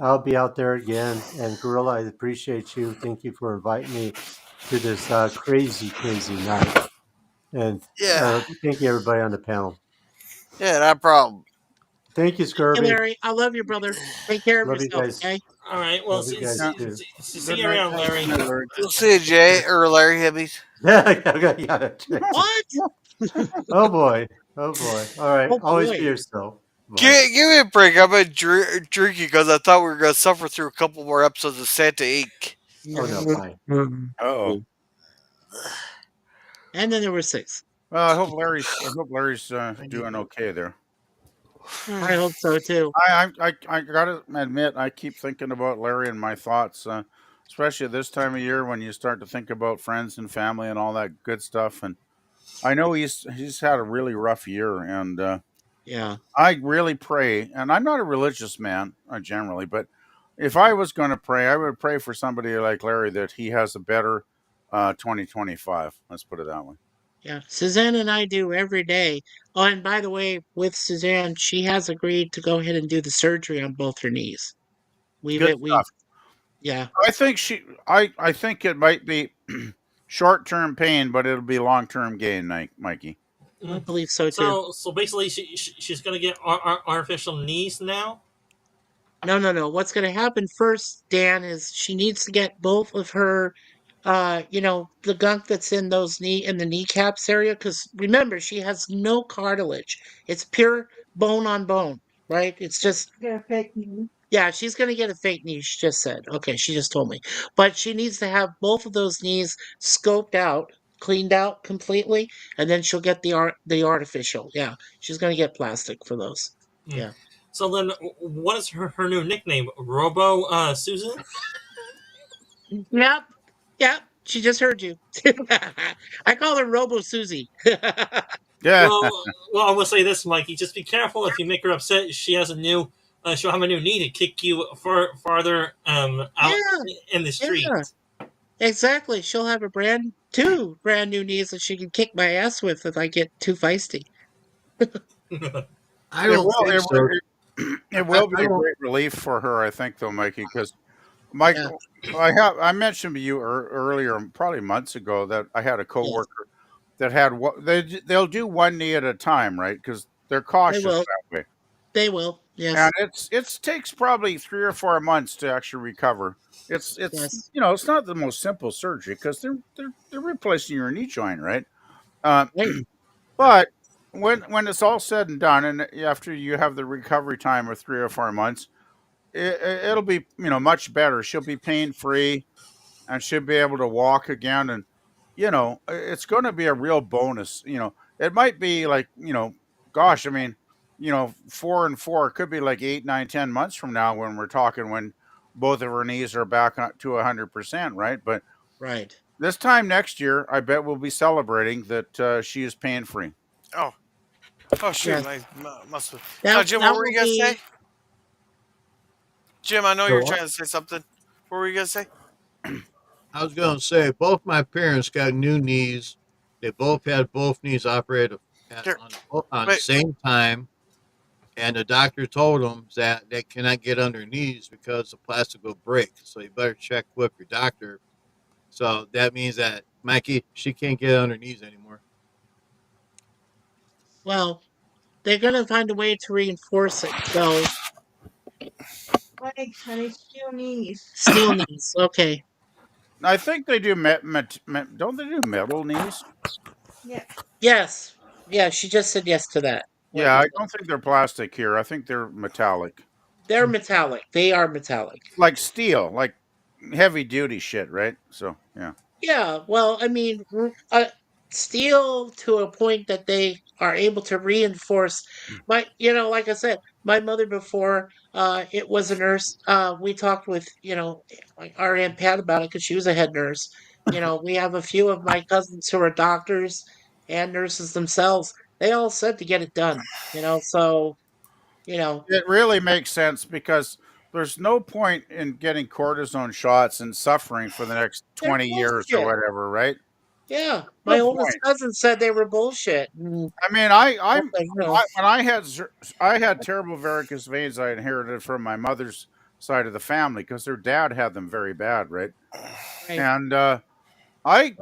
I'll be out there again. And Gorilla, I appreciate you. Thank you for inviting me to this crazy, crazy night. And Yeah, thank you, everybody on the panel. yeah, no problem. Thank you, Hey, Scurvy. Larry, I love you, brother. Take care of Love you yourself, guys. okay? All right, well, Love you guys Yeah. too. see Good you night. around, Larry. Good night, Larry. We'll see you, Jay or Larry Hibbies. Yeah. What? Oh boy. Oh boy. All right. Oh Always boy. be yourself. Bye. Give me a break. I'm been drinking because I thought we were gonna suffer through a couple more episodes of Santa Inc. Oh no, fine. Oh. And then there were 6. Well, I hope Larry's doing okay there. I hope so too. I gotta admit, I keep thinking about Larry and my thoughts, especially at this time of year when you start to think about friends and family and all that good stuff. And I know he's had a really rough year, and Yeah. I really pray. And I'm not a religious man generally, but if I was going to pray, I would pray for somebody like Larry that he has a better 2025. Let's put it that way. Yeah. Suzanne and I do every day. Oh, and by the way, with Suzanne, she has agreed to go ahead and do the surgery on both her knees. Good We stuff. yeah. I think I think it might be short term pain, but it'll be long term gain, Mikey. I Mm. believe so too. So basically, she's gonna get artificial knees now. No, no, no. What's going to happen first, Dan, is she needs to get both of her, the gunk that's in those in the kneecaps area. Because remember, she has no cartilage. It's pure bone on bone, right? It's just, Get a fake knee. yeah, she's going to get a fake knee. She just said, okay, she just told me. But she needs to have both of those knees scoped out, cleaned out completely, and then she'll get the artificial. Yeah, she's going to get plastic for those. Mm. Yeah. So then, what is her new nickname? Robo Susan? Yep. Yep. She just heard you. I call her Robo Susie. Yeah. Well, I will say this, Mikey. Just be careful if you make her upset. She has a new. She'll have a new knee to kick you farther out Yeah. in the street. Yeah. Exactly. She'll have two brand new knees that she can kick my ass with if I get too feisty. I It don't will. think so. It will be I a don't. great relief for her, I think, though, Mikey, because Mike, Yeah. I mentioned to you earlier, probably months ago, that I had a Yes. coworker that had what they'll do one knee at a time, right? Because they're They cautious will. that way, They will. and Yes. it's takes probably 3 or 4 months to actually recover. It's Yes. it's not the most simple surgery because they're replacing your knee joint, right? Uh, Right. but when it's all said and done, and after you have the recovery time of 3 or 4 months, it'll be much better. She'll be pain free and she'll be able to walk again, and it's going to be a real bonus. It might be like, gosh, I mean, 4 and 4, it could be like 8, 9, 10 months from now when we're talking, when both of her knees are back to 100%, right? But Right. this time next year, I bet we'll be celebrating that she is pain free. Oh, oh shoot! Yes. I must have. Now, That Jim, what that were will you gonna say? be Jim, I know you So were trying to say something. What were you gonna say? I was going to say both my parents got new knees. They both had both knees operated Here, on the wait. same time, and the doctor told them that they cannot get on their knees because the plastic will break. So you better check with your doctor. So that means that Mikey, she can't get on her knees anymore. well. They're gonna find a way to reinforce it. So Legs, honey, steel knees. steel knees. Okay. I think they do don't they do metal knees? Yeah. Yes. Yeah. She just said yes to that. What Yeah, you I said. don't think they're plastic here. I think they're metallic. They're metallic. They are metallic. Like steel, like heavy duty shit, right? So, yeah. Yeah, well, I mean, steel to a point that they are able to reinforce. Like I said, my mother before, it was a nurse. We talked with, like our Aunt Pat about it because she was a head nurse. We have a few of my cousins who are doctors and nurses themselves. They all said to get it done. So you know, It really makes sense because there's no point in getting cortisone shots and suffering for the next they're 20 years or bullshit. whatever, right? Yeah, my No oldest point. cousin said they were bullshit. And I mean, okay, when I had terrible varicose veins I inherited from my mother's side of the family because their dad had them very bad, right? right. And I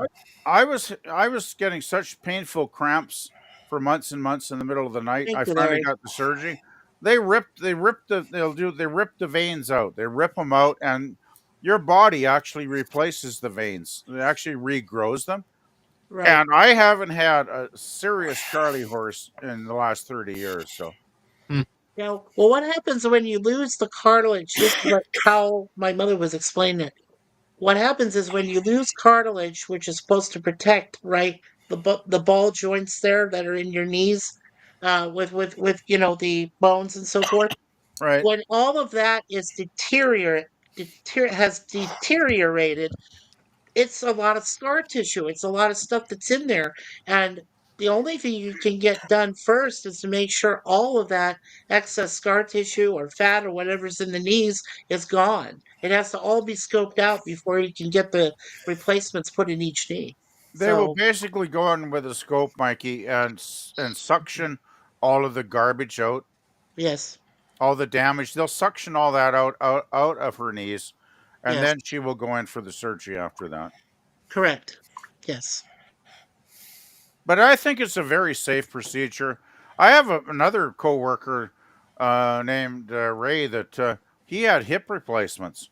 I was getting such painful cramps for months and months in the middle of the night. Thank I you, finally Larry. got the surgery. They rip the veins out. They rip them out, and your body actually replaces the veins. It actually regrows them. Right. And I haven't had a serious Charlie horse in the last 30 years. So Hmm. Well, what happens when you lose the cartilage? This is how my mother was explaining it. What happens is when you lose cartilage, which is supposed to protect, right, the ball joints there that are in your knees, with the bones and so forth. right. When all of that is has deteriorated, it's a lot of scar tissue. It's a lot of stuff that's in there. And the only thing you can get done first is to make sure all of that excess scar tissue or fat or whatever's in the knees is gone. It has to all be scoped out before you can get the replacements put in each knee. They will So, basically go in with a scope, Mikey, and suction all of the garbage out, yes, all the damage. They'll suction all that out of her knees, and yes, then she will go in for the surgery after that. correct. Yes. but I think it's a very safe procedure. I have another coworker named Ray that he had hip replacements,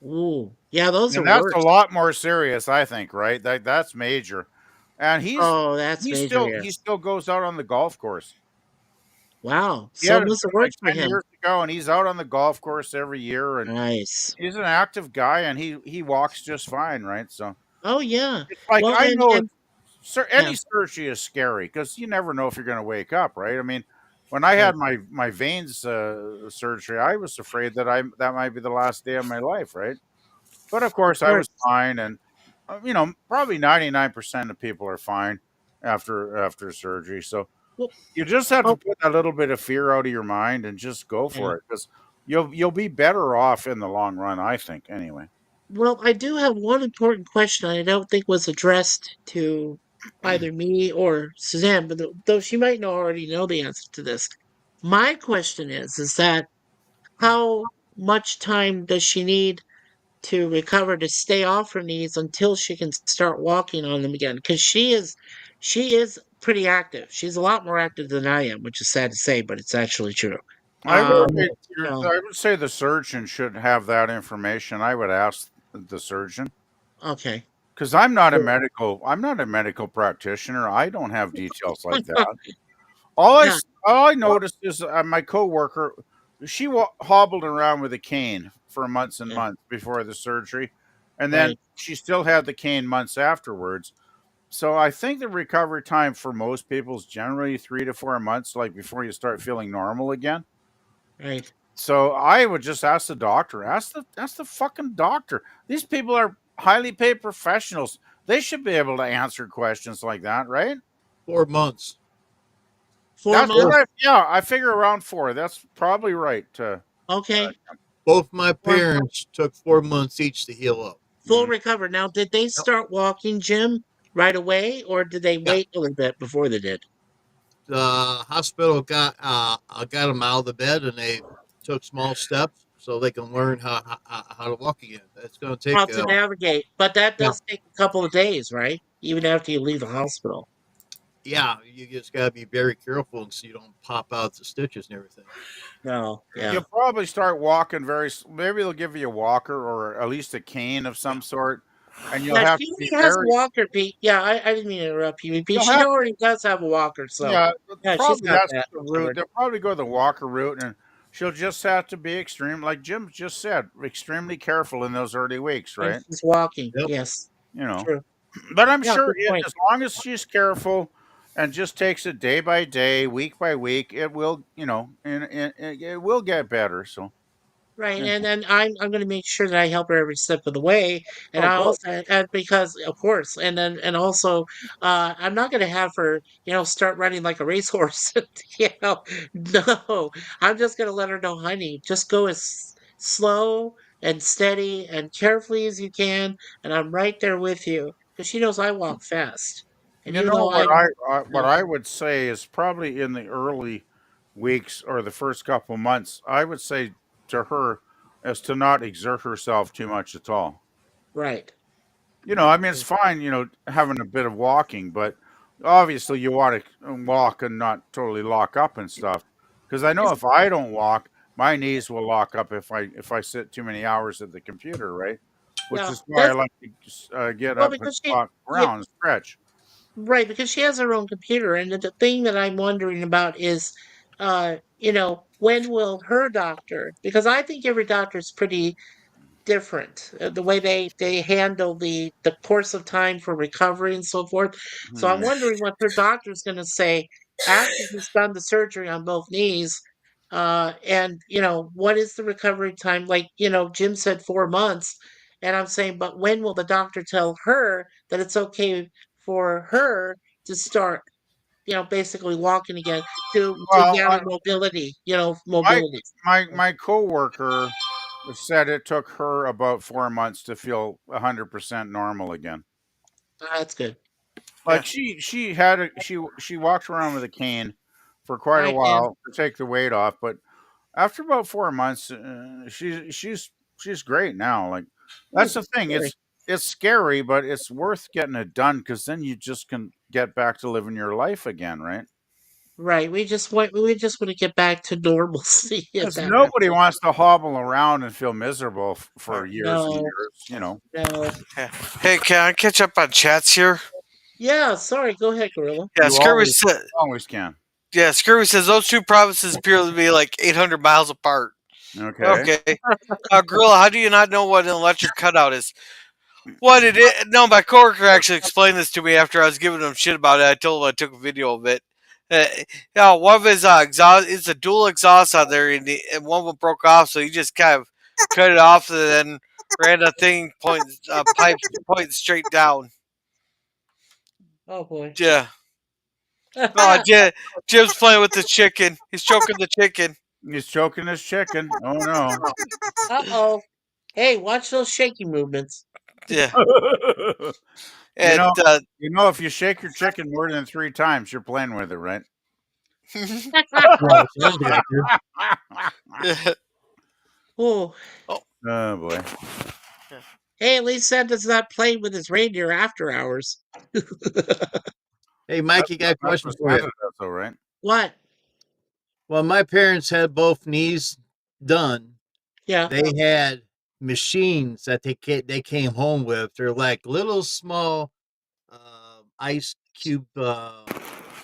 Ooh, yeah, those are and that's a worse. lot more serious, I think. Right? That's major, and Oh, that's major, he yes. still goes out on the golf course. Wow, He so had it it must have done like worked for 10 him. years ago, and he's out on the golf course every year, and Nice. he's an active guy, and he walks just fine, right? So Oh, yeah. it's like Well, I know and yeah, any surgery is scary because you never know if you're going to wake up, right? I mean, when I right, had my veins surgery, I was afraid that that might be the last day of my life, right? But of of course, I course. was fine, and probably 99% of people are fine after surgery. So Well, you just have to oh, put a little bit of fear out of your mind and just go yeah. for it because you'll be better off in the long run, I think. Anyway, Well, I do have one important question I don't think was addressed to either me or Suzanne, but though she might already know the answer to this. My question is that how much time does she need to recover to stay off her knees until she can start walking on them again? Because she is pretty active. She's a lot more active than I am, which is sad to say, but it's actually true. I would Um, say you know, I would say the surgeon should have that information. I would ask the surgeon okay. because I'm not a medical practitioner. I don't have details like that. Yeah, All I well, noticed is my coworker, she hobbled around with a cane for months and okay, months before the surgery, and then right, she still had the cane months afterwards. So I think the recovery time for most people is generally 3 to 4 months, like before you start feeling normal again. right. So I would just ask the doctor, ask the fucking doctor. These people are highly paid professionals. They should be able to answer questions like that, right? 4 months. Four That's what Both months? I figure around four. That's probably right. Okay. both my Four, parents took 4 months each to heal up. full Mm. recover. Now, did they Yep. start walking, Jim, right away, or did they Yeah. wait a little bit before they did? The hospital got them out of the bed, and they took small steps so they can learn how to walk again. It's going to How take to navigate, but that yeah, does take a couple of days, right? Even after you leave the hospital. yeah. You just got to be very careful so you don't pop out the stitches and everything. No, yeah. You'll probably start walking maybe they'll give you a walker or at least a cane of Yeah. some sort, and Yeah, she already has a walker, Pete. Yeah, I didn't mean to interrupt you, Pete. you'll She have already does have a walker, so yeah, yeah, she's probably got that's that the route. covered. They'll probably go the walker route, and she'll just have to be extreme, like Jim just said, extremely careful in those early weeks, And right? she's walking. Yep. Yes, You know, true. but I'm Yeah, sure good point. as long as she's careful and just takes it day by day, week by week, it will, and it will get better. So, Right, yeah. and then I'm going to make sure that I help her every step of the way, and Oh, I good. also and because of course, and also, I'm not going to have her, start running like a racehorse. No, I'm just going to let her know, honey, just go as slow and steady and carefully as you can, and I'm right there with you because she knows I walk fast, and You even know though what what uh, I would say is probably in the early weeks or the first couple months, I would say to her is to not exert herself too much at all. right, I mean, it's fine, having a bit of walking, but obviously you want to walk and not totally lock up and stuff. Because I know it's, if I don't walk, my knees will lock up if I sit too many hours at the computer, right? Which yeah, is why I that's like to get well up and because she. walk Yeah, around and stretch. right, because she has her own computer, and the thing that I'm wondering about is, when will her doctor? Because I think every doctor is pretty different, the way they handle the course of time for recovery and so forth. So I'm Hmm. wondering what her doctor's going to say after he's done the surgery on both knees. And what is the recovery time? Like Jim said, 4 months, and I'm saying, but when will the doctor tell her that it's okay for her to start? Basically walking again to Well, gather mobility. my Mobility. my coworker said it took her about 4 months to feel 100% normal again. That's good. Like Yeah, she walked around with a cane for quite a right, and while to take the weight off, but after about 4 months, she's great now. Like that's good. the thing. Really. It's scary, but it's worth getting it done because then you just can get back to living your life again, right? Right. We just want to get back to normalcy at Because that nobody point. wants to hobble around and feel miserable for Alright. years and No, years. You know, no. Hey, can I catch up on chats here? Yeah, sorry, go ahead, Gorilla. Yeah, you Scurvy said. always can. Yeah, Scurvy says those two provinces appear to be like 800 miles apart. Okay. Okay. Gorilla, how do you not know what an electric cutout is? What it is? No, my coworker actually explained this to me after I was giving him shit about it. I told him I took a video of it. Yeah, one of his exhaust, it's a dual exhaust out there, and one of them broke off, so he just kind of cut it off and then ran a thing pipe pointing straight down. Oh boy. Yeah. Oh, Jim's playing with the chicken. He's choking the chicken. He's choking his chicken. Oh no. Uh-oh. Hey, watch those shaky movements. Yeah. you And know, if you shake your chicken more than 3 times, you're playing with it, right? Yeah, sounds like it. Oh. Oh boy. Hey, at least Santa's not playing with his reindeer after hours. Hey, Mike, you got a That's question what for you. Santa does, though, right? What? Well, my parents had both knees done. Yeah. They had machines that they came home with. They're like little small ice cube,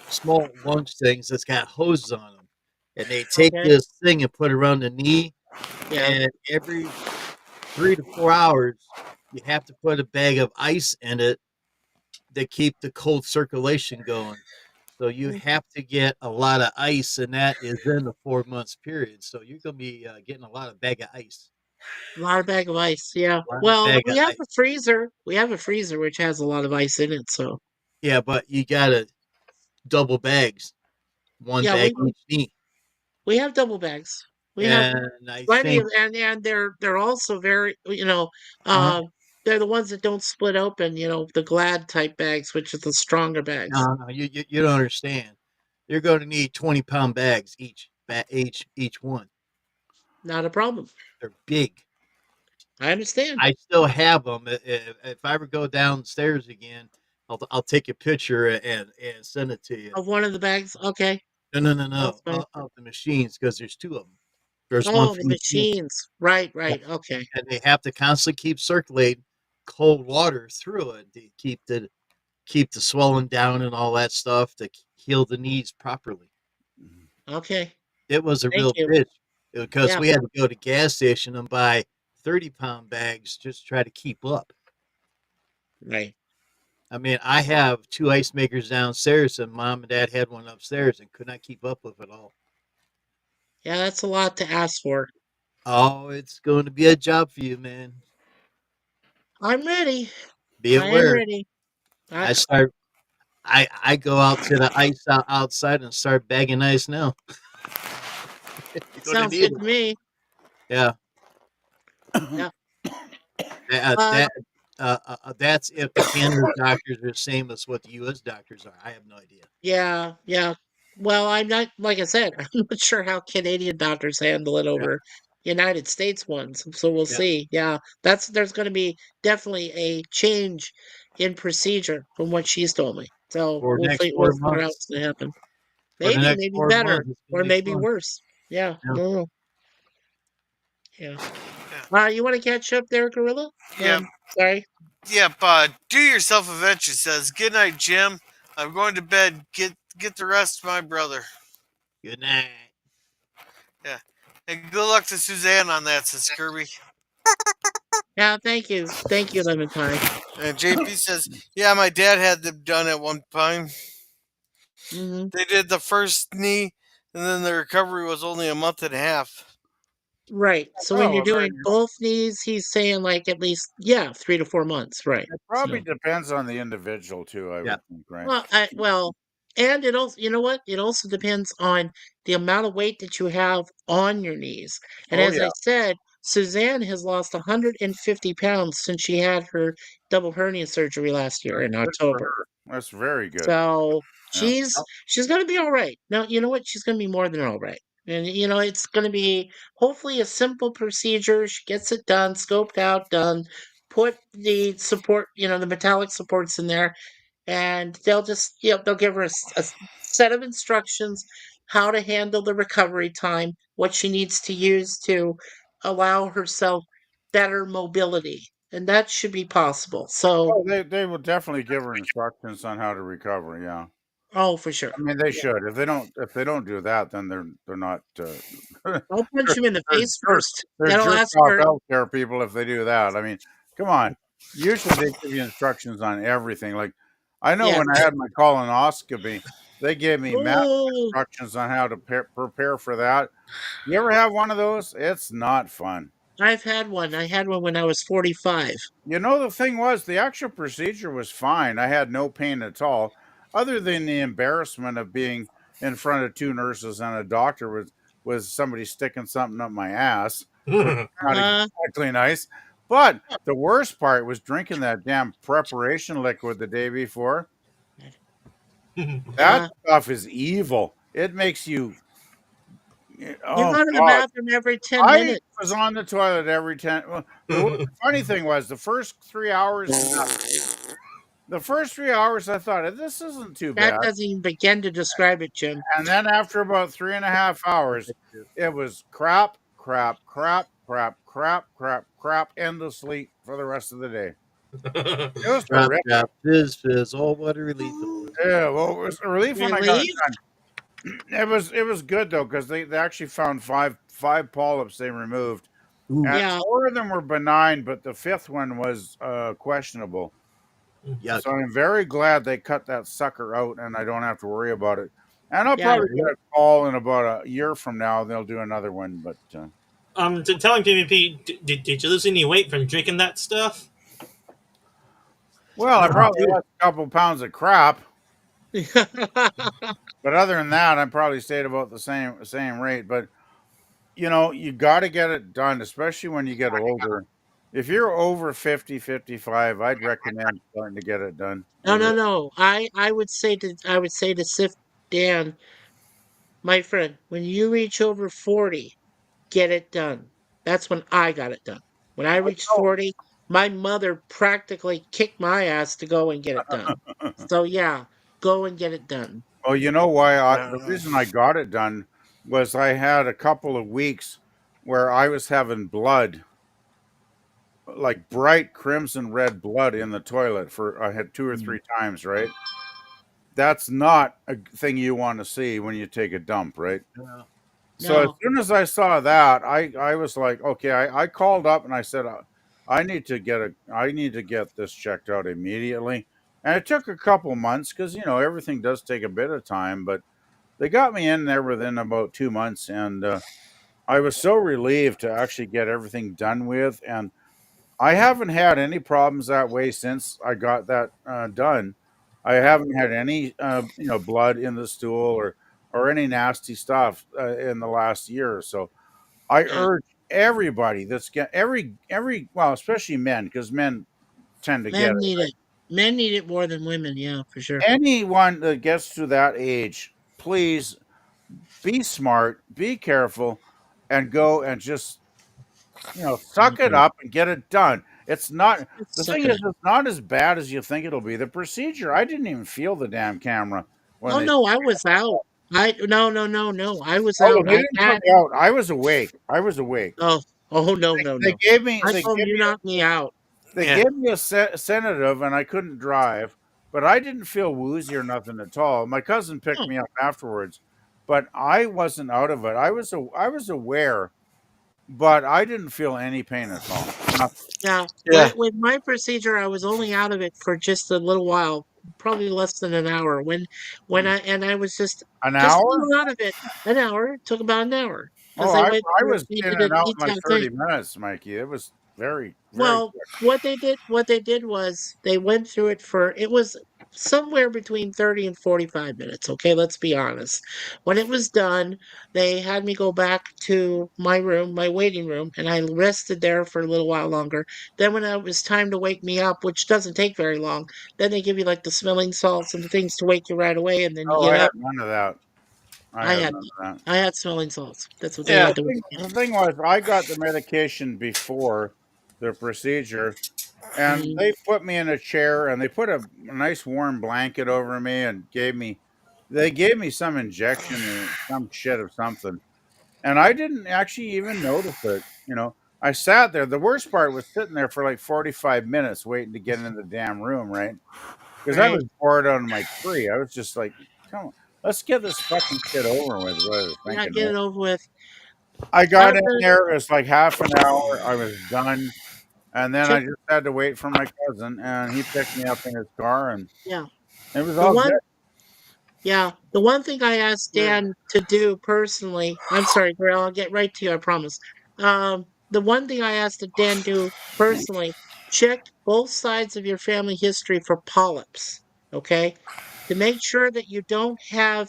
small lunch things that's got hoses on them, and they take Okay. this thing and put it around the knee, Yeah. and every 3 to 4 hours, you have to put a bag of ice in it to keep the cold circulation going. So you have to get a lot of ice, and that is in the 4 months period. So you're going to be getting a lot of bag of ice. A lot of bag of ice. Yeah. A lot of Well, bag we of have ice. a freezer. We have a freezer which has a lot of ice in it. So Yeah, but you got to double bags, one yeah, bag each knee. we have double bags. We have And I plenty think, of, and they're also very, uh, they're the ones that don't split open. The Glad type bags, which is the stronger bags. no, you don't understand. You're going to need 20-pound bags each one. Not a problem. They're big. I understand. I still have them. If I ever go downstairs again, I'll take a picture and send it to you. Of one of the bags. Okay. No. That's fine. Of the machines, because there's two of them. There's one Oh, for the each knee, machines. Right. Right. Okay. and they have to constantly keep circulating cold water through it to keep the swelling down and all that stuff to heal the knees properly. Okay. It was a Thank real you. bitch because Yeah. we had to go to gas station and buy 30-pound bags just to try to keep up. Right. I mean, I have two ice makers downstairs, and mom and dad had one upstairs and could not keep up with it all. Yeah, that's a lot to ask for. Oh, it's going to be a job for you, man. I'm ready. Be I am aware. ready. I start. I go out to the ice outside and start bagging ice now. You're going to Sounds need good it. to me. Yeah. Yeah. That that's if the Canada doctors are the same as what the U.S. doctors are. I have no idea. Yeah. Yeah. Well, I'm not, like I said, I'm not sure how Canadian doctors handle it Yeah, over United States ones. So we'll yeah. see. Yeah. There's going to be definitely a change in procedure from what she's told me. So For the next we'll four figure out months. what's going to happen. For the next Maybe 4 months, better it's gonna or be maybe fun. worse. Yeah. Yeah. No. Yeah. Yeah. You want to catch up there, Gorilla? Yep. Sorry. Yep. Do yourself a venture. Says good night, Jim. I'm going to bed. Get the rest, my brother. Good night. Yeah. And good luck to Suzanne on that, says Kirby. Yeah, thank you. Thank you, Lemon Pie. And JP says, yeah, my dad had them done at one time. Hmm. They did the first knee, and then the recovery was only a month and a half. Right. So when Oh, you're well, there doing you go. both knees, he's saying like at least 3 to 4 months. Right. It probably So depends on the individual too. I Yeah. would think, right? well, and it also, you know what? It also depends on the amount of weight that you have on your knees. And Oh as I yeah, said, Suzanne has lost 150 pounds since she had her double hernia surgery last year that's in good for October. her. That's very good. So Yeah. she's gonna be all right. No, you know what? She's gonna be more than all right. And it's gonna be hopefully a simple procedure. She gets it done, scoped out, done. Put the support, the metallic supports in there, and they'll give her a set of instructions how to handle the recovery time, what she needs to use to allow herself better mobility, and that should be possible. So, Oh, they will definitely give her instructions on how to recover. Yeah, oh, for sure. I mean they Yeah. should. If they don't do that, then they're not. They're, I'll punch him in the they're face jerk first. they're That'll jerk ask off her. healthcare people if they do that. I mean, come on. Usually they give you instructions on everything. Like I know Yeah. when I had my colonoscopy, they gave me massive Oh, instructions on how to prepare for that. You ever have one of those? It's not fun. I've had one. I had one when I was 45. You know, the thing was, the actual procedure was fine. I had no pain at all, other than the embarrassment of being in front of two nurses and a doctor was somebody sticking something up my ass, which is not Uh, exactly nice. But the worst part was drinking that damn preparation liquid the day before. That uh, stuff is evil. It makes you, you oh go to the God. bathroom every 10 I was minutes. on the toilet every 10. Well, the funny thing was, the first 3 hours, the first 3 hours, I thought, this isn't too That bad. doesn't even begin to describe it, Jim. And then after about 3.5 hours, it was crap, crap, crap, crap, crap, crap, crap, endlessly for the rest of the day. It was Drop, horrific. drop, fizz. Oh, what a relief it was. Yeah, well, it was a relief when I got it Relief? done. It was good though, because they actually found five polyps they removed, Ooh, and Yeah, four of them were benign, but the fifth one was questionable. yuck. So I'm very glad they cut that sucker out, and I don't have to worry about it. And I'll yeah. probably get a call in about a year from now. They'll do another one, but Telling PvP, did you lose any weight from drinking that stuff? well, I Oh, probably dude. lost a couple pounds of crap. But other than that, I probably stayed about the same rate. But you got to get it done, especially when you get older. If you're over 50, 55, I'd recommend starting to get it done. I No, no, really. no. I would say to Sif Dan, my friend, when you reach over 40, get it done. That's when I got it done. When I reached 40, my mother practically kicked my ass to go and get it done. So yeah, go and get it done. Oh, you know why? The reason I got it done was I had a couple of weeks where I was having blood, like bright crimson red blood in the toilet for I had two or Mm. three times, right? That's not a thing you want to see when you take a dump, right? Yeah. So as No, soon as I saw that, I was like, okay, I called up and I said, I need to get this checked out immediately. And it took a couple months because everything does take a bit of time, but they got me in there within about 2 months, and I was so relieved to actually get everything done with. And I haven't had any problems that way since I got that done. I haven't had any, blood in the stool or any nasty stuff in the last year or so. I yeah. urge everybody that's get every well, especially men, because men tend to get Men it. need it. Men need it more than women, yeah, for sure. Anyone that gets to that age, please be smart, be careful, and go and just suck it Mhm. up and get it done. It's not Let's the suck thing it is up. it's not as bad as you think it'll be. The procedure, I didn't even feel the damn camera when Oh they no, I was out. No, no, no, no. I was oh, out. they I didn't put had me out. I was awake. I was awake. oh oh no, no, They no. gave me I they told him gave you me knocked me out. they Yeah. gave me a sedative and I couldn't drive, but I didn't feel woozy or nothing at all. My cousin picked Oh, me up afterwards, but I wasn't out of it. I was aware, but I didn't feel any pain at all. Nothing. yeah. Yeah. With my procedure, I was only out of it for just a little while, probably less than an hour. I was An just a hour? little out of it. An hour. It took about an hour because Oh, they I went I through it. was They in did a and out in like detailed thing. 30 minutes, Mikey. It was very, very Well, what they did was they went through it for it was somewhere between 30 and 45 minutes, okay? Let's be honest. When it was done, they had me go back to my room, my waiting room, and I rested there for a little while longer. Then when it was time to wake me up, which doesn't take very long, then they give you like the smelling salts and the things to wake you right away and then you Oh, get I had up. none of that. I I had had none of that. I had smelling salts. That's what they Yeah. had to. The thing was, I got the medication before the procedure, And Mhm. they put me in a chair and they put a nice warm blanket over me and they gave me some injection or some shit of something. And I didn't actually even notice it. I sat there. The worst part was sitting there for like 45 minutes waiting to get into the damn room, right? Because I Right. was bored out of my tree. I was just like, come on, let's get this fucking shit over with. What I was Yeah, thinking, get right? it over with. I got How's in the there. It was like half an hour. I was done. And then I check? just had to wait for my cousin, and he picked me up in his car, and Yeah. it was The all good. one Yeah, the one thing I asked Dan to do personally, I'm sorry, Grail, I'll get right to you, I promise. The one thing I asked that Dan do personally, check both sides of your family history for polyps, okay? To make sure that you don't have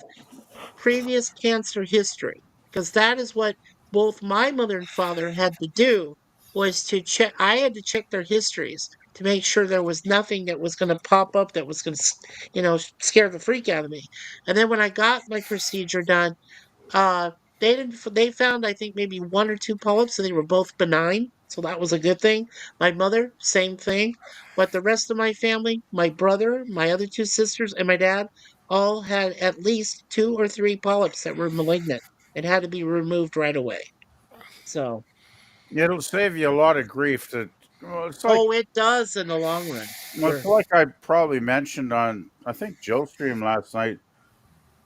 previous cancer history, because that is what both my mother and father had to do, was to check. I had to check their histories to make sure there was nothing that was going to pop up that was going to scare the freak out of me. And then when I got my procedure done, uh, they found, I think, maybe one or two polyps, and they were both benign, so that was a good thing. My mother, same thing. But the rest of my family, my brother, my other two sisters, and my dad, all had at least two or three polyps that were malignant and had to be removed right away. So, It'll save you a lot of grief. Well, oh, it does in the long run. it's Sure. like I probably mentioned on I think Joe's stream last night.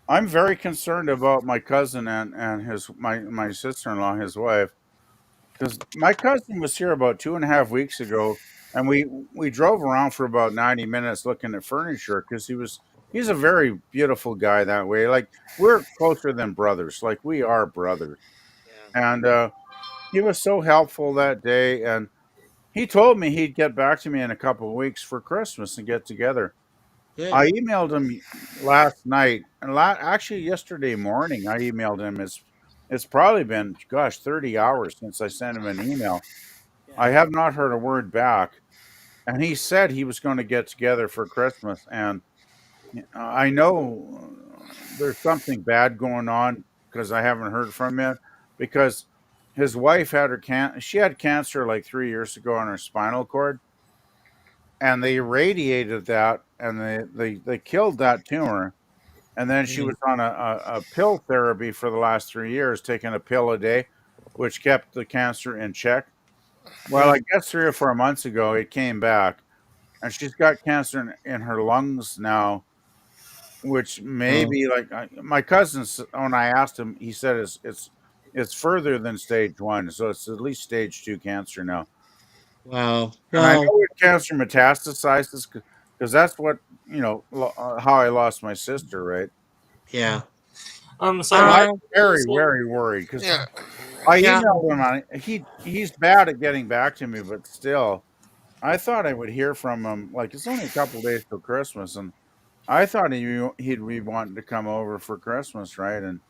I'm very concerned about my cousin and my sister in law, his wife, because my cousin was here about 2.5 weeks ago, and we drove around for about 90 minutes looking at furniture because he's a very beautiful guy that way. Like we're closer than brothers, like we are brothers, Yeah. and he was so helpful that day, and he told me he'd get back to me in a couple of weeks for Christmas and get together. Good. I emailed him last night, and actually yesterday morning I emailed him. It's probably been, gosh, 30 hours since I sent him an email. Yeah. I have not heard a word back, and he said he was going to get together for Christmas. And I know there's something bad going on because I haven't heard from him because his wife had she had cancer like 3 years ago on her spinal cord, and they irradiated that, and they killed that tumor. And then she Mhm. was on a pill therapy for the last 3 years, taking a pill a day, which kept the cancer in check. Well, Yeah. I guess 3 or 4 months ago, it came back, and she's got cancer in her lungs now, which Oh, maybe like my cousin, when I asked him, he said it's further than stage one, so it's at least stage two cancer now. wow. And I know Well, it cancer metastasizes because that's what how I lost my sister, right? yeah. And So, I'm Uh, very, so very worried because Yeah. I yeah. emailed him on it. He's bad at getting back to me, but still, I thought I would hear from him. Like it's only a couple days till Christmas, and I thought he'd be wanting to come over for Christmas, right? And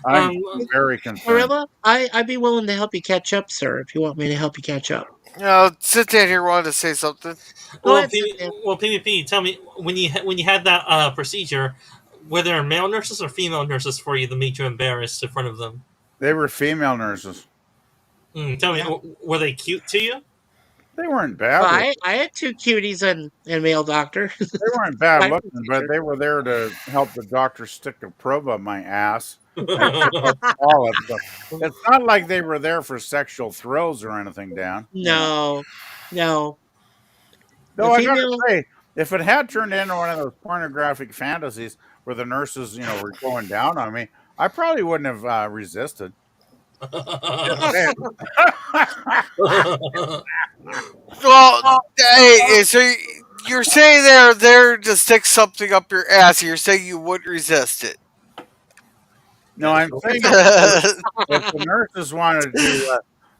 I'm um, very concerned. Gorilla, I'd be willing to help you catch up, sir, if you want me to help you catch up. Sit down here wanted to say something. Go well, ahead, Cynthia. PvP. Tell me when you had that procedure, were there male nurses or female nurses for you that made you embarrassed in front of them? They were female nurses. Tell me, Yeah. were they cute to you? They weren't Well, bad looking. I had two cuties and male doctor. They weren't bad My looking, but procedure. they were there to help the doctor stick a probe up my ass and pull up polyps. So it's not like they were there for sexual thrills or anything, Dan. No, no. The Though I gotta female. say, if it had turned into one of those pornographic fantasies where the nurses, were going down on me, I probably wouldn't have resisted. Just saying. Well, hey, so you're saying they're there to stick something up your ass. You're saying you wouldn't resist it. No, I'm saying if the nurses wanted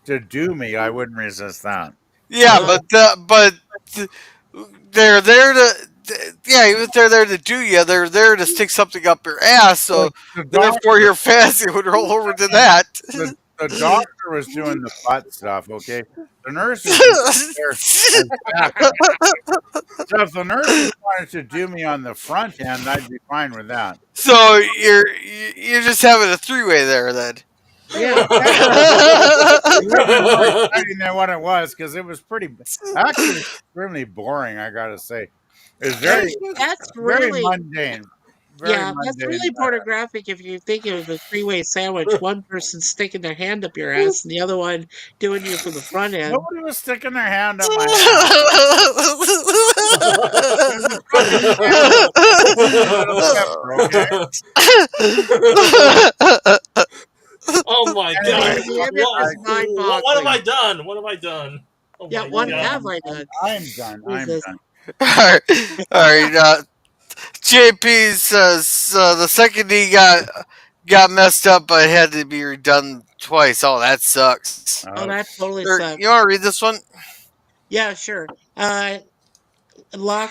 to do me, I wouldn't resist that. Yeah, but they're there to. Yeah, even if they're there to do you, they're there to stick something up your ass. So The therefore, doctor, your fantasy would roll over to that. the doctor was doing the butt stuff. Okay, the nurses were there as backup. So if the nurses wanted to do me on the front end, I'd be fine with that. So you're just having a three way there then. Yeah. Way more exciting than what it was because it was pretty. Actually, it was extremely boring. I gotta say, it's Hey, that's very really mundane. Very yeah, that's mundane. really pornographic if you think of a three-way sandwich, one person sticking their hand up your ass and the other one doing you from the front end. Nobody was sticking their hand up my ass. It was a fucking sandwich. A little pepper, okay? Oh my Anyway, god! The image I, is What have I mind-boggling. done? What have I done? Oh Yeah, my what anyway, god! have I done? I'm done. I'm Jesus. done. Alright, alright. JP says the second he got messed up, but it had to be redone twice. Oh, that sucks. Oh, that totally Or, sucks. you want to read this one? Yeah, sure. Lock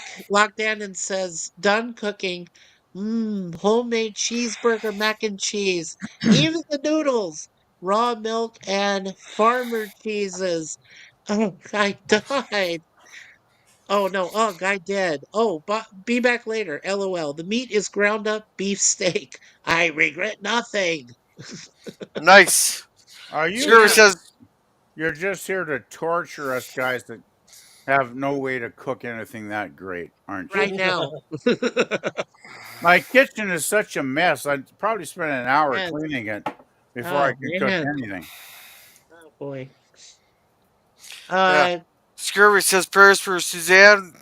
Dannon says, done cooking. Homemade cheeseburger mac and cheese. Even the noodles. Raw milk and farmer cheeses. Oh, I died. Oh no, ugh, I dead. Oh, but be back later. LOL. The meat is ground up beef steak. I regret nothing. Nice. Are you Scriver Yeah, just? says, You're just here to torture us guys that have no way to cook anything that great, aren't you? right now. My kitchen is such a mess. I'd probably spend an hour Yes. cleaning it before I Oh could cook man. anything. Oh boy. yeah. Uh, Scriver says prayers for Suzanne.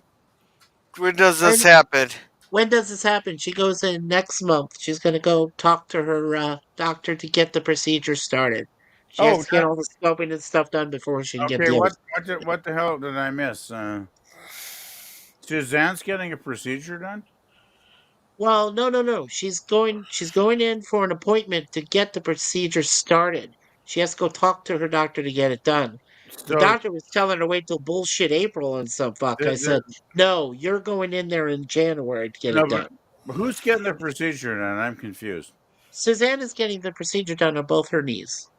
When does this when happen? when does this happen? She goes in next month. She's gonna go talk to her doctor to get the procedure started. She has Oh, to get all the scoping and stuff done before she can get okay. the other. What the hell did I miss? Suzanne's getting a procedure done. Well, no, no, no. She's going in for an appointment to get the procedure started. She has to go talk to her doctor to get it done. The So doctor was telling her to wait till bullshit April and some fuck. I the said, no, you're going in there in January to get no, it done. but who's getting the procedure done? I'm confused. Suzanne is getting the procedure done on both her knees.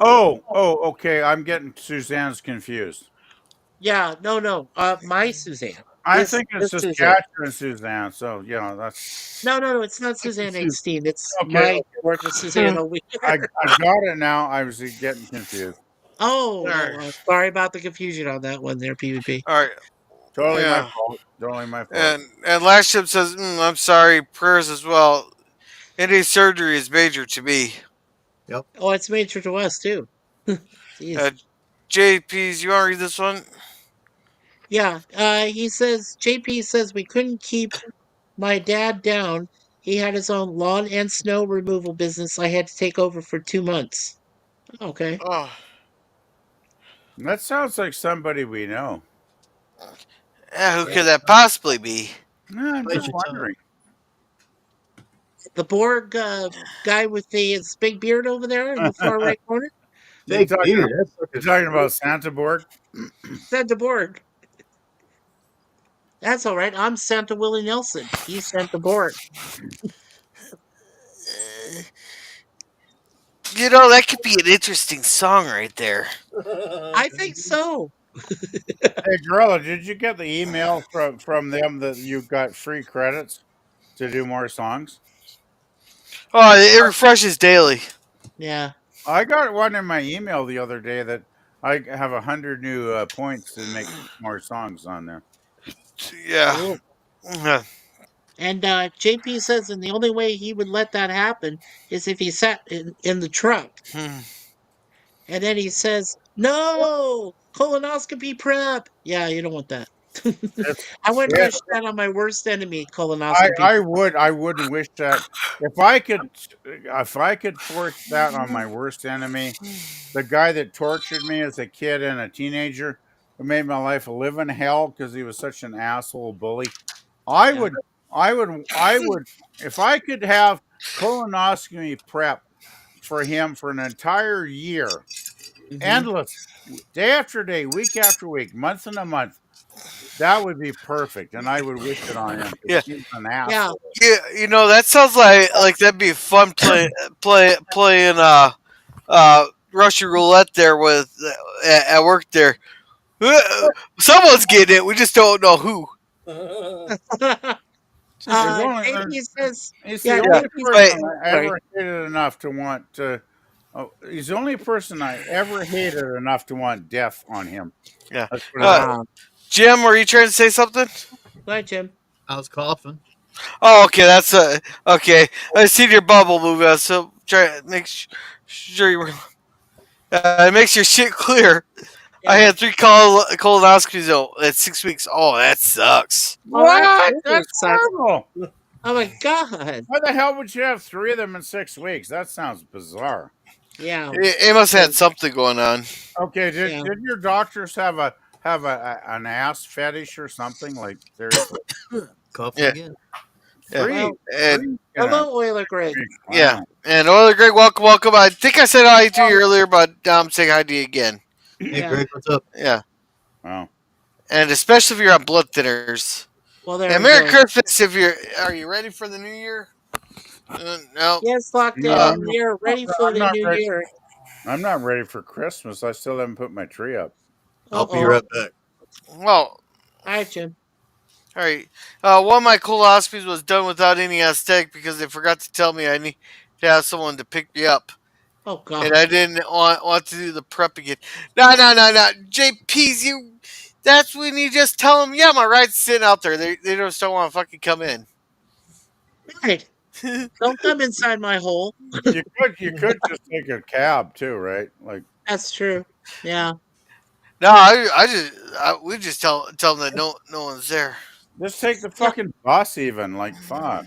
Okay. I'm getting Suzanne's confused. Yeah, no, no. My Suzanne. I This think it's this Suzanne. Saskatchewan Suzanne. So that's No, no, no. It's not I'm Suzanne confused. Eckstein. It's Okay, my gorgeous Suzanne over I here. got it now. I was getting confused. Oh, Alright. oh, sorry about the confusion on that one there, PvP. Alright. Totally my Yeah. fault. Totally my fault. And last ship says, I'm sorry, prayers as well. Any surgery is major to me. Yep. Oh, it's major to us too. Jeez. Uh, JP's, you want to read this one? Yeah. He says JP says we couldn't keep my dad down. He had his own lawn and snow removal business. I had to take over for 2 months. Okay. Oh, That sounds like somebody we know. yeah, who Yeah. could that possibly be? I'm Glad just you tell. wondering. The Borg guy with the his big beard over there in the far right corner. You're Fake talking, beard. That's you're fucking talking about Santa Borg? Said the Borg. That's all right. I'm Santa Willie Nelson. He's Santa Borg. That could be an interesting song right there. I think so. Hey, Gorilla, did you get the email from them that you got free credits to do more songs? Oh, it refreshes daily. Yeah. I got one in my email the other day that I have 100 new points to make more songs on there. Yeah. Cool. Yeah. And JP says, and the only way he would let that happen is if he sat in the truck. Hmm. And then he says, no, colonoscopy prep. Yeah, you don't want that. It's, I wouldn't yeah, wish that on my worst enemy, colonoscopy. I wouldn't wish that if I could force that on my worst enemy, the guy that tortured me as a kid and a teenager, who made my life a living hell because he was such an asshole bully. I Yeah. would, I would, if I could have colonoscopy prep for him for an entire year, Hmm. endless, day after day, week after week, month and a month, that would be perfect, and I would wish it on him Yeah. because he's an Yeah. asshole. Yeah. That sounds like that'd be fun playing Russian roulette there with at work there. Someone's getting it. We just don't know who. There's only, JP says, he's the yeah, Yeah. only JP person Wait. says, I sorry. ever hated enough to want to Oh, he's the only person I ever hated enough to want death on him. Yeah. Let's put it that way. Jim, were you trying to say something? Go ahead, Jim. I was coughing. Oh, okay. That's okay. I seen your bubble move, so try make sure you were. It makes your shit clear. I Yeah. had 3 colonoscopies at 6 weeks. Oh, that sucks. Oh, What? absolutely That's sucks. horrible. Oh my god. Why the hell would you have 3 of them in 6 weeks? That sounds bizarre. Yeah. It must have had something going on. Okay, Yeah. did your doctors have an ass fetish or something? Like seriously, Coughing Yeah, again. yeah, Well, and gonna hello, Oiler Greg. be yeah, clown. and Oiler Greg, welcome, welcome. I think I said hi to you earlier, but I'm saying hi to you again. Hey, Yeah. Greg, what's up? Yeah, Wow. and especially if you're on blood thinners. Well, there And we Merry go. Christmas if you're. Are you ready for the new year? No. Yes, locked No, Uh, in. We are ready for I'm the not new ready. year. I'm not ready for Christmas. I still haven't put my tree up. I'll Uh be oh. right back. well, All right, Jim. all right. One of my colonoscopies was done without any anesthetic because they forgot to tell me I need to have someone to pick me up. Oh And I god. didn't want to do the prep again. No, no, no, no. JP's, you. That's when you just tell them, yeah, my ride's sitting out there. They just don't want to fucking come in. Right. Don't come inside my hole. You could just take a cab too, right? Like That's true. Yeah. No, we just tell them that no one's there. just take the Yeah. fucking bus even. Like fuck.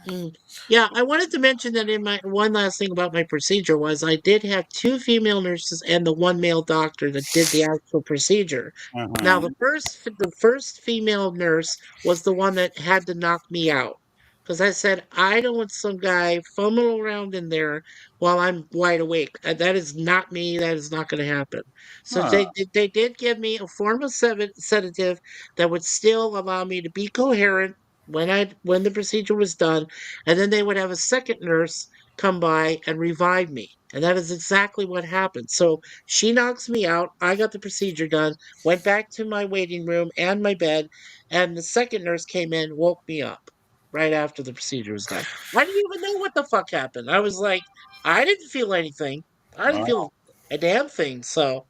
Mm. Yeah, I wanted to mention that in my one last thing about my procedure was I did have two female nurses and the one male doctor that did the actual procedure. Now, Uh-huh. the first female nurse was the one that had to knock me out because I said I don't want some guy fumbling around in there while I'm wide awake. That is not me. That is not going to happen. So Huh. they did give me a form of sedative that would still allow me to be coherent when the procedure was done, and then they would have a second nurse come by and revive me. And that is exactly what happened. So she knocks me out. I got the procedure done, went back to my waiting room and my bed, and the second nurse came in, woke me up right after the procedure was done. I didn't even know what the fuck happened. I was like, I didn't feel anything. I didn't Wow. feel a damn thing. So,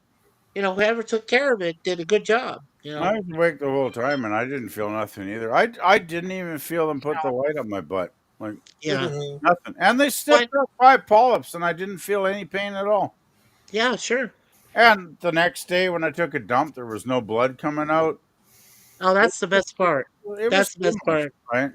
whoever took care of it did a good job. I was awake the whole time and I didn't feel nothing either. I didn't even feel them put the light up my butt. Like Yeah. nothing. And they But stepped up 5 polyps and I didn't feel any pain at all. yeah, sure. And the next day when I took a dump, there was no blood coming out. Oh, It that's the was, best part. it was That's the best seamless, part. right?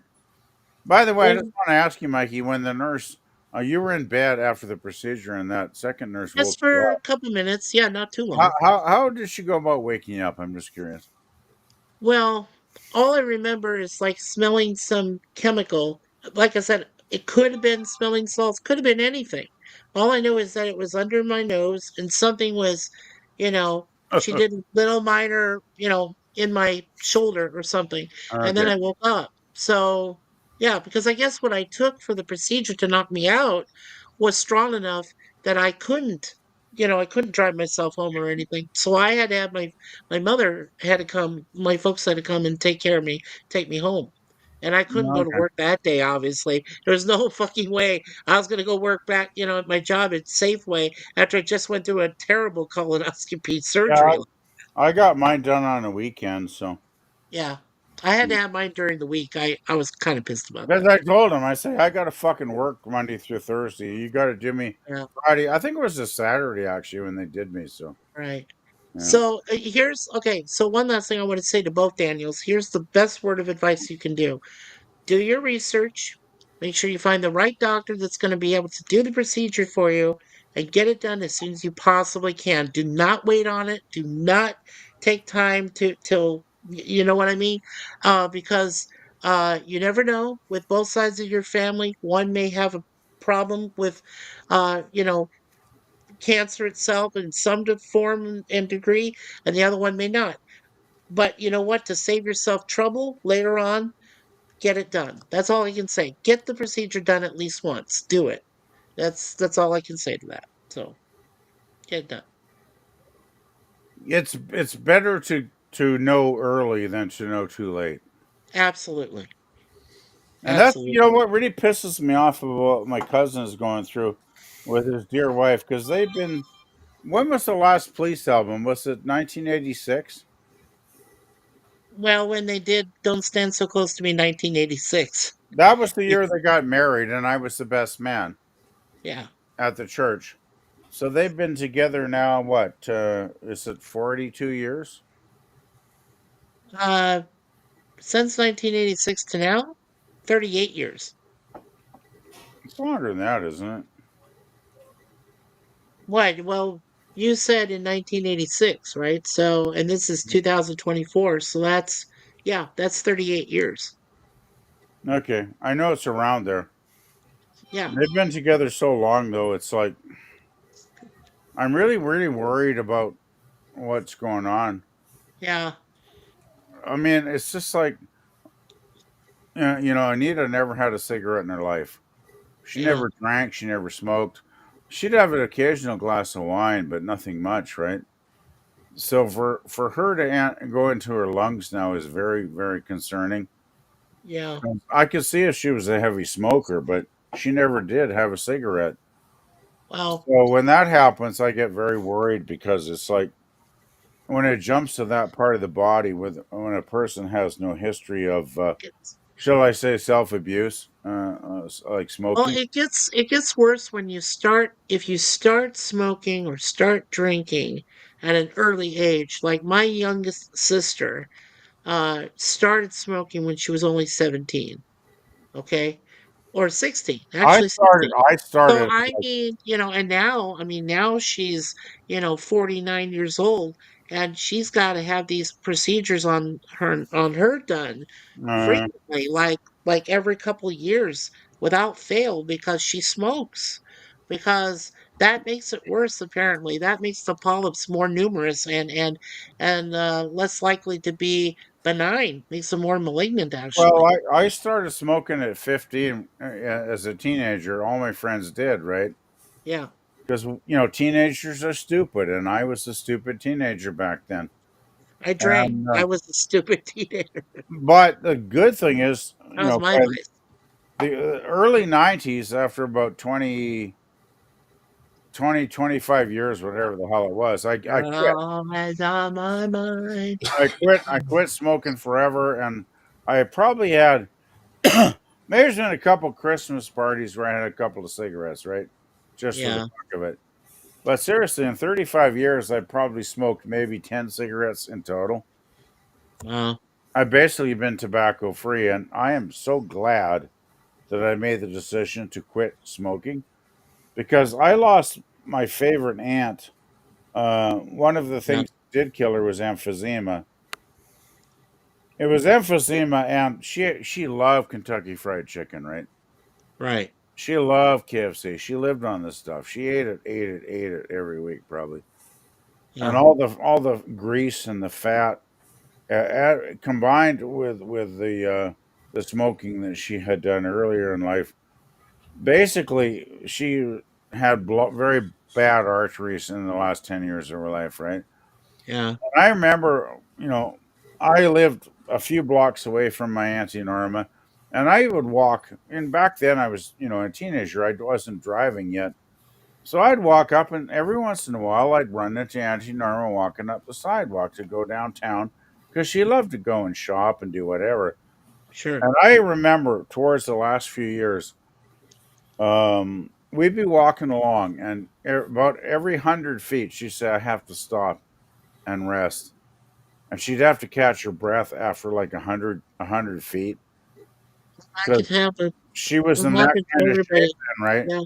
By the way, I just Well, want to ask you, Mikey, when the nurse, you were in bed after the procedure and that second nurse woke just you for a up. couple minutes. Yeah, not too How, long. how, how did she go about waking you up? I'm just curious. Well, all I remember is like smelling some chemical. Like I said, it could have been smelling salts, could have been anything. All I know is that it was under my nose and something was, she did a little minor, in my shoulder or something. And then Okay. I woke up. So, yeah, because I guess what I took for the procedure to knock me out was strong enough that I couldn't drive myself home or anything. So I had to have my mother had to come, my folks had to come and take care of me, take me home. And I couldn't go to Okay. work that day, obviously. There's no fucking way I was going to go work back, at my job at Safeway after I just went through a terrible colonoscopy Yeah, surgery. I got mine done on a weekend, so. Yeah. I had to have mine during the week. I was kind of pissed about Because that. I told him, I say, I got to fucking work Monday through Thursday. You got to do me Yeah, Friday. I think it was a Saturday, actually, when they did me, so. right. Yeah. So so one last thing I want to say to both Daniels. Here's the best word of advice you can do your research. Make sure you find the right doctor that's going to be able to do the procedure for you and get it done as soon as you possibly can. Do not wait on it. Do not take time to till you know what I mean, because you never know. With both sides of your family, one may have a problem with, cancer itself in some form and degree, and the other one may not. But you know what? To save yourself trouble later on, get it done. That's all I can say. Get the procedure done at least once. Do it. That's all I can say to that. So get it done. It's better to know early than to know too late. Absolutely. And that's, Absolutely. what really pisses me off about what my cousin is going through. with his dear wife because they've been. When was the last Police album? Was it 1986? Well, when they did "Don't Stand So Close to Me" 1986. That was the year they got married, and I was the best man Yeah. at the church. So they've been together now. What is it? 42 years? Uh, since 1986 to now, 38 years. It's longer than that, isn't it? What? Well, you said in 1986, right? So, and this is 2024, so yeah, that's 38 years. Okay, I know it's around there. Yeah, They've been together so long, though. It's like I'm really, really worried about what's going on. yeah, I mean, it's just like Anita never had a cigarette in her life. She yeah, never drank. She never smoked. She'd have an occasional glass of wine, but nothing much, right? So for her to go into her lungs now is very, very concerning. yeah. I could see if she was a heavy smoker, but she never did have a cigarette. Well, So when that happens, I get very worried because it's like when it jumps to that part of the body with when a person has no history of, it's shall I say, self abuse, like well, smoking. it gets worse when you start if you start smoking or start drinking at an early age. Like my youngest sister, started smoking when she was only 17. Okay, or 16, actually 16. I So started I mean, and now, I mean, now she's, 49 years old, and she's got to have these procedures on her done uh, frequently, like every couple of years without fail because she smokes. Because that makes it worse, apparently. That makes the polyps more numerous and less likely to be benign. Makes them more malignant, well, actually. I started smoking at 15 as a teenager. All my friends did, right? Yeah, Because teenagers are stupid, and I was a stupid teenager back then. I drank. And I was a stupid teenager. but the good thing is, That was my by vice. the early 90s, after about 25 years, whatever the hell it was, I quit. Oh, that's on my mind. I quit smoking forever, and I probably had maybe there's been a couple Christmas parties where I had a couple of cigarettes, right, just for the Yeah, fuck of it. But seriously, in 35 years, I probably smoked maybe 10 cigarettes in total. well, I've basically been tobacco free, and I am so glad that I made the decision to quit smoking because I lost my favorite aunt. One of the yeah, things that did kill her was emphysema. It was emphysema, and she loved Kentucky Fried Chicken, right? right. She loved KFC. She lived on this stuff. She ate it every week, probably. And Yeah, all the grease and the fat combined with the smoking that she had done earlier in life. Basically, she had very bad arteries in the last 10 years of her life, right? yeah, And I remember, I lived a few blocks away from my Auntie Norma, and I would walk. And back then, I was, a teenager. I wasn't driving yet. So I'd walk up, and every once in a while, I'd run into Auntie Norma walking up the sidewalk to go downtown because she loved to go and shop and do whatever. sure, And I remember towards the last few years, we'd be walking along, and about every 100 feet, she'd say, "I have to stop and rest," and she'd have to catch her breath after like a hundred feet that because could happen. she was It in that happens to kind of shape everybody. then, right? Yeah,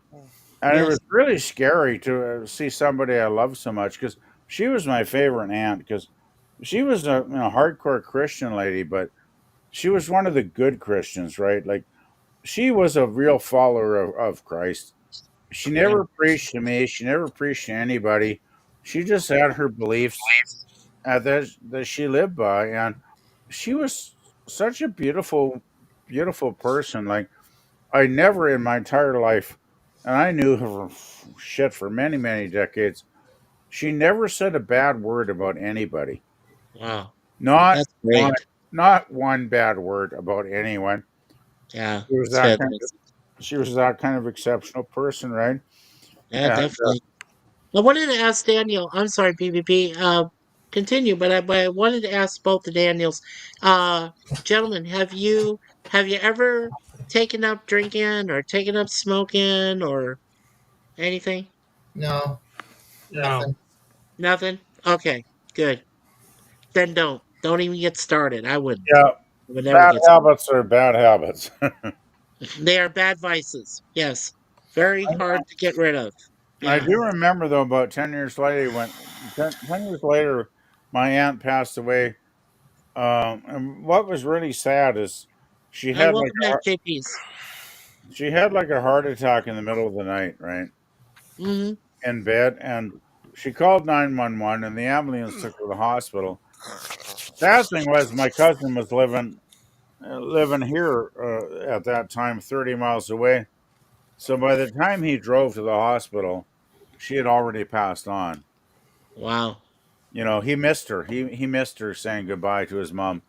And it yes, was really scary to see somebody I loved so much because she was my favorite aunt because she was a hardcore Christian lady, but she was one of the good Christians, right? Like she was a real follower of Christ. She yeah, never preached to me. She never preached to anybody. She just had her beliefs that she lived by, and she was such a beautiful, beautiful person. Like I never in my entire life, and I knew her shit for many, many decades. She never said a bad word about anybody. wow, Not that's one, great. not one bad word about anyone. Yeah, She was it's that kind of, fantastic. she was that kind of exceptional person, right? Yeah, And definitely. I wanted to ask Daniel. I'm sorry, PvP. Continue, but I wanted to ask both the Daniels. Uh, Gentlemen, have you ever taken up drinking or taken up smoking or anything? No, No, nothing. nothing. Okay, good. Then don't even get started. I wouldn't. yeah, I would never bad get started. habits are bad habits. They are bad vices. Yes, very hard to get rid of. I Yeah. do remember though, about 10 years later, when 10 years later, my aunt passed away. And what was really sad is she had like Welcome back, JP's. she had like a heart attack in the middle of the night, right, Mm-hmm. in bed, and she called 911, and the ambulance took her to the hospital. Sad thing was, my cousin was living here at that time, 30 miles away. So by the time he drove to the hospital, she had already passed on. Wow. You know, he missed her. He missed her saying goodbye to his mom,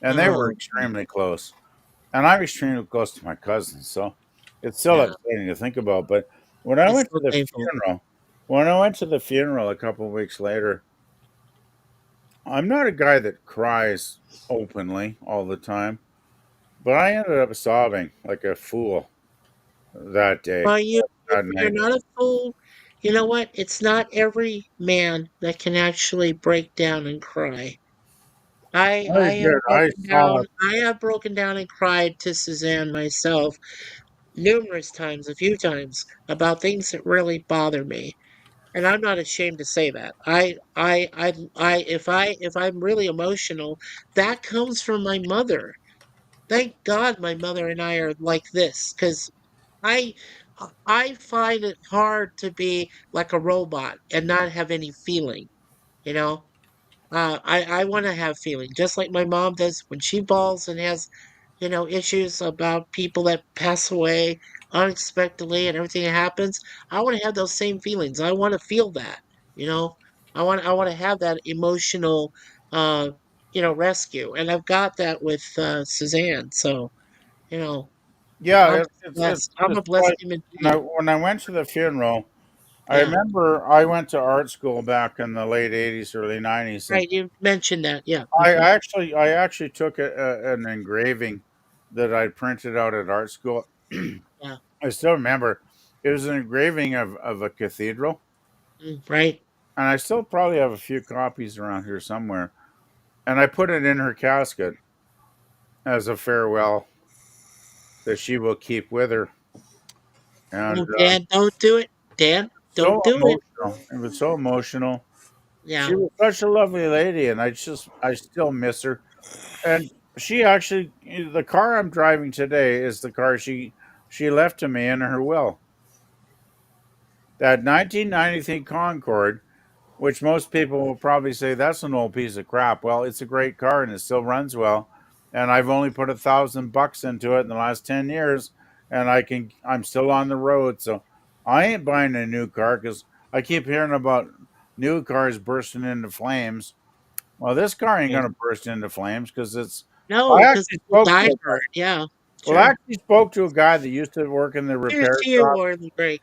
and they were Oh, extremely close. And I'm extremely close to my cousins, so it's still yeah. upsetting to think about. But when I It's went so to the painful. funeral, when I went to the funeral a couple of weeks later, I'm not a guy that cries openly all the time, but I ended up sobbing like a fool that day, Well, that you're night. not a fool. You know what? It's not every man that can actually break down and cry. I I have did. I broken saw. down. I have broken down and cried to Suzanne myself numerous times, a few times, about things that really bother me. And I'm not ashamed to say that. If I'm really emotional, that comes from my mother. Thank God my mother and I are like this, because I I find it hard to be like a robot and not have any feeling, you know? I want to have feeling, just like my mom does when she bawls and has, issues about people that pass away unexpectedly and everything that happens. I want to have those same feelings. I want to feel that, you know? I want to have that emotional, uh, rescue. And I've got that with Suzanne. So, you know, Yeah, I'm it's blessed. I'm a just blessed like human when I being. when I went to the funeral. I Yeah. remember I went to art school back in the late '80s, early '90s, and Right. You mentioned that. Yeah. I actually took an engraving that I printed out at art school. Yeah. I still remember it was an engraving of a cathedral, Right. and I still probably have a few copies around here somewhere. And I put it in her casket as a farewell that she will keep with her. And Oh, Dan, don't do it. Dan, don't so do it. emotional. It was so emotional. She Yeah. was such a lovely lady, and I still miss her. And she actually, the car I'm driving today is the car she left to me in her will. That 1993 Concorde, which most people will probably say that's an old piece of crap. Well, it's a great car and it still runs well. And I've only put $1,000 into it in the last 10 years, and I'm still on the road. So I ain't buying a new car because I keep hearing about new cars bursting into flames. Well, this car ain't Yeah. gonna burst into flames because it's. No, I because actually you spoke to die a for it. Yeah. well, I Sure. actually spoke to a guy that used to work in the Cheers repair to you, shop. Warren Great.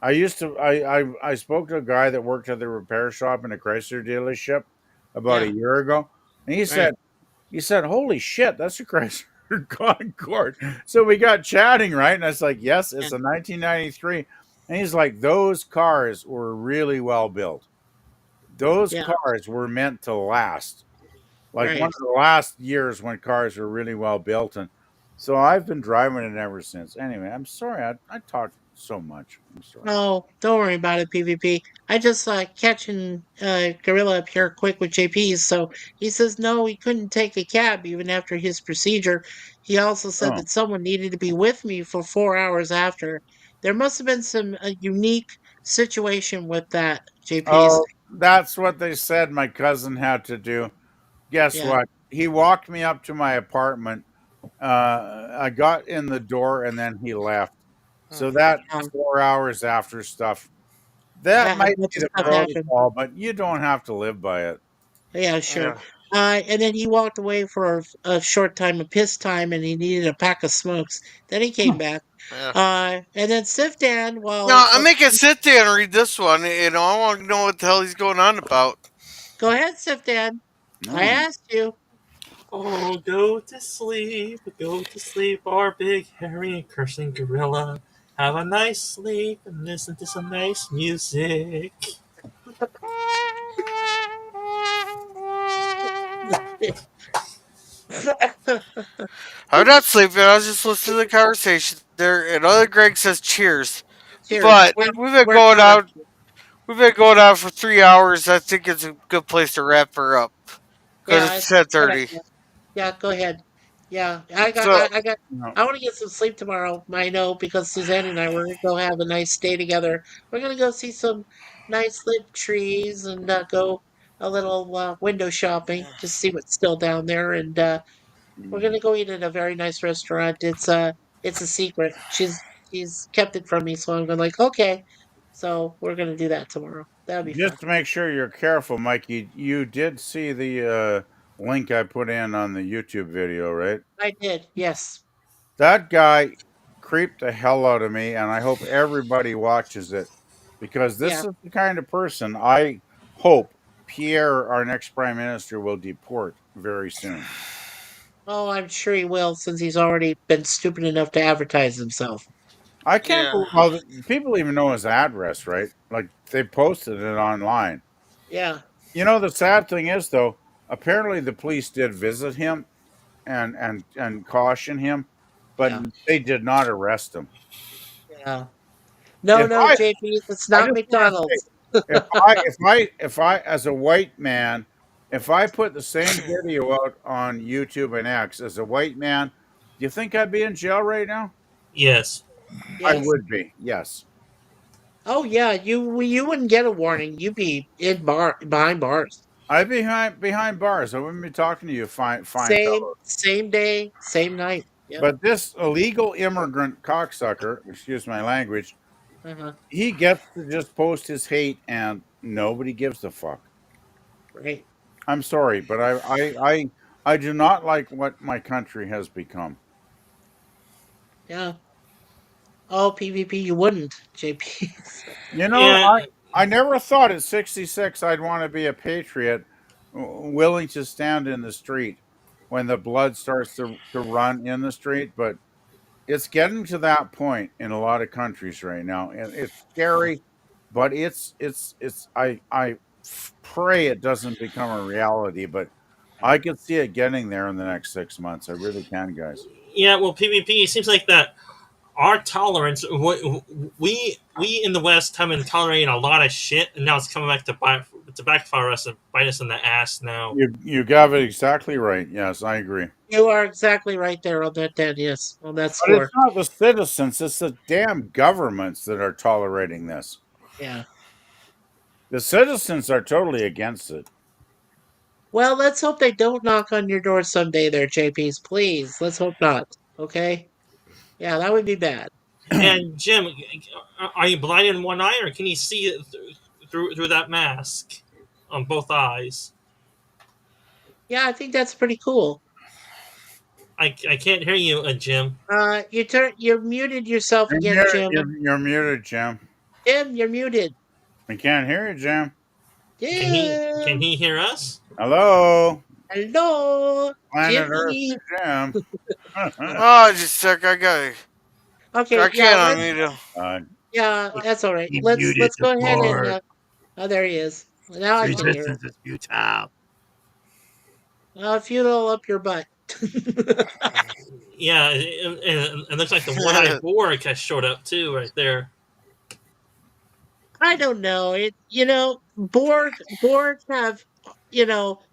I spoke to a guy that worked at the repair shop in a Chrysler dealership about a Yeah. year ago, and Right. he said, "Holy shit, that's a Chrysler Concorde." So we got chatting, right? And I was like, "Yes, Yeah. it's a 1993." And he's like, "Those cars were really well built. Those Yeah. cars were meant to last." Like one Right. of the last years when cars were really well built, and so I've been driving it ever since. Anyway, I'm sorry I talked so much. I'm sorry. Oh, don't worry about it, PvP. I just catching Gorilla up here quick with JP's. So he says no, he couldn't take a cab even after his procedure. He also said Oh, that someone needed to be with me for 4 hours after. There must have been some unique situation with that, JP's. oh, that's what they said my cousin had to do. Guess Yeah. what? He walked me up to my apartment. I got in the door and then he left. So that Yeah. 4 hours after stuff, that A might bunch be of the stuff happened. protocol, but you don't have to live by it. Yeah, sure. Yeah. And then he walked away for a short time of piss time, and he needed a pack of smokes. Then he came back. Yeah. And then Sifdan, Now well, I make it sit there and read this one. I want to know what the hell he's going on about. go ahead, Sifdan. I No. asked you. Oh, go to sleep, our big hairy and cursing gorilla. Have a nice sleep and listen to some nice music. I'm not sleeping. I was just listening to the conversation there. And other Greg says cheers. Cheers. But we've been We're going done. out. We've been going out for 3 hours. I think it's a good place to wrap her up because Yeah, it's it's a good 10:30. idea. Yeah, go ahead. Yeah, So No. I want to get some sleep tomorrow. I know because Suzanne and I we're gonna go have a nice day together. We're gonna go see some nice lit trees and go a little window shopping to see what's still down there. And we're gonna go eat at a very nice restaurant. It's a secret. She's kept it from me, so I'm going like okay. So we're gonna do that tomorrow. That'll be fun. Just to make sure you're careful, Mike, you did see the link I put in on the YouTube video, right? I did. Yes. That guy creeped the hell out of me, and I hope everybody watches it because this Yeah. is the kind of person I hope Pierre, our next prime minister, will deport very soon. Oh, I'm sure he will since he's already been stupid enough to advertise himself. I can't yeah, believe well, people even know his address, right? Like they posted it online. Yeah. You know, the sad thing is, though, apparently the police did visit him and caution him, but Yeah. they did not arrest him. Yeah. No, If no, I JP, it's I not just want to say, McDonald's. if I as a white man, if I put the same video out on YouTube and X as a white man, do you think I'd be in jail right now? Yes. I Yes. would be. Yes, Oh yeah, you wouldn't get a warning. You'd be in behind bars. I'd be behind bars. I wouldn't be talking to you, fine fellow. Same day, same night. Yep. But this illegal immigrant cocksucker, excuse my language, Uh-huh. he gets to just post his hate and nobody gives a fuck. Right. I'm sorry, but I do not like what my country has become. Yeah. Oh, PvP, you wouldn't, JP. You know, And I never thought at 66 I'd want to be a patriot willing to stand in the street when the blood starts to run in the street, but it's getting to that point in a lot of countries right now, and it's scary, but I pray it doesn't become a reality, but I could see it getting there in the next 6 months. I really can, guys. yeah, well, PvP. It seems like that our tolerance. We in the West have been tolerating a lot of shit, and now it's coming back to backfire us and bite us in the ass now. You got it exactly right. Yes, I agree. You are exactly right there on that, Dan. Yes, on that But it's score. not the citizens, it's the damn governments that are tolerating this. Yeah. The citizens are totally against it. Well, let's hope they don't knock on your door someday there, JPs. Please. Let's hope not. Okay? Yeah, that would be bad. And Jim, are you blind in one eye, or can you see it through that mask on both eyes? Yeah, I think that's pretty cool. I can't hear you, Jim. You're muted yourself You're again, muted, Jim. you're muted, Jim. Jim, you're muted. We can't hear you, Jim. Can Jim. he hear us? Hello, Hello, planet Earth Jimmy. to Jim. oh, just a sec. Okay, I yeah, can't unmute him. yeah, that's all right. He muted Let's the go ahead and board. oh, there he is. Now I can hear him. Resistance is futile. Futile up your butt. Yeah, it looks like the one-eyed Borg has showed up too, right there. I don't know. Borg have,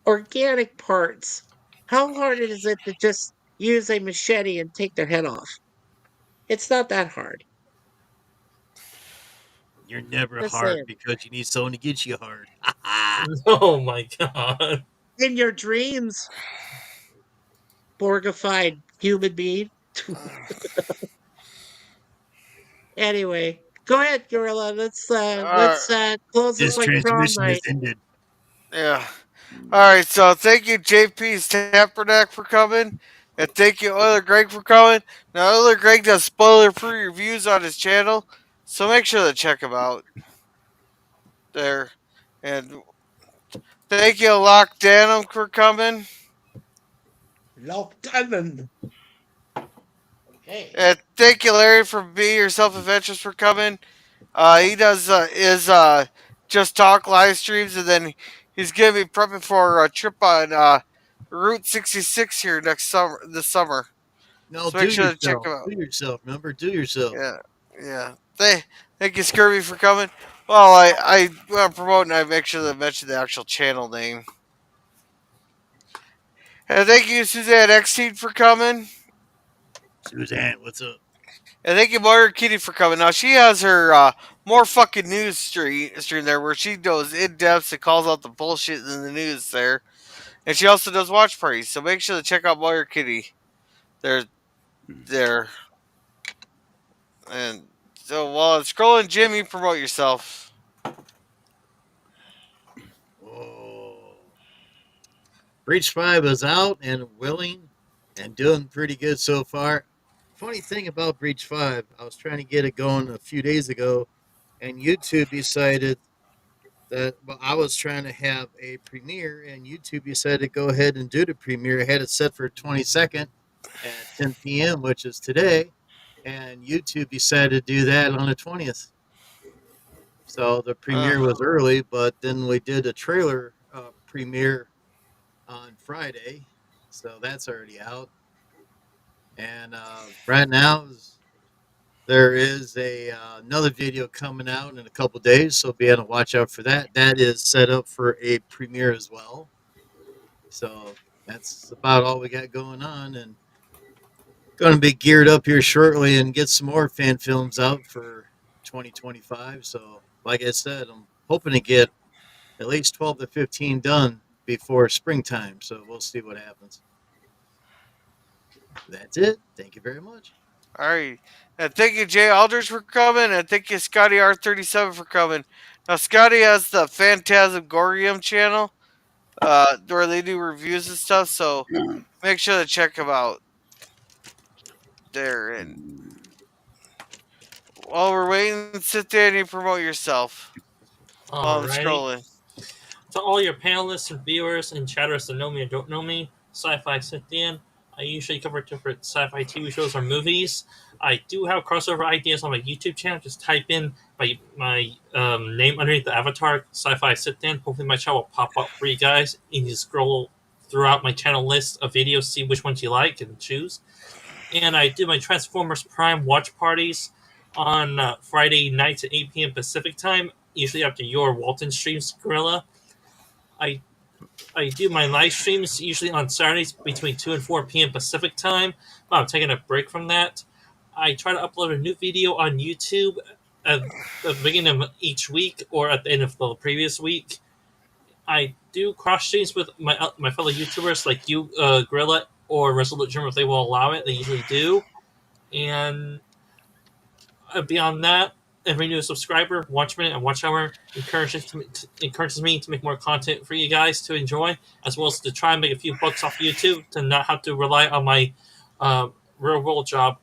organic parts. How hard is it to just use a machete and take their head off? It's not that hard. You're never Just hard saying. because you need someone to get you hard. Oh my god! In your dreams, Borgified human being. Anyway, go ahead, Gorilla. Let's Uh, close this This like prom transmission has night. ended. yeah. All right, so thank you, JP's Tappernack, for coming, and thank you, Oiler Greg, for coming. Now, Oiler Greg does spoiler-free reviews on his channel, so make sure to check him out there. And thank you, Lock Danum, for coming, Lock Diamond. Okay. and thank you, Larry, for being yourself adventures for coming. He does his just talk live streams, and then he's gonna be prepping for a trip on Route 66 here next summer. This summer, No, so do make sure to check yourself. him out. Do yourself. Remember, do yourself. Yeah, yeah. Thank you, Scurvy, for coming. Well, I want to promote, and I make sure to mention the actual channel name. And thank you, Suzanne Xteen, for coming. Suzanne, what's up? And thank you, Moira Kitty, for coming. Now, she has her more fucking news stream there where she goes in depth and calls out the bullshit in the news there. And she also does watch parties. So make sure to check out Moira Kitty. There, there. And so while it's scrolling, Jim, you promote yourself. Oh. Breach 5 is out and willing and doing pretty good so far. Funny thing about Breach 5, I was trying to get it going a few days ago, and YouTube decided that, well, I was trying to have a premiere, and YouTube decided to go ahead and do the premiere. I had it set for 22nd at 10 p.m., which is today, and YouTube decided to do that on the 20th. So the premiere was early, but then we did a trailer premiere on Friday, so that's already out. And right now, there is another video coming out in a couple days, so be on the watch out for that. That is set up for a premiere as well. So that's about all we got going on, and going to be geared up here shortly and get some more fan films out for 2025. So, like I said, I'm hoping to get at least 12 to 15 done before springtime. So we'll see what happens. That's it. Thank you very much. All right. And thank you, Jay Alders, for coming. And thank you, Scotty R37, for coming. Now, Scotty has the Phantasmagorium channel where they do reviews and stuff. So make sure to check him out there. And while we're waiting, sit there and you promote yourself while I'm Alrighty. scrolling. To all your panelists and viewers and chatters that know me or don't know me, Sci-Fi Scythian. I usually cover different sci-fi TV shows or movies. I do have crossover ideas on my YouTube channel. Just type in my name underneath the avatar, Sci-Fi Scythian. Hopefully my channel will pop up for you guys. And you scroll throughout my channel list of videos, see which ones you like, and choose. And I do my Transformers Prime watch parties on Friday nights at 8 p.m. Pacific time, usually after your Walton streams, Gorilla. I do my live streams usually on Saturdays between 2 and 4 p.m. Pacific time. I'm taking a break from that. I try to upload a new video on YouTube at the beginning of each week or at the end of the previous week. I do cross streams with my fellow YouTubers like you, Gorilla, or Resolute Germ if they will allow it. They usually do. And beyond that, every new subscriber, watch minute, and watch hour encourages me to make more content for you guys to enjoy, as well as to try and make a few bucks off YouTube to not have to rely on my real world job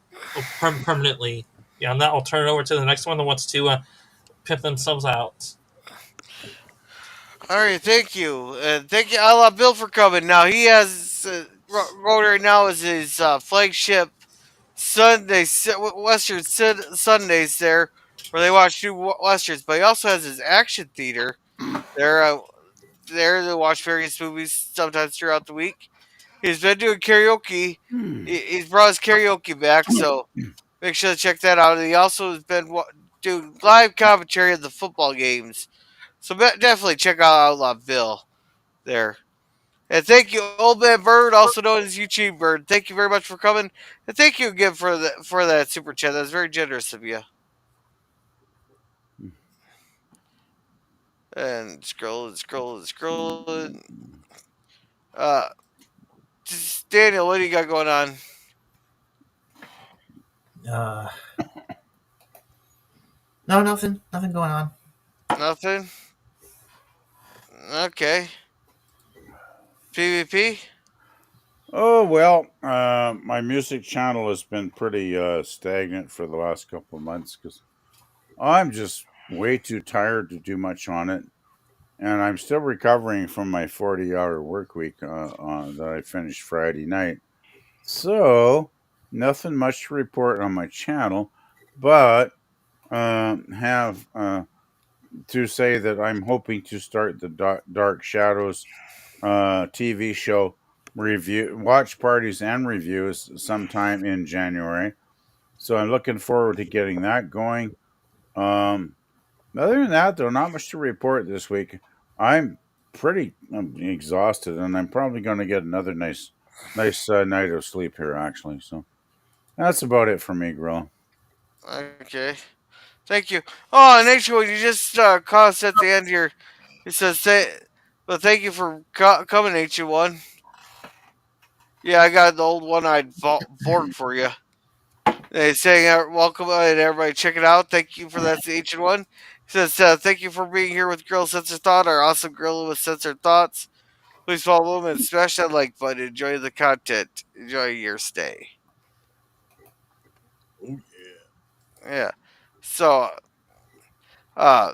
permanently. Yeah, and that I'll turn it over to the next one that wants to pimp themselves out. All right, thank you. Thank you, Allah Bill, for coming. Now, he has Rotary now is his flagship Sunday Western Sundays there, where they watch two westerns. But he also has his action theater. There, there they watch various movies sometimes throughout the week. He's been doing karaoke. He's brought his karaoke back, so make sure to check that out. And he also has been doing live commentary of the football games. So definitely check out Outlaw Bill there. And thank you, Old Man Bird, also known as YouTube Bird. Thank you very much for coming, and thank you again for that super chat. That was very generous of you. And scrolling. Uh, Daniel, what do you got going on? Uh, no, nothing going on. Nothing. Okay. PvP? Oh well, my music channel has been pretty stagnant for the last couple of months because I'm just way too tired to do much on it, and I'm still recovering from my 40-hour work week that I finished Friday night. So nothing much to report on my channel, but have to say that I'm hoping to start the Dark Shadows TV show review, watch parties, and reviews sometime in January. So I'm looking forward to getting that going. Um, Other than that, though, not much to report this week. I'm pretty exhausted, and I'm probably going to get another nice night of sleep here, actually. So that's about it for me, Grill. Okay. Thank you. Oh, and actually, you just caught us at the end here. It says, well, thank you for coming, H1. Yeah, I got the old one I'd board for you. They saying, welcome, and everybody check it out. Thank you for that, the ancient one. It says, thank you for being here with Girl Censored Thought, our awesome girl with censored thoughts. Please follow them and smash that like button. Enjoy the content. Enjoy your stay. Oh Yeah. So, uh,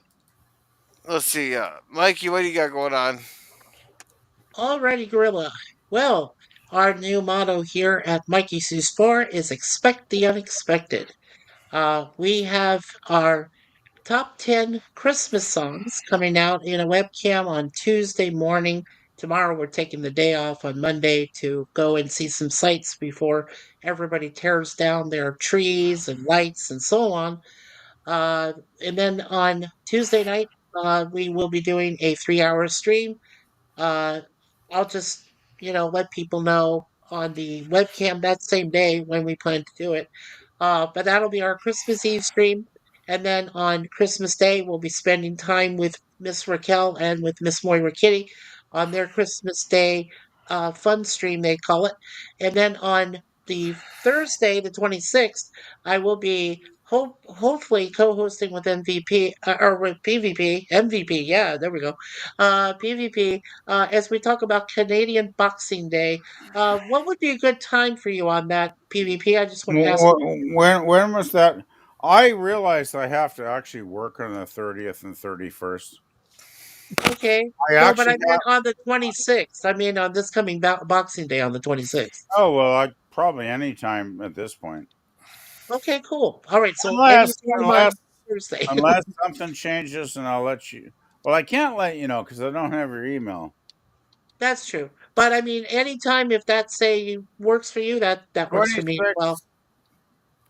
let's see. Mikey, what do you got going on? Alrighty, Gorilla. Well, our new motto here at Mikey Sue's 4 is expect the unexpected. We have our top 10 Christmas songs coming out in a webcam on Tuesday morning. Tomorrow we're taking the day off on Monday to go and see some sights before everybody tears down their trees and lights and so on. Uh, and then on Tuesday night, we will be doing a 3-hour stream. uh, I'll just, let people know on the webcam that same day when we plan to do it. But that'll be our Christmas Eve stream. And then on Christmas Day, we'll be spending time with Miss Raquel and with Miss Moira Kitty on their Christmas Day fun stream, they call it. And then on the Thursday, the 26th, I will be hopefully co-hosting with MVP or with PvP, MVP. Yeah, there we go. PvP as we talk about Canadian Boxing Day. What would be a good time for you on that PvP? I just want to ask you. When was that? I realized I have to actually work on the 30th and 31st. Okay. I No, but I actually meant on the 26th. I mean, on this coming Boxing Day on the 26th. Oh well, I probably any time at this point, Okay, cool. All right. So unless anytime unless on Thursday. unless something changes, and I'll let you. Well, I can't let you know because I don't have your email. That's true. But I mean, anytime if that say works for you, that works for me as well. 26.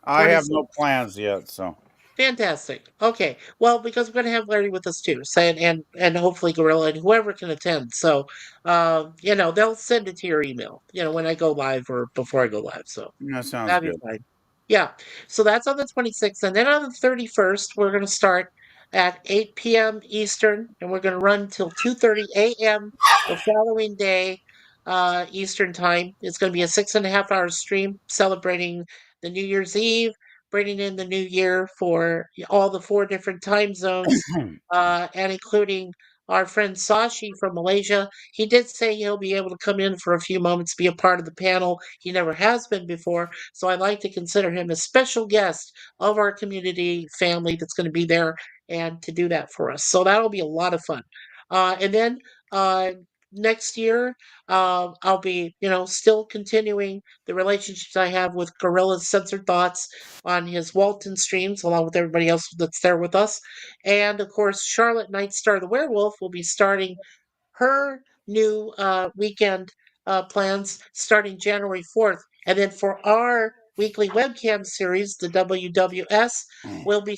I have 26. no plans yet, so Fantastic. Okay. Well, because we're gonna have Larry with us too, so, and hopefully Gorilla and whoever can attend. So, they'll send it to your email. When I go live or before I go live. So that sounds that'd be good. fine. Yeah. So that's on the 26th, and then on the 31st, we're gonna start at 8 p.m. Eastern, and we're gonna run till 2:30 a.m. the following day, Eastern time. It's gonna be a 6.5-hour stream celebrating the New Year's Eve, bringing in the new year for all the 4 different time zones, and including our friend Sashi from Malaysia. He did say he'll be able to come in for a few moments, be a part of the panel. He never has been before, so I like to consider him a special guest of our community family that's going to be there and to do that for us. So that'll be a lot of fun. And then uh, next year, I'll be, still continuing the relationships I have with Gorilla's Censored Thoughts on his Walton streams, along with everybody else that's there with us. And of course, Charlotte Nightstar the Werewolf will be starting her new weekend plans starting January 4th. And then for our weekly webcam series, the WWS, we'll be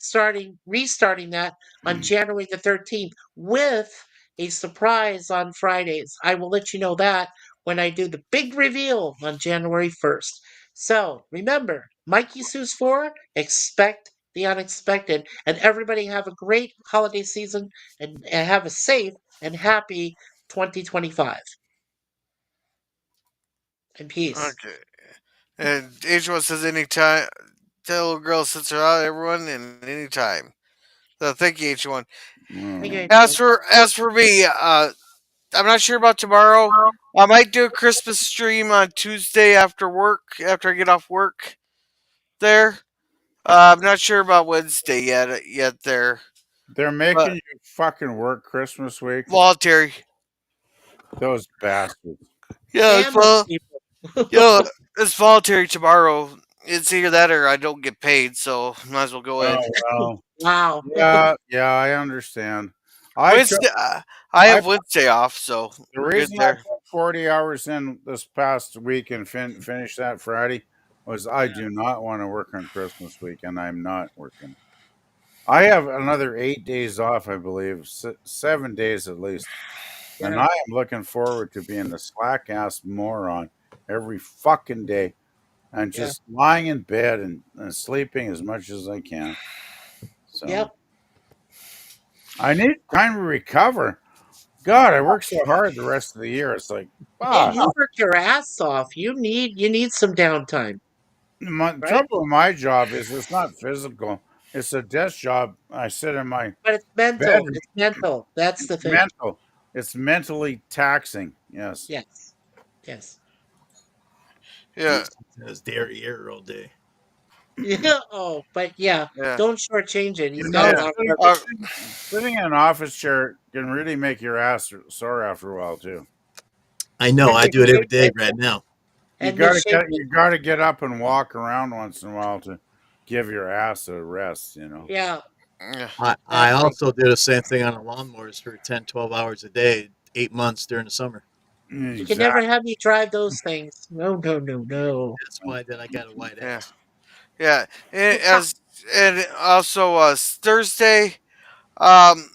restarting that on January the 13th with a surprise on Fridays. I will let you know that when I do the big reveal on January 1st. So remember, Mikey Sue's 4, expect the unexpected. And everybody have a great holiday season and have a safe and happy 2025. And peace. Okay. And H1 says anytime. Tell little girl sits her out, everyone, and anytime. So thank you, H1. Thank you, Mm. Angel. As for me, I'm not sure about tomorrow. I might do a Christmas stream on Tuesday after work, after I get off work. There. I'm not sure about Wednesday yet. Yet there, They're but making you fucking work Christmas week. voluntary. Those bastards. Yeah, it's Damn those you people. know, it's voluntary tomorrow. It's either that or I don't get paid, so might as well go in. Oh well. Wow. Yeah, I understand. I took Wednesday, I I have Wednesday off, so the we're good reason I there. put 40 hours in this past week and finish that Friday was I do not want to work on Christmas week, and I'm not working. I have another 8 days off, I believe, 7 days at least, and Yeah. I am looking forward to being the slack ass moron every fucking day and Yeah. just lying in bed and sleeping as much as I can. Yep. So I need time to recover. God, I work so hard the rest of the year. It's like, And fuck. you work your ass off. You need some downtime, My right? trouble with my job is it's not physical. It's a desk job. I sit in my But it's mental. bedroom. It's mental. That's the It's thing. mental. It's mentally taxing. Yes. Yes. Yes. Yeah, His derriere all day. Yeah. Oh, but yeah, yeah, don't shortchange it. You He's got a know, yeah. lot of sitting, work. Uh, sitting in an office chair can really make your ass sore after a while too. I know. And I you're do it every day shaking. right now. You And you're gotta get shaking. up and walk around once in a while to give your ass a rest, you know. Yeah, yeah, I exactly. also do the same thing on the lawnmowers for 10, 12 hours a day, 8 months during the summer. You can never Exactly. have me drive those things. No, no, no, no. That's why that I got a white yeah, ass. yeah. And also Thursday. Um,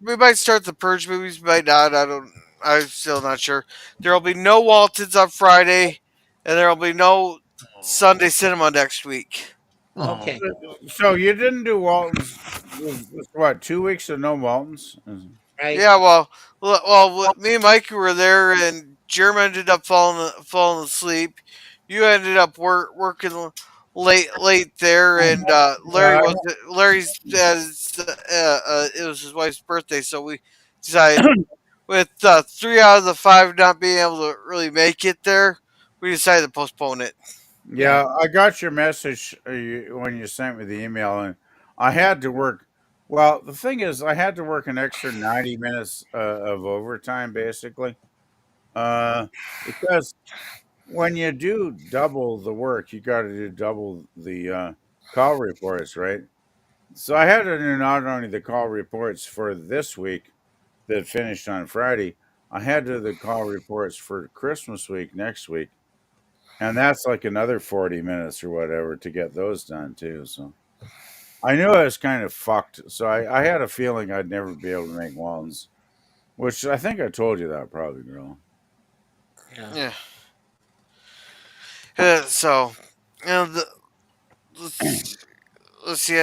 we might start the Purge movies, we might not. I don't. I'm still not sure. There will be no Waltons on Friday, and there will be no Oh, Sunday cinema next week. oh. Okay, So you didn't do Waltons. This what, 2 weeks of no Waltons? right. Yeah, me and Mikey were there, and Jeremy ended up falling asleep. You ended up working late there, and Yeah, Larry's it was his wife's birthday, so we decided with 3 out of the 5 not being able to really make it there, we decided to postpone it. Yeah, yeah, I got your message when you sent me the email, and I had to work. Well, the thing is, I had to work an extra 90 minutes of overtime, basically, because when you do double the work, you got to do double the call reports, right? So I had to do not only the call reports for this week that finished on Friday, I had to do the call reports for Christmas week next week. And that's like another 40 minutes or whatever to get those done too. So I knew I was kind of fucked. So I had a feeling I'd never be able to make Waltons, which I think I told you that probably, girl. yeah. Yeah. So, let's see.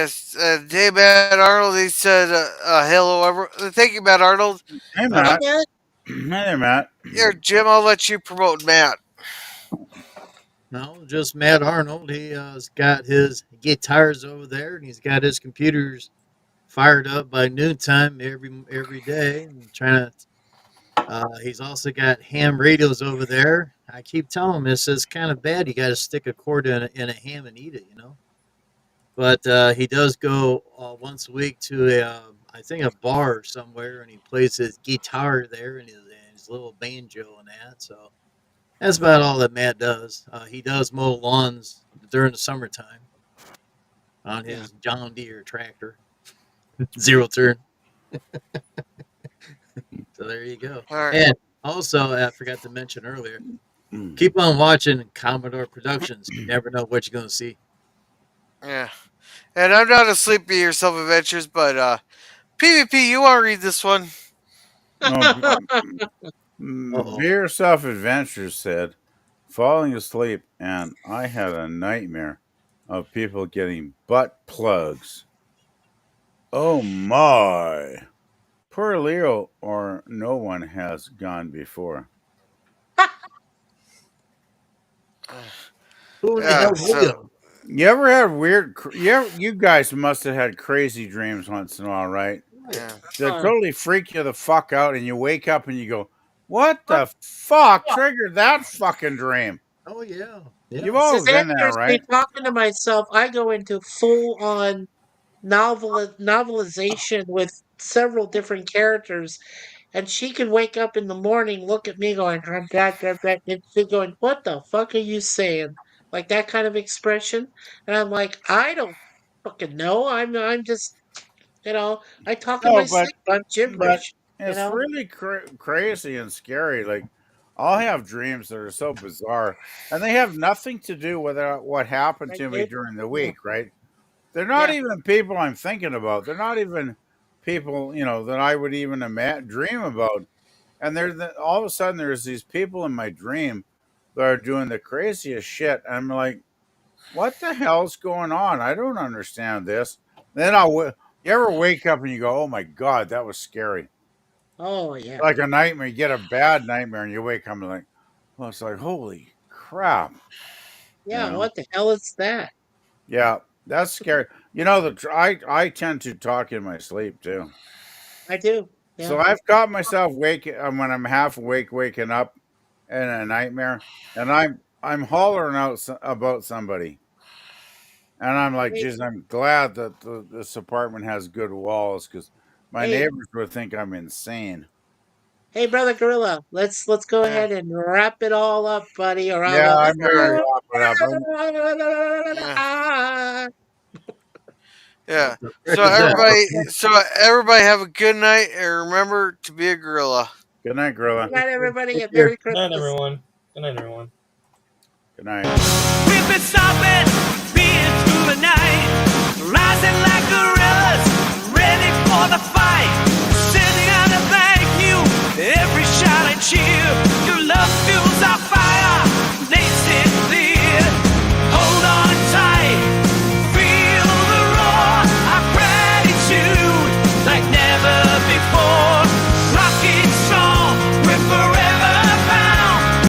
Hey, Matt Arnold. He said, "Hello, everyone. Thank you, Matt Arnold." Hey, Uh, Hey, Matt. man. Hey, Matt. Here, Jim. I'll let you promote Matt. No, just Matt Arnold. He's got his guitars over there, and he's got his computers fired up by noontime every day, and trying to. He's also got ham radios over there. I keep telling him this is kind of bad. You got to stick a cord in a ham and eat it, you know. But he does go once a week to I think a bar somewhere, and he plays his guitar there and his little banjo and that. So that's about all that Matt does. He does mow lawns during the summertime on Yeah. his John Deere tractor, zero turn. So there you go. All right. And also, I forgot to mention earlier, Mm. keep on watching Commodore Productions. You never know what you're going to see. Yeah. And I'm not a Sleepy or Self Adventures, but PvP. You want to read this one? No, Uh-oh. Be Yourself Adventures said, falling asleep, and I had a nightmare of people getting butt plugs. Oh my. Poor Leo, or no one has gone before. Who in the Yeah. hell will you? So You ever had weird? You guys must have had crazy dreams once in a while, right? Yeah. They totally freak you the fuck out, and you wake up and you go, "What the fuck triggered that fucking dream?" Oh yeah. You've Yeah. all Since Ed been there, hears me right? talking to myself, I go into full on novelization with several different characters, and she can wake up in the morning, look at me going, "Drat, drat, drat, drat," and she's going, "What the fuck are you saying?" Like that kind of expression. And I'm like, I don't fucking know. I'm just, I talk in No, my but sleep. I'm but gibberish, you it's know? really crazy and scary. Like I'll have dreams that are so bizarre, and they have nothing to do with what happened Right, to me Dave? during the Yeah. week. Right? They're not Yeah. even people I'm thinking about. They're not even people that I would even dream about. And all of a sudden there's these people in my dream that are doing the craziest shit. And I'm like, what the hell's going on? I don't understand this. Then you ever wake up and you go, oh my God, that was scary. Oh, yeah. Like a nightmare, you get a bad nightmare and you wake up and like, well, it's like, holy crap. You Yeah. know? What the hell is that? Yeah, that's scary. I tend to talk in my sleep too. I do. Yeah. So I've caught myself when I'm half awake, waking up in a nightmare, and I'm hollering out about somebody, and I'm like, Hey, geez, I'm glad that this apartment has good walls because my hey, neighbors would think I'm insane. hey, brother Gorilla. Let's go Yeah. ahead and wrap it all up, buddy, or I'll Yeah, go. I'm ready to Sure. wrap it up. Yeah. Yeah. So Is that everybody have a good night, and remember to be a gorilla. Good night, Good Gorilla. night, everybody, take and care? Merry Good night, Christmas. everyone. Good night, everyone. Good night. We've been stopping